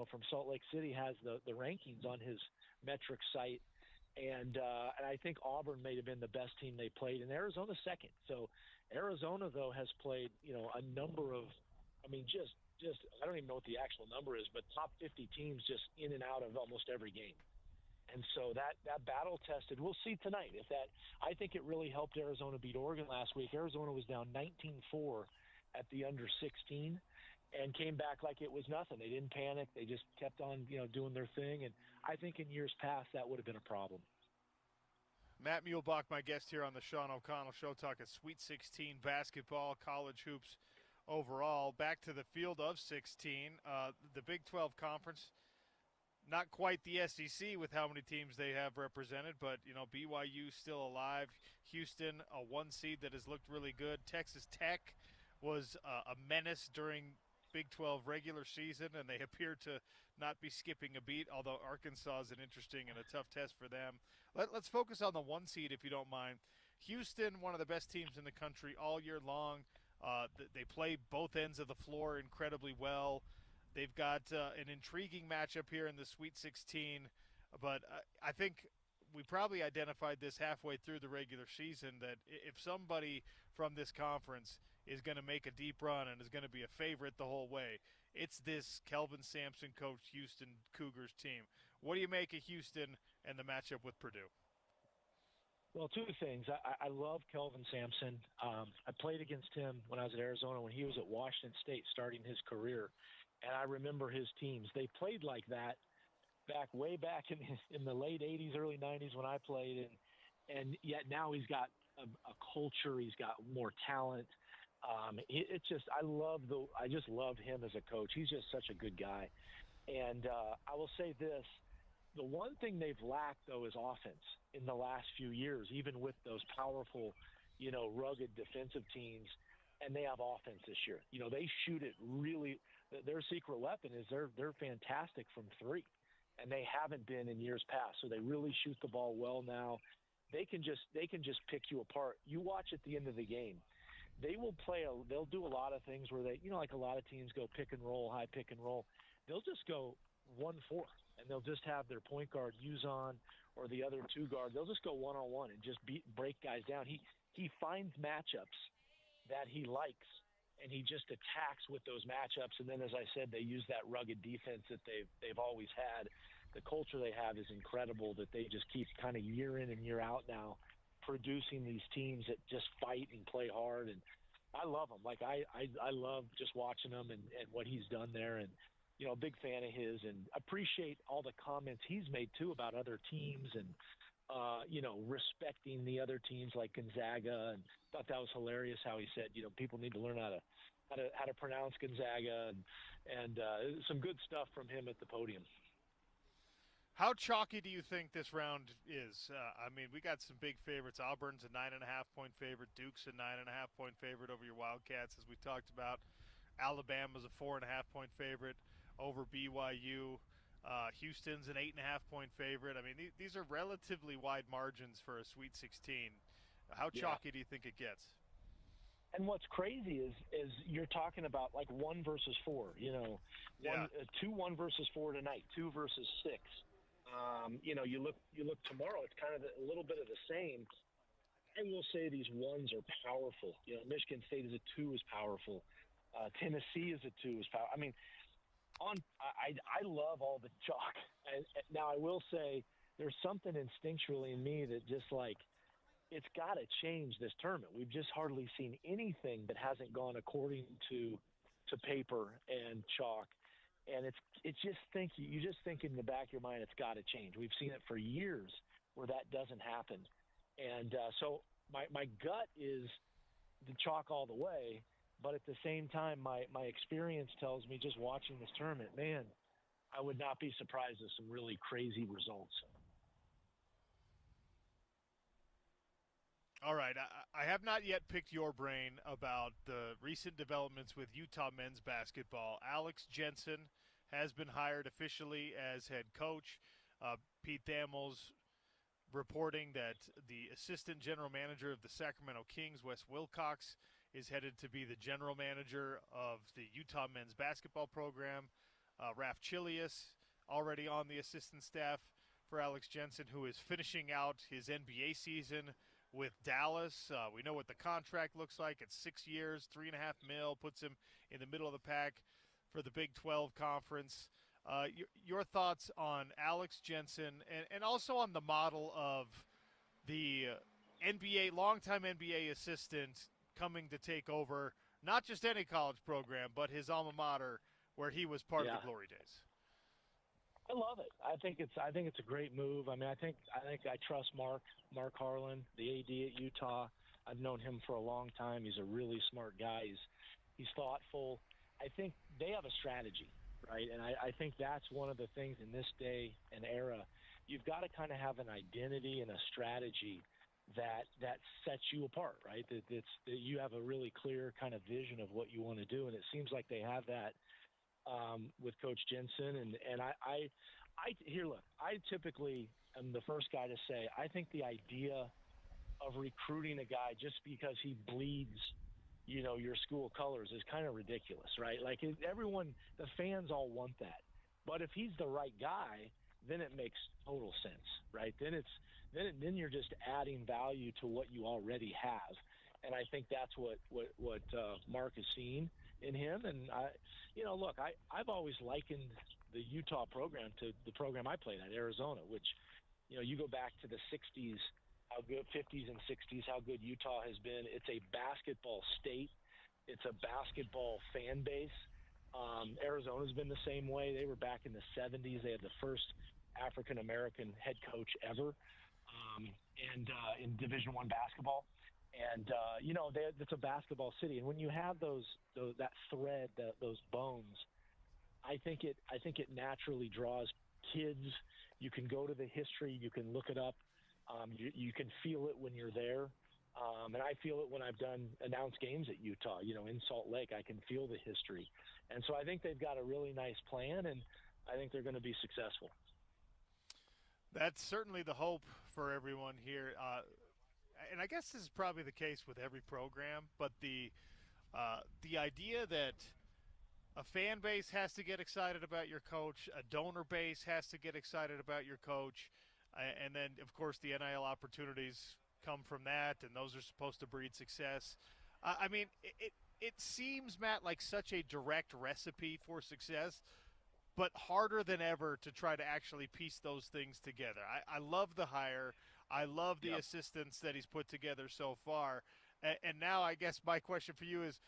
from Salt Lake City, has the rankings on his metric site. And I think Auburn may have been the best team they played, and Arizona second. So Arizona, though, has played, a number of, just I don't even know what the actual number is, but top 50 teams just in and out of almost every game. And so that battle tested, we'll see tonight. I think it really helped Arizona beat Oregon last week. Arizona was down 19-4 at the under 16 and came back like it was nothing. They didn't panic. They just kept on, doing their thing. And I think in years past that would have been a problem. Matt Muehlbach, my guest here on the Sean O'Connell Show, talking Sweet 16 basketball, college hoops overall. Back to the field of 16, the Big 12 Conference. Not quite the SEC with how many teams they have represented, but, BYU still alive. Houston, a 1 seed that has looked really good. Texas Tech was a menace during Big 12 regular season, and they appear to not be skipping a beat, although Arkansas is an interesting and a tough test for them. Let's focus on the 1 seed, if you don't mind. Houston, one of the best teams in the country all year long. They play both ends of the floor incredibly well. They've got an intriguing matchup here in the Sweet 16, but I think we probably identified this halfway through the regular season that if somebody from this conference is going to make a deep run and is going to be a favorite the whole way, it's this Kelvin Sampson coached Houston Cougars team. What do you make of Houston and the matchup with Purdue? Well, two things. I love Kelvin Sampson. I played against him when I was at Arizona when he was at Washington State starting his career, and I remember his teams. They played like that way back in the late 80s, early 90s when I played, and yet now he's got a culture. He's got more talent. It's just I just love him as a coach. He's just such a good guy. And I will say this. The one thing they've lacked, though, is offense in the last few years, even with those powerful, rugged defensive teams, and they have offense this year. They shoot it really – their secret weapon is they're fantastic from three, and they haven't been in years past. So they really shoot the ball well now. They can just pick you apart. You watch at the end of the game. They'll do a lot of things where they, like a lot of teams go pick and roll, high pick and roll. They'll just go 1-4, and they'll just have their point guard on or the other two guard. They'll just go one-on-one and just break guys down. He finds matchups that he likes, and he just attacks with those matchups. And then, as I said, they use that rugged defense that they've always had. The culture they have is incredible that they just keep kind of year in and year out now producing these teams that just fight and play hard. And I love them. Like I love just watching them and what he's done there. And, a big fan of his, and appreciate all the comments he's made too about other teams and, respecting the other teams like Gonzaga. And thought that was hilarious how he said, people need to learn how to pronounce Gonzaga and some good stuff from him at the podium. How chalky do you think this round is? We got some big favorites. Auburn's a 9.5-point favorite. Duke's a 9.5-point favorite over your Wildcats, as we talked about. Alabama's a 4.5-point favorite over BYU. Houston's an 8.5-point favorite. These are relatively wide margins for a Sweet 16. How chalky do you think it gets? And what's crazy is you're talking about like 1 versus 4. 2-1 versus 4 tonight, 2 versus 6. You look tomorrow. It's kind of a little bit of the same. I will say these ones are powerful. Michigan State is a 2 is powerful. Tennessee is a 2 is powerful. I love all the chalk. Now I will say there's something instinctually in me that just like it's got to change this tournament. We've just hardly seen anything that hasn't gone according to paper and chalk. And you just think in the back of your mind it's got to change. We've seen it for years where that doesn't happen. And so my gut is the chalk all the way. But at the same time, my experience tells me just watching this tournament, man, I would not be surprised at some really crazy results. All right. I have not yet picked your brain about the recent developments with Utah men's basketball. Alex Jensen has been hired officially as head coach. Pete Thamel's reporting that the assistant general manager of the Sacramento Kings, Wes Wilcox, is headed to be the general manager of the Utah men's basketball program. Raf Chilius already on the assistant staff for Alex Jensen, who is finishing out his NBA season with Dallas. We know what the contract looks like. It's 6 years, $3.5 million, puts him in the middle of the pack for the Big 12 conference. Your thoughts on Alex Jensen and also on the model of the longtime NBA assistant coming to take over not just any college program, but his alma mater where he was part of the glory days. I love it. I think it's a great move. I think I trust Mark Harlan, the AD at Utah. I've known him for a long time. He's a really smart guy. He's thoughtful. I think they have a strategy, right? And I think that's one of the things in this day and era. You've got to kind of have an identity and a strategy that sets you apart, right? That you have a really clear kind of vision of what you want to do, and it seems like they have that with Coach Jensen. And I typically am the first guy to say I think the idea of recruiting a guy just because he bleeds, your school colors is kind of ridiculous, right? Like the fans all want that, but if he's the right guy, then it makes total sense, right? Then you're just adding value to what you already have, and I think that's what Mark has seen in him. And I've always likened the Utah program to the program I played at, Arizona, which you go back to the '60s how good 50s and 60s, how good Utah has been. It's a basketball state. It's a basketball fan base. Arizona's been the same way. They were back in the 70s. They had the first African-American head coach ever and in Division I basketball. And, it's a basketball city. And when you have that thread, those bones, I think it naturally draws kids. You can go to the history. You can look it up. You can feel it when you're there. And I feel it when I've done announced games at Utah, in Salt Lake. I can feel the history. And so I think they've got a really nice plan, and I think they're going to be successful. That's certainly the hope for everyone here. And I guess this is probably the case with every program, but the idea that a fan base has to get excited about your coach, a donor base has to get excited about your coach, and then, of course, the NIL opportunities come from that, and those are supposed to breed success. It seems, Matt, like such a direct recipe for success, but harder than ever to try to actually piece those things together. I love the hire. I love the assistants that he's put together so far. And now I guess my question for you is,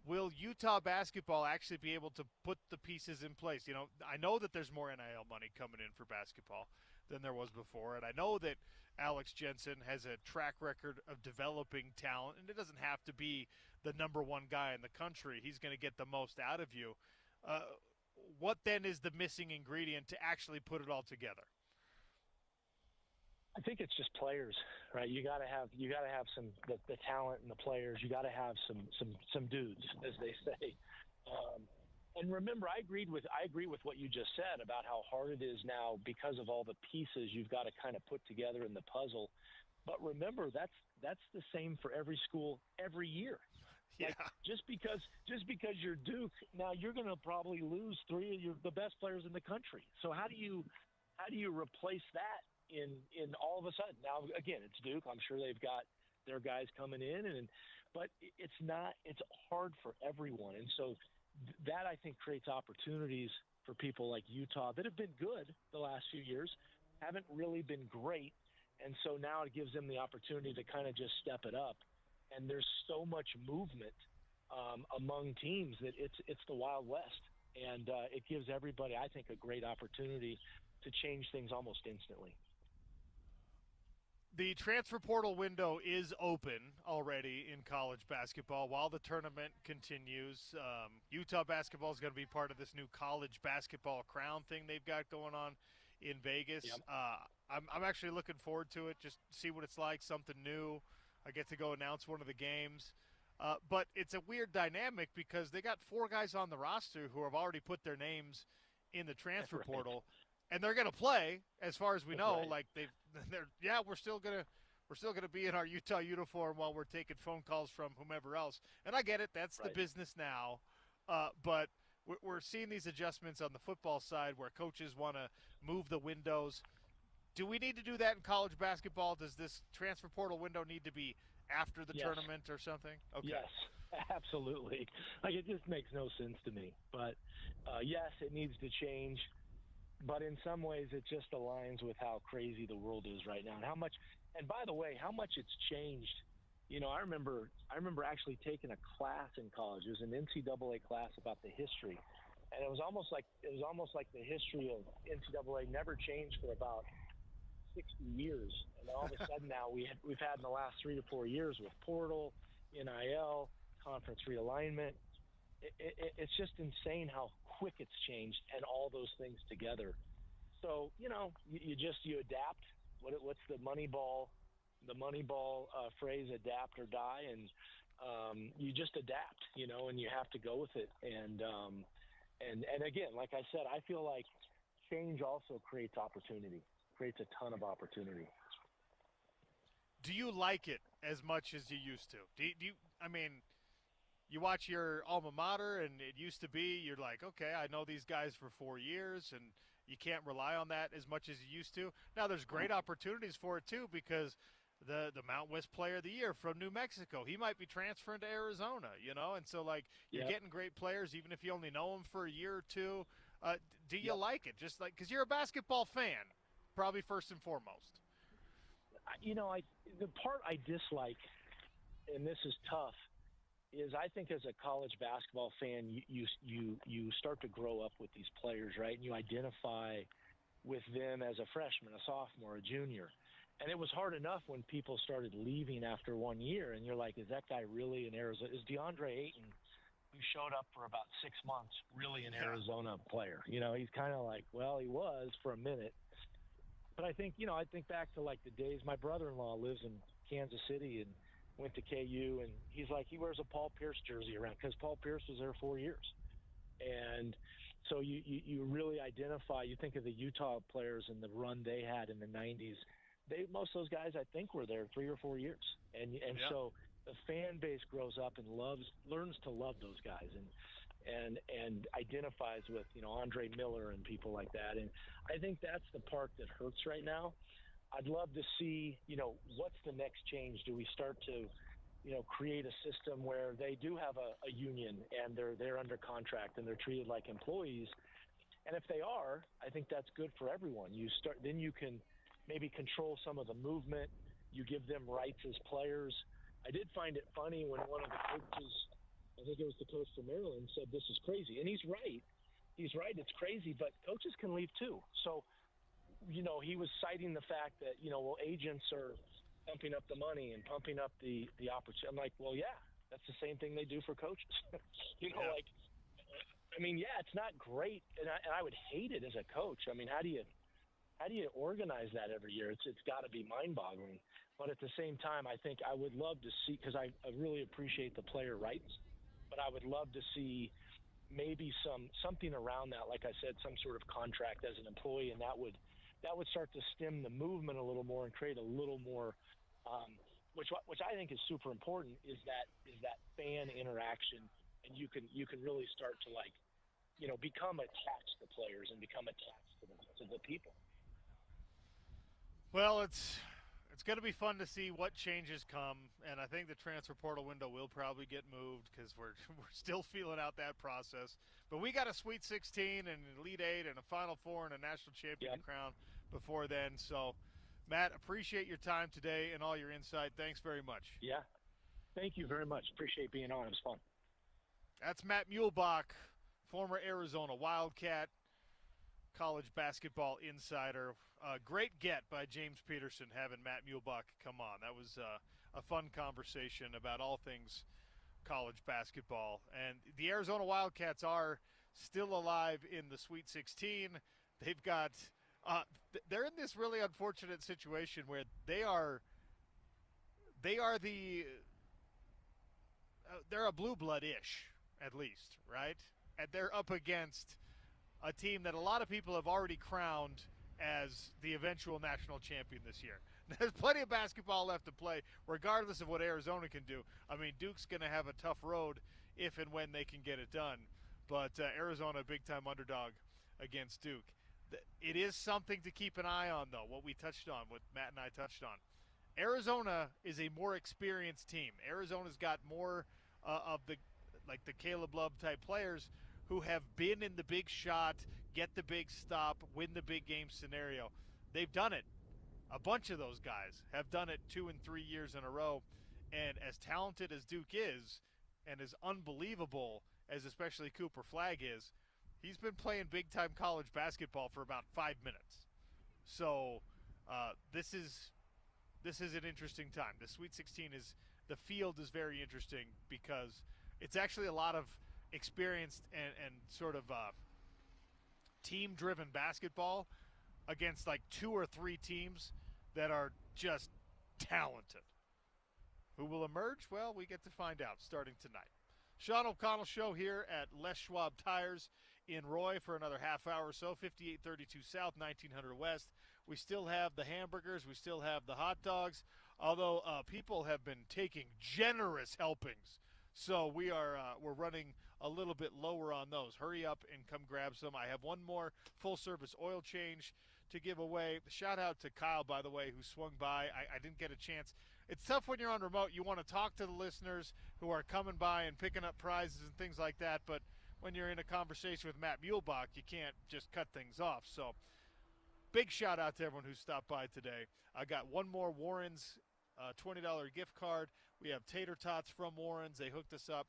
will Utah basketball actually be able to put the pieces in place? I know that there's more NIL money coming in for basketball than there was before, and I know that Alex Jensen has a track record of developing talent, and it doesn't have to be the number one guy in the country. He's going to get the most out of you. What then is the missing ingredient to actually put it all together? I think it's just players, right? You got to have some the talent and the players. You got to have some dudes, as they say. And remember, I agree with what you just said about how hard it is now because of all the pieces you've got to kind of put together in the puzzle. But remember, that's the same for every school every year. Yeah. Like, just because you're Duke, now you're going to probably lose three of the best players in the country. So how do you replace that in all of a sudden? Now, again, it's Duke. I'm sure they've got their guys coming in, but it's hard for everyone. And so that, I think, creates opportunities for people like Utah that have been good the last few years, haven't really been great. And so now it gives them the opportunity to kind of just step it up. And there's so much movement among teams that it's the Wild West. And it gives everybody, I think, a great opportunity to change things almost instantly. The transfer portal window is open already in college basketball while the tournament continues. Utah basketball is going to be part of this new college basketball crown thing they've got going on in Vegas. Yep. I'm actually looking forward to it, just see what it's like, something new. I get to go announce one of the games. But it's a weird dynamic because they got 4 guys on the roster who have already put their names in the transfer portal. And they're going to play, as far as we know. Right. Like we're still gonna be in our Utah uniform while we're taking phone calls from whomever else. And I get it; that's the business now. But we're seeing these adjustments on the football side where coaches want to move the windows. Do we need to do that in college basketball? Does this transfer portal window need to be after the tournament or something? Okay. Yes, absolutely. Like, it just makes no sense to me. But yes, it needs to change. But in some ways, it just aligns with how crazy the world is right now, and how much. And by the way, how much it's changed. I remember actually taking a class in college. It was an NCAA class about the history, and it was almost like the history of NCAA never changed for about 60 years. And all of a sudden now we've had in the last 3 to 4 years with portal, NIL, conference realignment. It's just insane how quick it's changed, and all those things together. So you adapt. What's the Moneyball phrase? Adapt or die, and you just adapt, and you have to go with it. And again, like I said, I feel like change also creates opportunity, creates a ton of opportunity. Do you like it as much as you used to? Do you? I mean, you watch your alma mater, and it used to be you're like, okay, I know these guys for 4 years, and you can't rely on that as much as you used to. Now there's great opportunities for it too, because the Mountain West Player of the Year from New Mexico, he might be transferring to Arizona, and so like you're getting great players even if you only know them for a year or two. Do you like it? Just like, because you're a basketball fan, probably first and foremost. The part I dislike, and this is tough, is I think as a college basketball fan, you start to grow up with these players, right? And you identify with them as a freshman, a sophomore, a junior. And it was hard enough when people started leaving after 1 year, and you're like, is that guy really in Arizona? Is DeAndre Ayton, who showed up for about 6 months, really an Arizona player? He's kind of like, well, he was for a minute. But I think back to like the days, my brother-in-law lives in Kansas City and went to KU, and he's like, he wears a Paul Pierce jersey around because Paul Pierce was there 4 years. And so you really identify, you think of the Utah players and the run they had in the 90s. Most of those guys, I think, were there 3 or 4 years. And so the fan base grows up and learns to love those guys and identifies with, Andre Miller and people like that. And I think that's the part that hurts right now. I'd love to see, what's the next change? Do we start to, create a system where they do have a union and they're under contract and they're treated like employees? And if they are, I think that's good for everyone. Then you can maybe control some of the movement. You give them rights as players. I did find it funny when one of the coaches, I think it was the coach from Maryland, said this is crazy. And he's right. He's right. It's crazy, but coaches can leave too. So, he was citing the fact that, agents are pumping up the money and pumping up the opportunity. I'm like, well, yeah, that's the same thing they do for coaches. It's not great. And I would hate it as a coach. I mean, how do you organize that every year? It's got to be mind-boggling. But at the same time, I think I would love to see, because I really appreciate the player rights, but I would love to see maybe something around that. Like I said, some sort of contract as an employee, and that would start to stem the movement a little more and create a little more, which I think is super important, is that fan interaction, and you can really start to become attached to players and become attached to the people. Well, it's going to be fun to see what changes come, and I think the transfer portal window will probably get moved because we're still feeling out that process. But we got a Sweet 16 and an Elite 8 and a Final Four and a national champion crown before then. So, Matt, appreciate your time today and all your insight. Thanks very much. Yeah, thank you very much. Appreciate being on. It was fun. That's Matt Muehlbach, former Arizona Wildcat, college basketball insider. Great get by James Peterson having Matt Muehlbach come on. That was a fun conversation about all things college basketball. And the Arizona Wildcats are still alive in the Sweet 16. They've got they're in this really unfortunate situation where they're a blue blood-ish, at least, right? And they're up against a team that a lot of people have already crowned as the eventual national champion this year. There's plenty of basketball left to play, regardless of what Arizona can do. I mean, Duke's going to have a tough road if and when they can get it done. But Arizona, a big-time underdog against Duke. It is something to keep an eye on, though, what we touched on, what Matt and I touched on. Arizona is a more experienced team. Arizona's got more of the Caleb Love type players who have been in the big shot, get the big stop, win the big game scenario. They've done it. A bunch of those guys have done it 2 and 3 years in a row. And as talented as Duke is, and as unbelievable as especially Cooper Flagg is, he's been playing big-time college basketball for about 5 minutes. So this is an interesting time. The Sweet 16 the field is very interesting because it's actually a lot of experienced and sort of team-driven basketball against like 2 or 3 teams that are just talented. Who will emerge? Well, we get to find out starting tonight. Sean O'Connell Show here at Les Schwab Tires in Roy for another half hour or so, 5832 South, 1900 West. We still have the hamburgers. We still have the hot dogs, although people have been taking generous helpings. So we're running a little bit lower on those. Hurry up and come grab some. I have one more full-service oil change to give away. Shout out to Kyle, by the way, who swung by. I didn't get a chance. It's tough when you're on remote. You want to talk to the listeners who are coming by and picking up prizes and things like that, but when you're in a conversation with Matt Muehlbach, you can't just cut things off. So big shout out to everyone who stopped by today. I got one more Warren's $20 gift card. We have tater tots from Warren's. They hooked us up.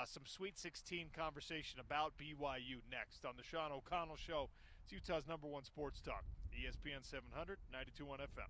Some Sweet 16 conversation about BYU next on the Sean O'Connell Show. It's Utah's #1 sports talk, ESPN 700, 92.1 FM.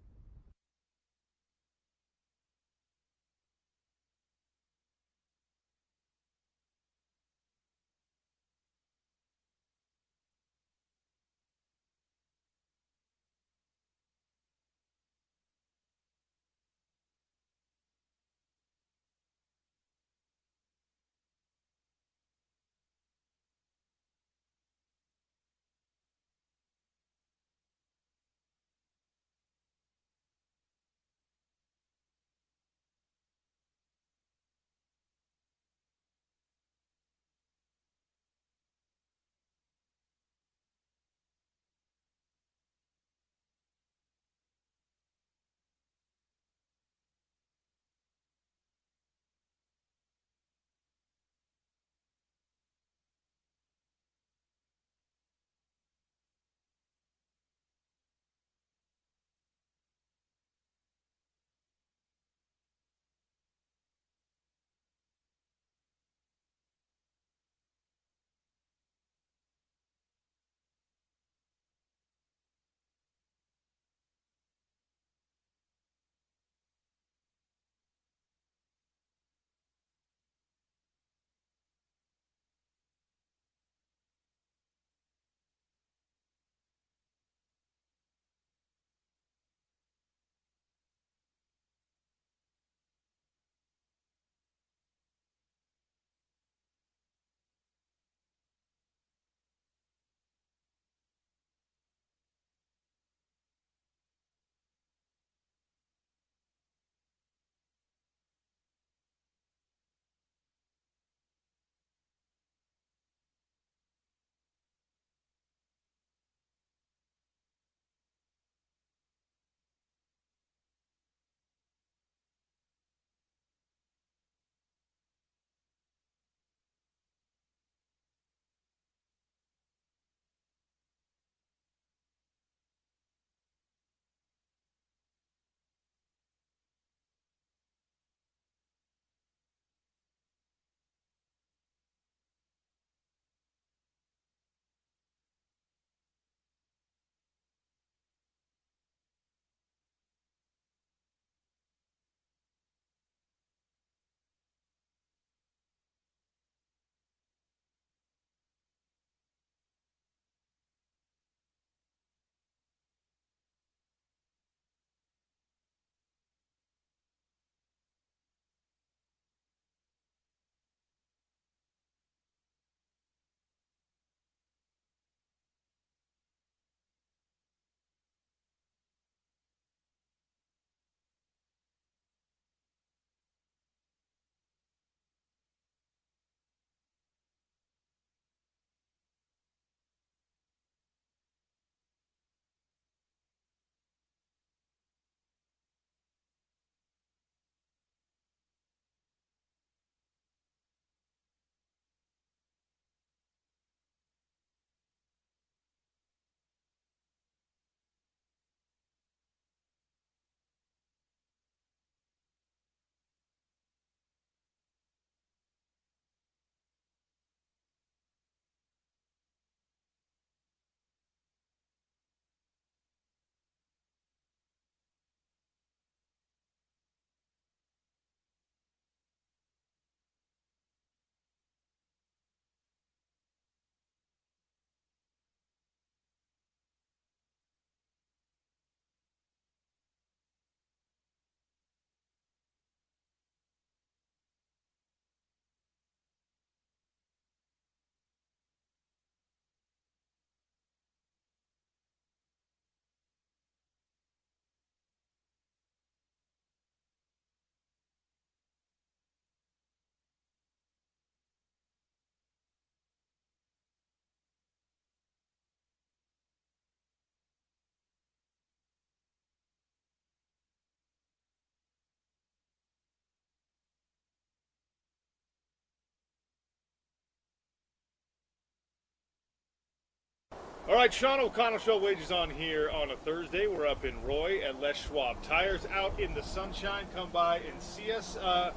All right, Sean O'Connell Show wages on here on a Thursday. We're up in Roy at Les Schwab Tires out in the sunshine. Come by and see us. A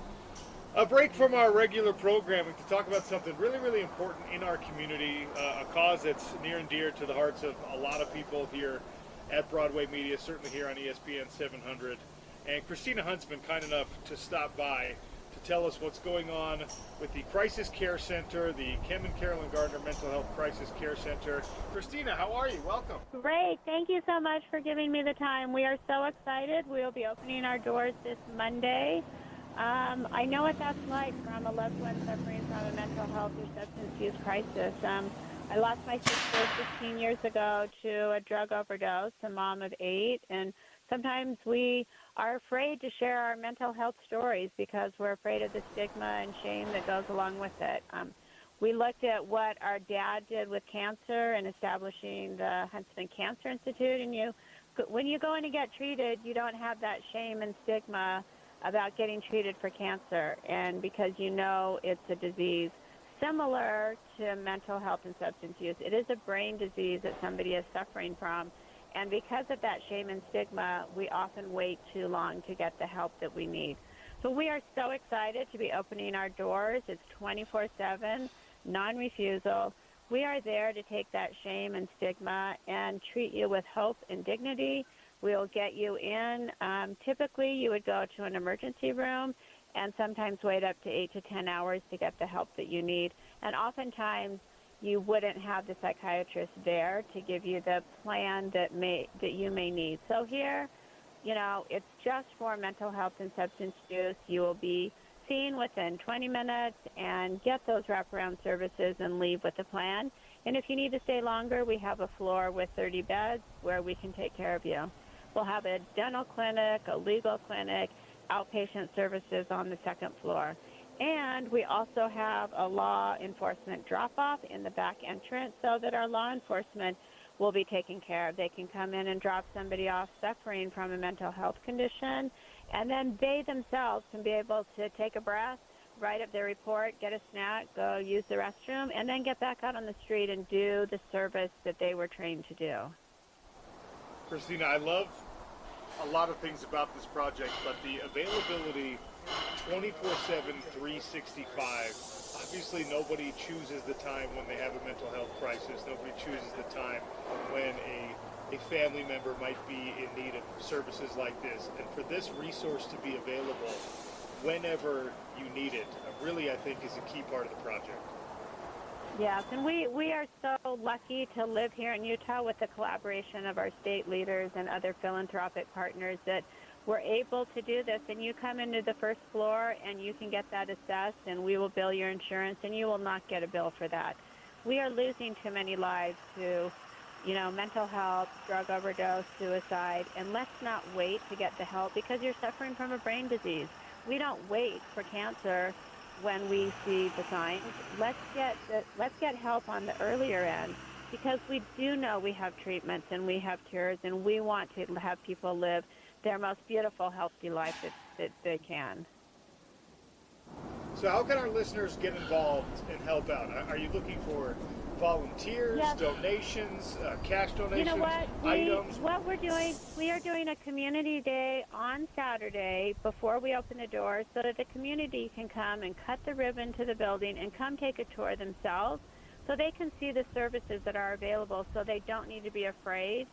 break from our regular programming to talk about something really, really important in our community, a cause that's near and dear to the hearts of a lot of people here at Broadway Media, certainly here on ESPN 700. And Christina Hunt's been kind enough to stop by to tell us what's going on with the Crisis Care Center, the Kim and Carolyn Gardner Mental Health Crisis Care Center. Christina, how are you? Welcome. Great. Thank you so much for giving me the time. We are so excited. We'll be opening our doors this Monday. I know what that's like from a loved one suffering from a mental health or substance use crisis. I lost my sister 15 years ago to a drug overdose, a mom of 8, and sometimes we are afraid to share our mental health stories because we're afraid of the stigma and shame that goes along with it. We looked at what our dad did with cancer and establishing the Huntsman Cancer Institute, and when you go in to get treated, you don't have that shame and stigma about getting treated for cancer, and because you know it's a disease similar to mental health and substance use. It is a brain disease that somebody is suffering from, and because of that shame and stigma, we often wait too long to get the help that we need. So we are so excited to be opening our doors. It's 24/7, non-refusal. We are there to take that shame and stigma and treat you with hope and dignity. We'll get you in. Typically, you would go to an emergency room and sometimes wait up to 8 to 10 hours to get the help that you need. And oftentimes, you wouldn't have the psychiatrist there to give you the plan that you may need. So here, it's just for mental health and substance use. You will be seen within 20 minutes and get those wraparound services and leave with a plan. And if you need to stay longer, we have a floor with 30 beds where we can take care of you. We'll have a dental clinic, a legal clinic, outpatient services on the second floor. And we also have a law enforcement drop-off in the back entrance so that our law enforcement will be taken care of. They can come in and drop somebody off suffering from a mental health condition, and then they themselves can be able to take a breath, write up their report, get a snack, go use the restroom, and then get back out on the street and do the service that they were trained to do. Christina, I love a lot of things about this project, but the availability 24/7, 365. Obviously, nobody chooses the time when they have a mental health crisis. Nobody chooses the time when a family member might be in need of services like this. And for this resource to be available whenever you need it, really, I think, is a key part of the project. Yes, and we are so lucky to live here in Utah with the collaboration of our state leaders and other philanthropic partners that we're able to do this. And you come into the first floor and you can get that assessed, and we will bill your insurance, and you will not get a bill for that. We are losing too many lives to, mental health, drug overdose, suicide, and let's not wait to get the help because you're suffering from a brain disease. We don't wait for cancer when we see the signs. Let's get help on the earlier end because we do know we have treatments and we have cures, and we want to have people live their most beautiful, healthy life that they can. So how can our listeners get involved and help out? Are you looking for volunteers, yes, donations, cash donations, you know what? items? What we're doing, we are doing a community day on Saturday before we open the doors so that the community can come and cut the ribbon to the building and come take a tour themselves so they can see the services that are available so they don't need to be afraid.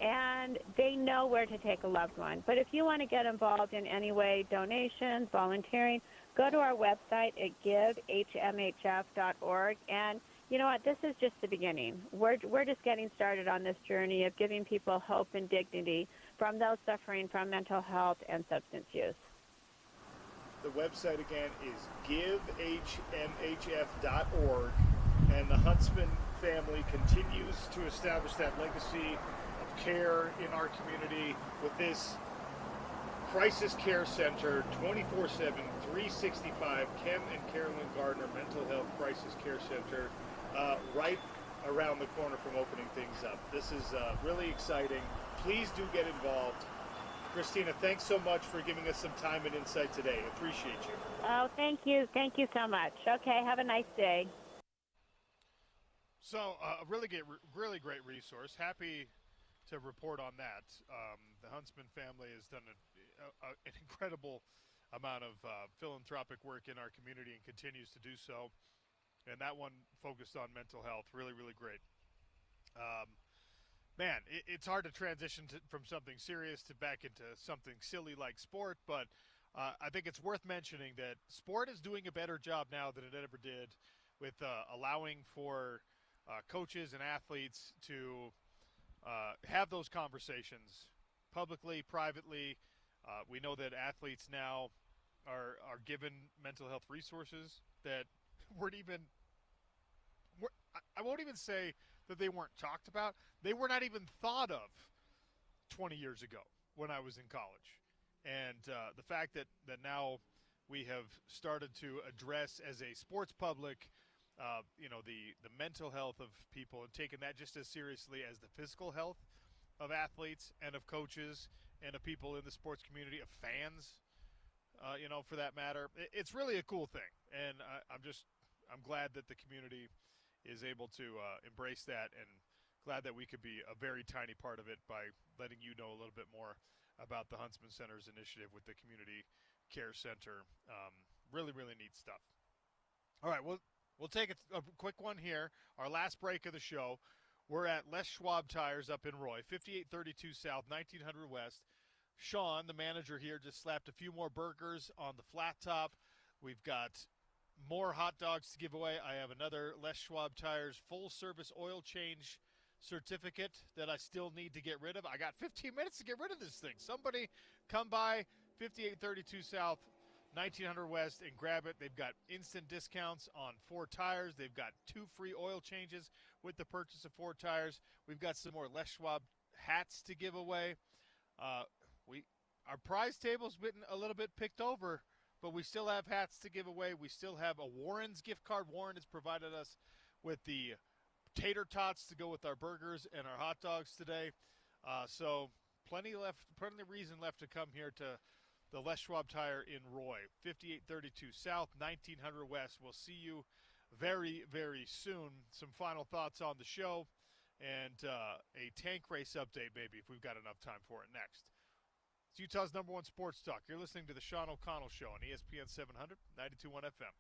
And they know where to take a loved one. But if you want to get involved in any way, donations, volunteering, go to our website at givehmhf.org. And you know what? This is just the beginning. We're just getting started on this journey of giving people hope and dignity from those suffering from mental health and substance use. The website again is givehmhf.org. And the Huntsman family continues to establish that legacy care in our community with this Crisis Care Center, 24/7, 365, Kim and Carolyn Gardner Mental Health Crisis Care Center, right around the corner from opening things up. This is really exciting. Please do get involved. Christina, thanks so much for giving us some time and insight today. Appreciate you. Oh, thank you. Thank you so much. Okay, have a nice day. So a really great resource. Happy to report on that. The Huntsman family has done an incredible amount of philanthropic work in our community and continues to do so. And that one focused on mental health. Really, really great. Man, it's hard to transition from something serious to back into something silly like sport, but I think it's worth mentioning that sport is doing a better job now than it ever did with allowing for coaches and athletes to have those conversations publicly, privately. We know that athletes now are given mental health resources that weren't even. I won't even say that they weren't talked about. They were not even thought of 20 years ago when I was in college. And the fact that now we have started to address as a sports public, the mental health of people and taken that just as seriously as the physical health of athletes and of coaches and of people in the sports community, of fans, for that matter. It's really a cool thing. And I'm glad that the community is able to embrace that, and glad that we could be a very tiny part of it by letting you know a little bit more about the Huntsman Center's initiative with the Community Care Center. Really, really neat stuff. All right, we'll take a quick one here. Our last break of the show. We're at Les Schwab Tires up in Roy, 5832 South, 1900 West. Sean, the manager here, just slapped a few more burgers on the flat top. We've got more hot dogs to give away. I have another Les Schwab Tires full-service oil change certificate that I still need to get rid of. I got 15 minutes to get rid of this thing. Somebody come by 5832 South, 1900 West, and grab it. They've got instant discounts on 4 tires. They've got 2 free oil changes with the purchase of 4 tires. We've got some more Les Schwab hats to give away. Our prize table's been a little bit picked over, but we still have hats to give away. We still have a Warren's gift card. Warren has provided us with the tater tots to go with our burgers and our hot dogs today. So plenty of reason left to come here to the Les Schwab Tire in Roy, 5832 South, 1900 West. We'll see you very, very soon. Some final thoughts on the show and a tank race update, maybe, if we've got enough time for it next. It's Utah's #1 sports talk. You're listening to the Sean O'Connell Show on ESPN 700, 92.1 FM.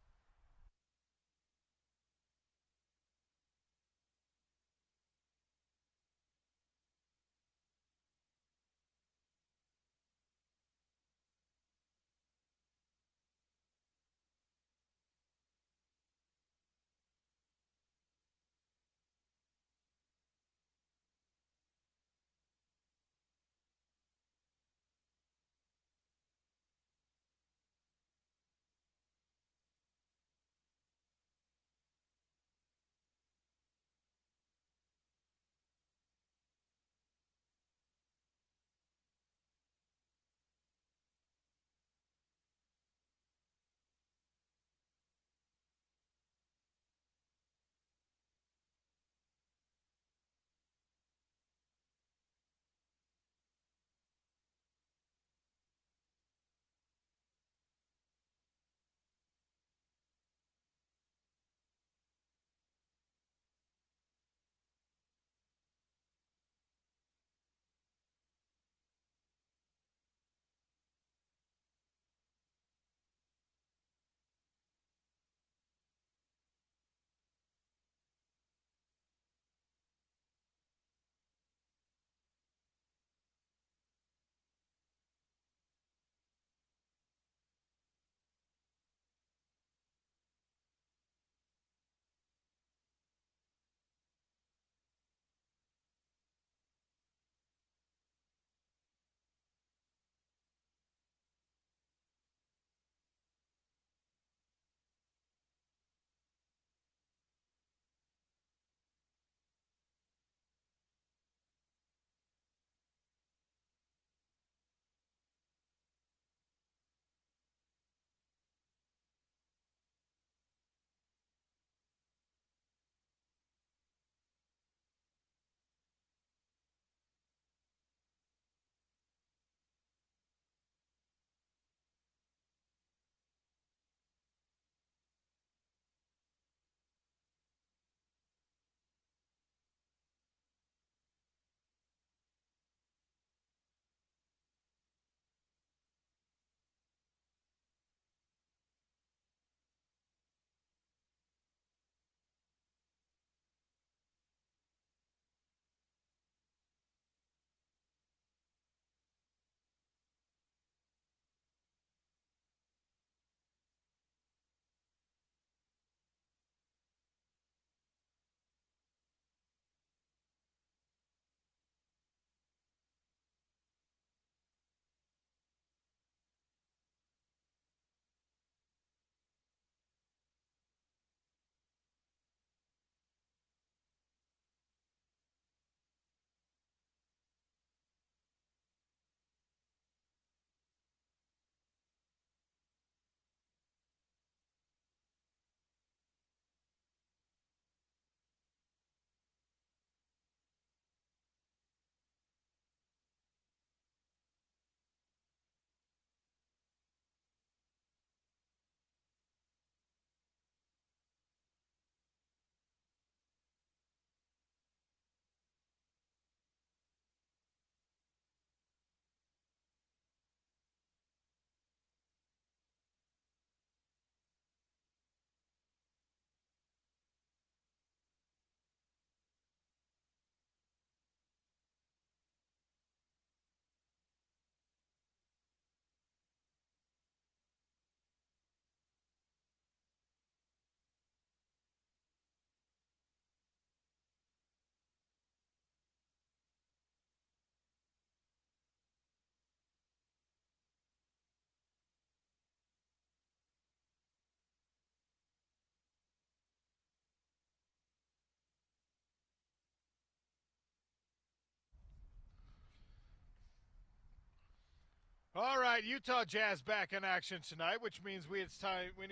right, Utah Jazz back in action tonight, which means we need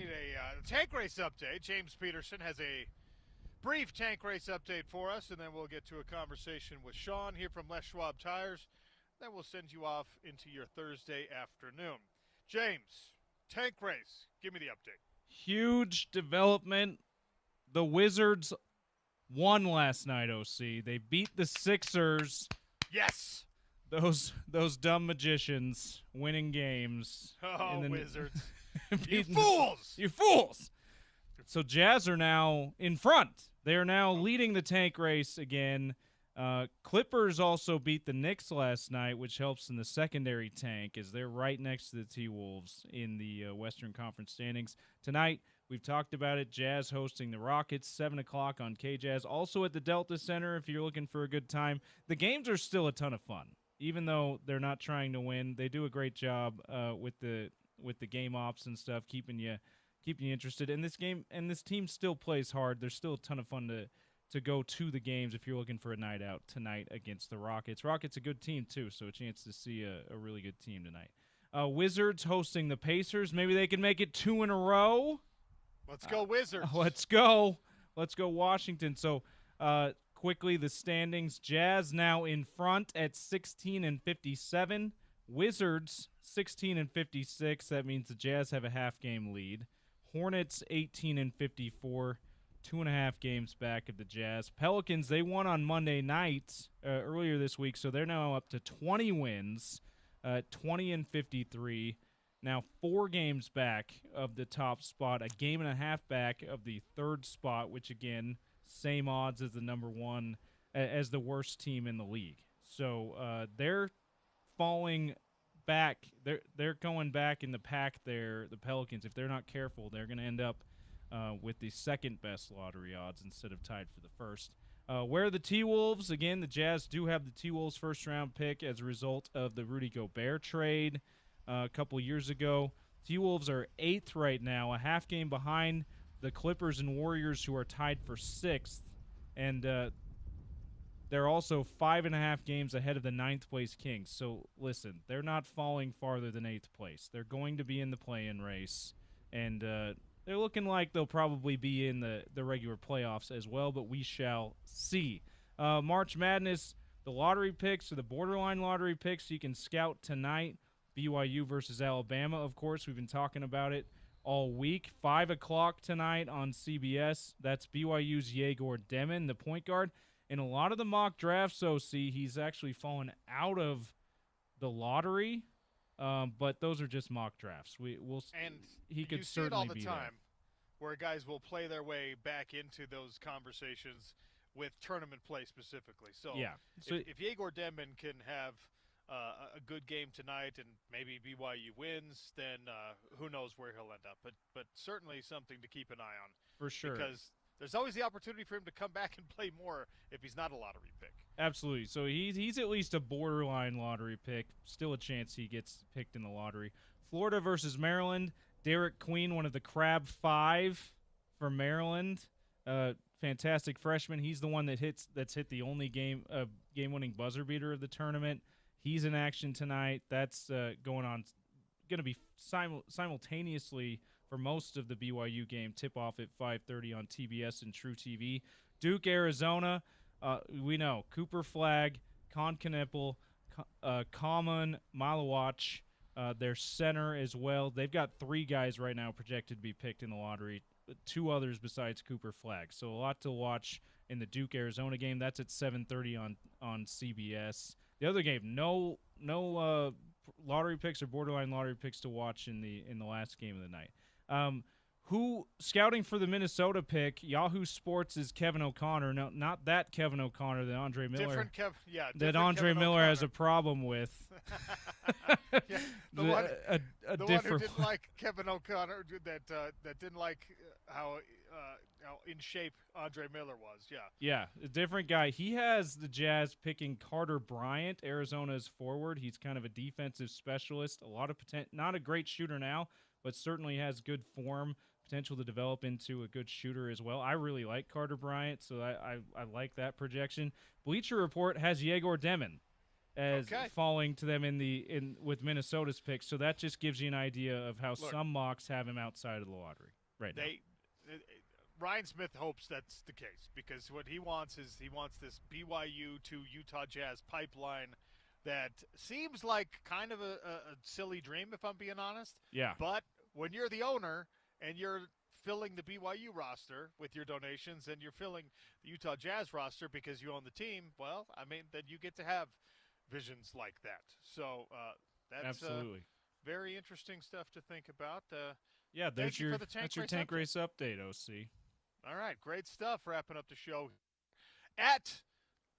a tank race update. James Peterson has a brief tank race update for us, and then we'll get to a conversation with Sean here from Les Schwab Tires. Then we'll send you off into your Thursday afternoon. James, tank race, give me the update. Huge development. The Wizards won last night, OC. They beat the Sixers. Yes. Those dumb magicians winning games. Oh, Wizards. You fools! You fools! So Jazz are now in front. They are now leading the tank race again. Clippers also beat the Knicks last night, which helps in the secondary tank as they're right next to the T-Wolves in the Western Conference standings. Tonight, we've talked about it, Jazz hosting the Rockets, 7 o'clock on KJazz. Also at the Delta Center if you're looking for a good time. The games are still a ton of fun. Even though they're not trying to win, they do a great job with the game ops and stuff, keeping you interested. And this team still plays hard. There's still a ton of fun to go to the games if you're looking for a night out tonight against the Rockets. Rockets a good team too, so a chance to see a really good team tonight. Wizards hosting the Pacers. Maybe they can make it 2 in a row. Let's go Wizards. Let's go Washington. So quickly, the standings. Jazz now in front at 16-57. Wizards 16-56. That means the Jazz have a half-game lead. Hornets 18-54, 2.5 games back of the Jazz. Pelicans, they won on Monday night earlier this week, so they're now up to 20 wins, 20-53. Now 4 games back of the top spot, a game and a half back of the third spot, which again, same odds as the number one, as the worst team in the league. So they're falling back. They're going back in the pack there, the Pelicans. If they're not careful, they're going to end up with the second best lottery odds instead of tied for the first. Where are the T-Wolves? Again, the Jazz do have the T-Wolves first-round pick as a result of the Rudy Gobert trade a couple years ago. T-Wolves are 8th right now, a half game behind the Clippers and Warriors, who are tied for 6th. And they're also 5.5 games ahead of the 9th place Kings. So, listen, they're not falling farther than 8th place. They're going to be in the play-in race. And they're looking like they'll probably be in the regular playoffs as well, but we shall see. March Madness, the lottery picks, or the borderline lottery picks, you can scout tonight. BYU versus Alabama, of course. We've been talking about it all week. 5 o'clock tonight on CBS. That's BYU's Yegor Demon, the point guard. In a lot of the mock drafts, OC, he's actually fallen out of the lottery, but those are just mock drafts. He could certainly be there. You see it all the time, where guys will play their way back into those conversations with tournament play specifically. So, yeah. If Yegor Demon can have a good game tonight and maybe BYU wins, then who knows where he'll end up. But certainly something to keep an eye on. For sure. Because there's always the opportunity for him to come back and play more if he's not a lottery pick. Absolutely. So he's at least a borderline lottery pick. Still a chance he gets picked in the lottery. Florida versus Maryland. Derek Queen, one of the Crab 5 for Maryland. Fantastic freshman. He's the one that's hit the only game-winning buzzer beater of the tournament. He's in action tonight. That's going to be simultaneously for most of the BYU game. Tip-off at 5:30 on TBS and True TV. Duke, Arizona. We know Cooper Flagg, Con Kneppel, Common, Malawach, their center as well. They've got 3 guys right now projected to be picked in the lottery, 2 others besides Cooper Flagg. So a lot to watch in the Duke-Arizona game. That's at 7:30 on CBS. The other game, no lottery picks or borderline lottery picks to watch in the last game of the night. Who scouting for the Minnesota pick? Yahoo Sports is Kevin O'Connor. No, not that Kevin O'Connor that Andre Miller. That Andre Miller has a problem with. Yeah, the one who didn't like Kevin O'Connor, that didn't like how in shape Andre Miller was. Yeah, a different guy. He has the Jazz picking Carter Bryant, Arizona's forward. He's kind of a defensive specialist. A lot of not a great shooter now, but certainly has good form, potential to develop into a good shooter as well. I really like Carter Bryant, so I like that projection. Bleacher Report has Yegor Demon as falling to them with Minnesota's pick. So that just gives you an idea of how some mocks have him outside of the lottery right now. Ryan Smith hopes that's the case, because what he wants is this BYU to Utah Jazz pipeline that seems like kind of a silly dream, if I'm being honest. Yeah. But when you're the owner and you're filling the BYU roster with your donations and you're filling the Utah Jazz roster because you own the team, well, I mean, then you get to have visions like that. So that's absolutely very interesting stuff to think about. That's your tank race update, OC. All right, great stuff. Wrapping up the show at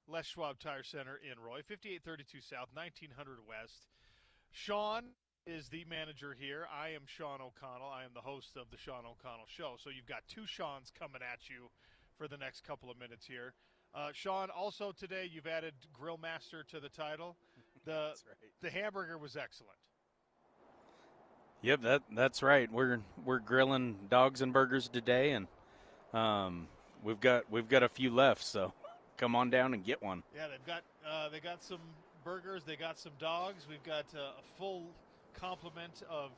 Les Schwab Tire Center in Roy, 5832 South, 1900 West. Sean is the manager here. I am Sean O'Connell. I am the host of the Sean O'Connell Show. So you've got two Seans coming at you for the next couple of minutes here. Sean, also today you've added Grill Master to the title. That's right. The hamburger was excellent. Yep, that's right. We're grilling dogs and burgers today, and we've got a few left. So come on down and get one. Yeah, they got some burgers, they got some dogs. We've got a full complement of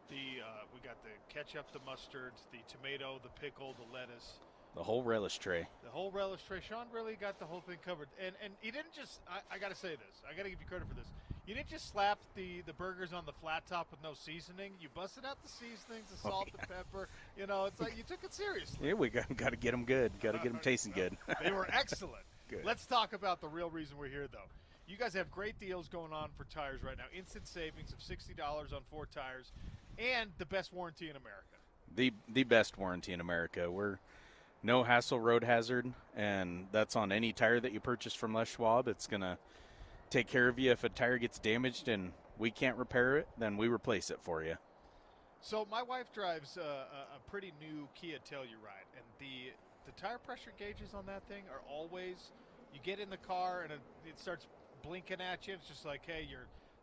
we got the ketchup, the mustard, the tomato, the pickle, the lettuce. The whole relish tray. The whole relish tray. Sean really got the whole thing covered. And he didn't just, I got to say this. I got to give you credit for this. You didn't just slap the burgers on the flat top with no seasoning. You busted out the seasonings, the salt, the pepper. You know, it's like you took it seriously. Yeah, we got to get them good. Got to get them tasting good. They were excellent. Good. Let's talk about the real reason we're here, though. You guys have great deals going on for tires right now. Instant savings of $60 on 4 tires and the best warranty in America. The best warranty in America. We're no hassle road hazard, and that's on any tire that you purchase from Les Schwab. It's going to take care of you. If a tire gets damaged and we can't repair it, then we replace it for you. So my wife drives a pretty new Kia Telluride, and the tire pressure gauges on that thing are always, you get in the car and it starts blinking at you. It's just like, hey,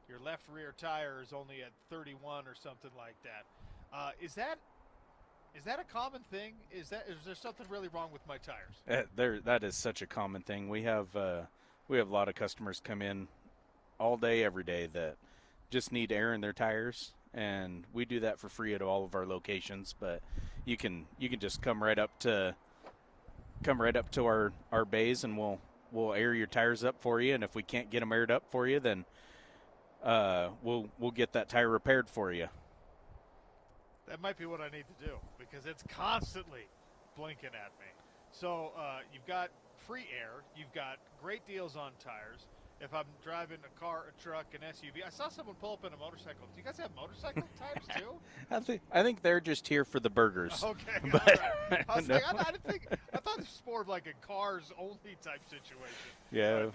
your left rear tire is only at 31 or something like that. Is that a common thing? Is there something really wrong with my tires? That is such a common thing. We have a lot of customers come in all day, every day that just need air in their tires, and we do that for free at all of our locations. But you can just come right up to our bays, and we'll air your tires up for you. And if we can't get them aired up for you, then we'll get that tire repaired for you. That might be what I need to do, because it's constantly blinking at me. So you've got free air. You've got great deals on tires. If I'm driving a car, a truck, an SUV. I saw someone pull up in a motorcycle. Do you guys have motorcycle tires too? I think they're just here for the burgers. Okay. But, right. I was like, I thought this was more of like a cars only type situation. Yeah.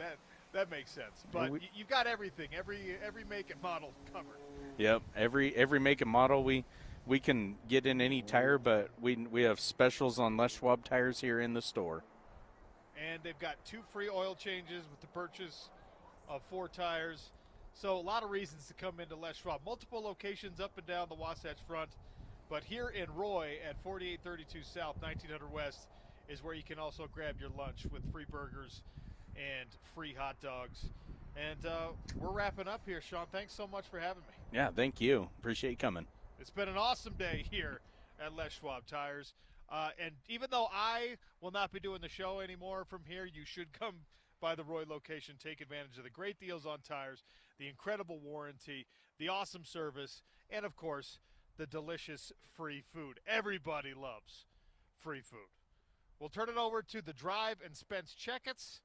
That makes sense. But you've got everything, every make and model covered. Yep. Every make and model we can get in any tire, but we have specials on Les Schwab tires here in the store. And they've got 2 free oil changes with the purchase of 4 tires. So a lot of reasons to come into Les Schwab. Multiple locations up and down the Wasatch Front. But here in Roy at 4832 South, 1900 West is where you can also grab your lunch with free burgers and free hot dogs. And we're wrapping up here, Sean. Thanks so much for having me. Yeah, thank you. Appreciate you coming. It's been an awesome day here at Les Schwab Tires. And even though I will not be doing the show anymore from here, you should come by the Roy location, take advantage of the great deals on tires, the incredible warranty, the awesome service, and, of course, the delicious free food. Everybody loves free food. We'll turn it over to The Drive and Spence Checketts.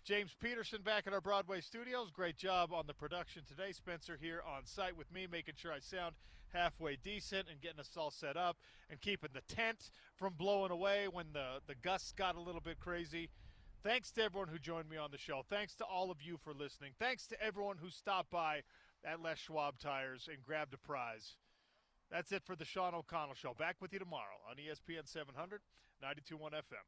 James Peterson back at our Broadway studios. Great job on the production today. Spencer here on site with me, making sure I sound halfway decent and getting us all set up and keeping the tent from blowing away when the gusts got a little bit crazy. Thanks to everyone who joined me on the show. Thanks to all of you for listening. Thanks to everyone who stopped by at Les Schwab Tires and grabbed a prize. That's it for the Sean O'Connell Show. Back with you tomorrow on ESPN 700, 92.1 FM.